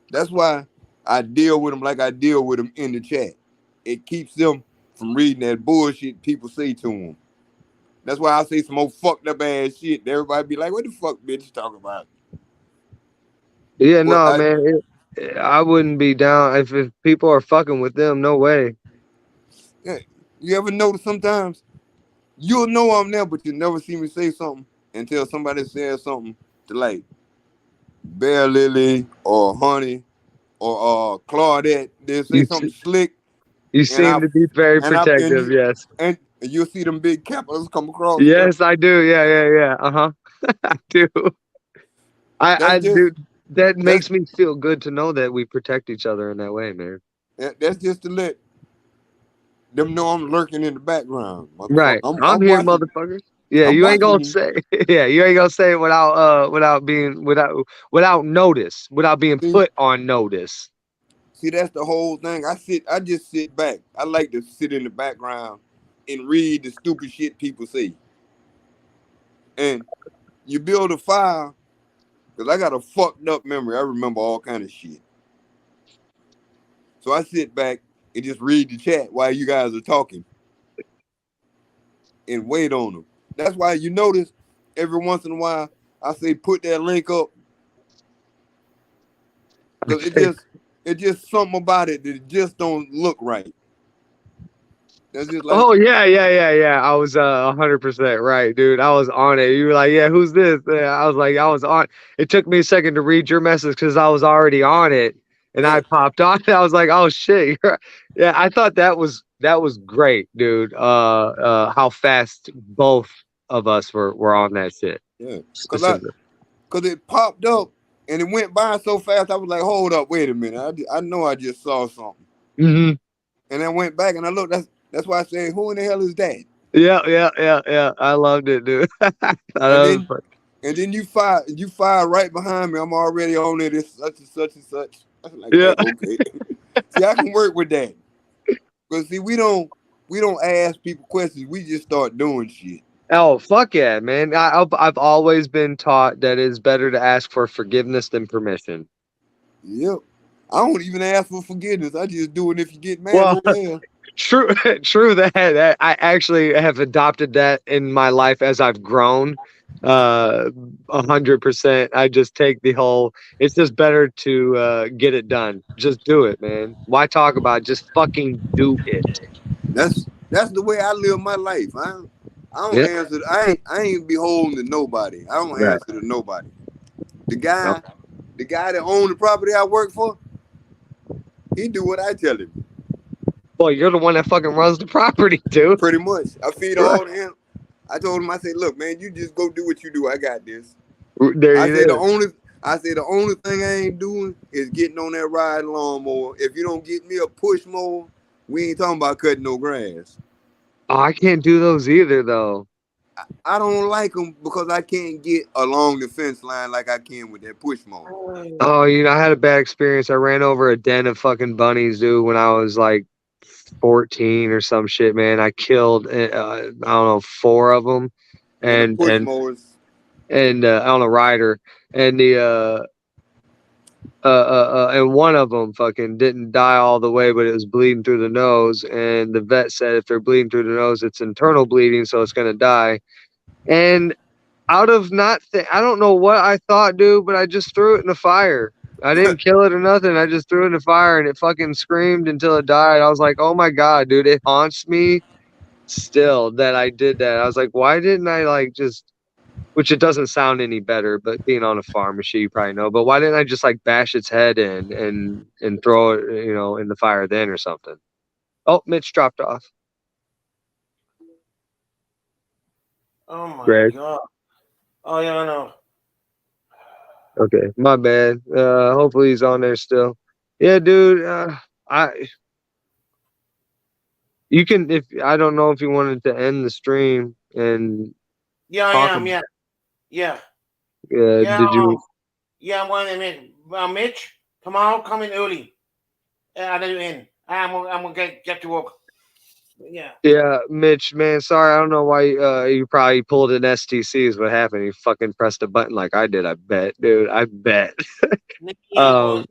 Speaker 3: That's why I deal with them like I deal with them in the chat. It keeps them from reading that bullshit people say to them. That's why I say some old fucked up ass shit. Everybody be like, "What the fuck, bitch, you talking about?"
Speaker 2: Yeah,
Speaker 3: Well,
Speaker 2: no, man. I wouldn't be down if people are fucking with them. No way.
Speaker 3: You ever notice sometimes you'll know I'm there, but you never see me say something until somebody says something to like Bear Lily or Honey or Claudette. They'll say
Speaker 2: You
Speaker 3: something slick,
Speaker 2: You seem to be very
Speaker 3: and I- and
Speaker 2: protective.
Speaker 3: you-
Speaker 2: Yes.
Speaker 3: and you'll see them big capitals come across.
Speaker 2: Yes, I do. Yeah. Uh-huh. I do. I
Speaker 3: That's just-
Speaker 2: do. That makes me feel good to know that we protect each other in that way, man.
Speaker 3: That's just to let them know I'm lurking in the background.
Speaker 2: Right. I'm here,
Speaker 3: watching.
Speaker 2: motherfuckers. Yeah,
Speaker 3: I'm
Speaker 2: you ain't gonna
Speaker 3: watching
Speaker 2: say. Yeah, you ain't gonna say it without notice, without being
Speaker 3: See?
Speaker 2: put on notice.
Speaker 3: See, that's the whole thing. I just sit back. I like to sit in the background and read the stupid shit people say. And you build a file, because I got a fucked up memory. I remember all kind of shit. So I sit back and just read the chat while you guys are talking and wait on them. That's why you notice every once in a while I say put that link up. Because it's just something about it that just don't look right. That's just like,
Speaker 2: Oh yeah. I was 100% right, dude. I was on it. You were like, yeah, who's this? I was like, I was on. It took me a second to read your message because I was already on it, and I popped on. I was like, oh shit. Yeah, I thought that was great, dude. How fast both of us were on that shit.
Speaker 3: yeah.
Speaker 2: Specifically.
Speaker 3: Because it popped up and it went by so fast, I was like, hold up, wait a minute. I know I just saw something.
Speaker 2: Mm-hmm.
Speaker 3: And I went back and I looked. That's why I said, who in the hell is that?
Speaker 2: Yeah. I loved it, dude.
Speaker 3: And then you fire right behind me. I'm already on it. It's such and such and such. I was like,
Speaker 2: Yeah.
Speaker 3: okay. See, I can work with that. Because see, we don't ask people questions. We just start doing shit.
Speaker 2: Oh, fuck yeah, man. I've always been taught that it's better to ask for forgiveness than permission.
Speaker 3: Yep. I don't even ask for forgiveness. I just do it if you get mad.
Speaker 2: Well,
Speaker 3: okay.
Speaker 2: True that I actually have adopted that in my life as I've grown. 100%. I just take the whole, it's just better to get it done. Just do it, man. Why talk about it? Just fucking do it.
Speaker 3: That's the way I live my life. I don't
Speaker 2: Yeah.
Speaker 3: answer. I ain't beholden to nobody. I don't
Speaker 2: Right.
Speaker 3: answer to nobody. The guy that owned the property I work for, he do what I tell him.
Speaker 2: Well, you're the one that fucking runs the property, dude.
Speaker 3: Pretty much. I feed all the him. I told him, I said, look, man, you just go do what you do. I got this.
Speaker 2: There
Speaker 3: I
Speaker 2: you
Speaker 3: said
Speaker 2: go.
Speaker 3: the only thing I ain't doing is getting on that riding lawnmower. If you don't get me a push mower, we ain't talking about cutting no grass.
Speaker 2: Oh, I can't do those either, though.
Speaker 3: I don't like them because I can't get along the fence line like I can with that push mower.
Speaker 2: Oh, I had a bad experience. I ran over a den of fucking bunnies, dude, when I was like 14 or some shit, man. I killed, I don't know, 4 of them, and
Speaker 3: push mowers.
Speaker 2: on a rider, and and one of them fucking didn't die all the way, but it was bleeding through the nose. And the vet said if they're bleeding through the nose, it's internal bleeding, so it's gonna die. And out of I don't know what I thought, dude, but I just threw it in the fire. I didn't kill it or nothing. I just threw it in the fire, and it fucking screamed until it died. I was like, oh my god, dude, it haunts me still that I did that. I was like, why didn't I like just? Which it doesn't sound any better, but being on a farm, you probably know. But why didn't I just like bash its head in and throw it, in the fire then or something? Oh, Mitch dropped off.
Speaker 1: Oh my
Speaker 2: Greg.
Speaker 1: god. Oh yeah, I know.
Speaker 2: Okay, my bad. Hopefully he's on there still. Yeah, dude. You can I don't know if you wanted to end the stream and
Speaker 1: Yeah, I am. Yeah. Yeah.
Speaker 2: Did you?
Speaker 1: Yeah, I'm going in. Mitch, tomorrow come in early. I'll let you in. I'm gonna get to work. Yeah.
Speaker 2: Yeah, Mitch, man, sorry. I don't know why you probably pulled an STC is what happened. You fucking pressed a button like I did, I bet, dude. I bet.
Speaker 3: Nah,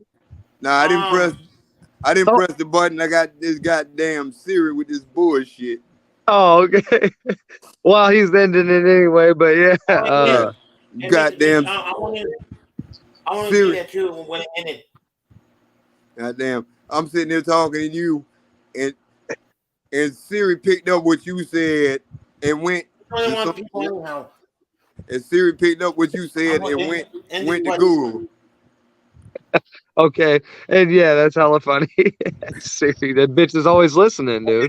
Speaker 3: I didn't press the button. I got this goddamn Siri with this bullshit.
Speaker 2: Oh, okay. Well, he's ending it anyway, but yeah.
Speaker 3: Goddamn.
Speaker 1: I want to see that too when it ended.
Speaker 3: Goddamn. I'm sitting there talking to you and Siri picked up what you said and went. And Siri picked up what you said and went to Google.
Speaker 2: Okay, and yeah, that's hella funny. Siri, that bitch is always listening, dude.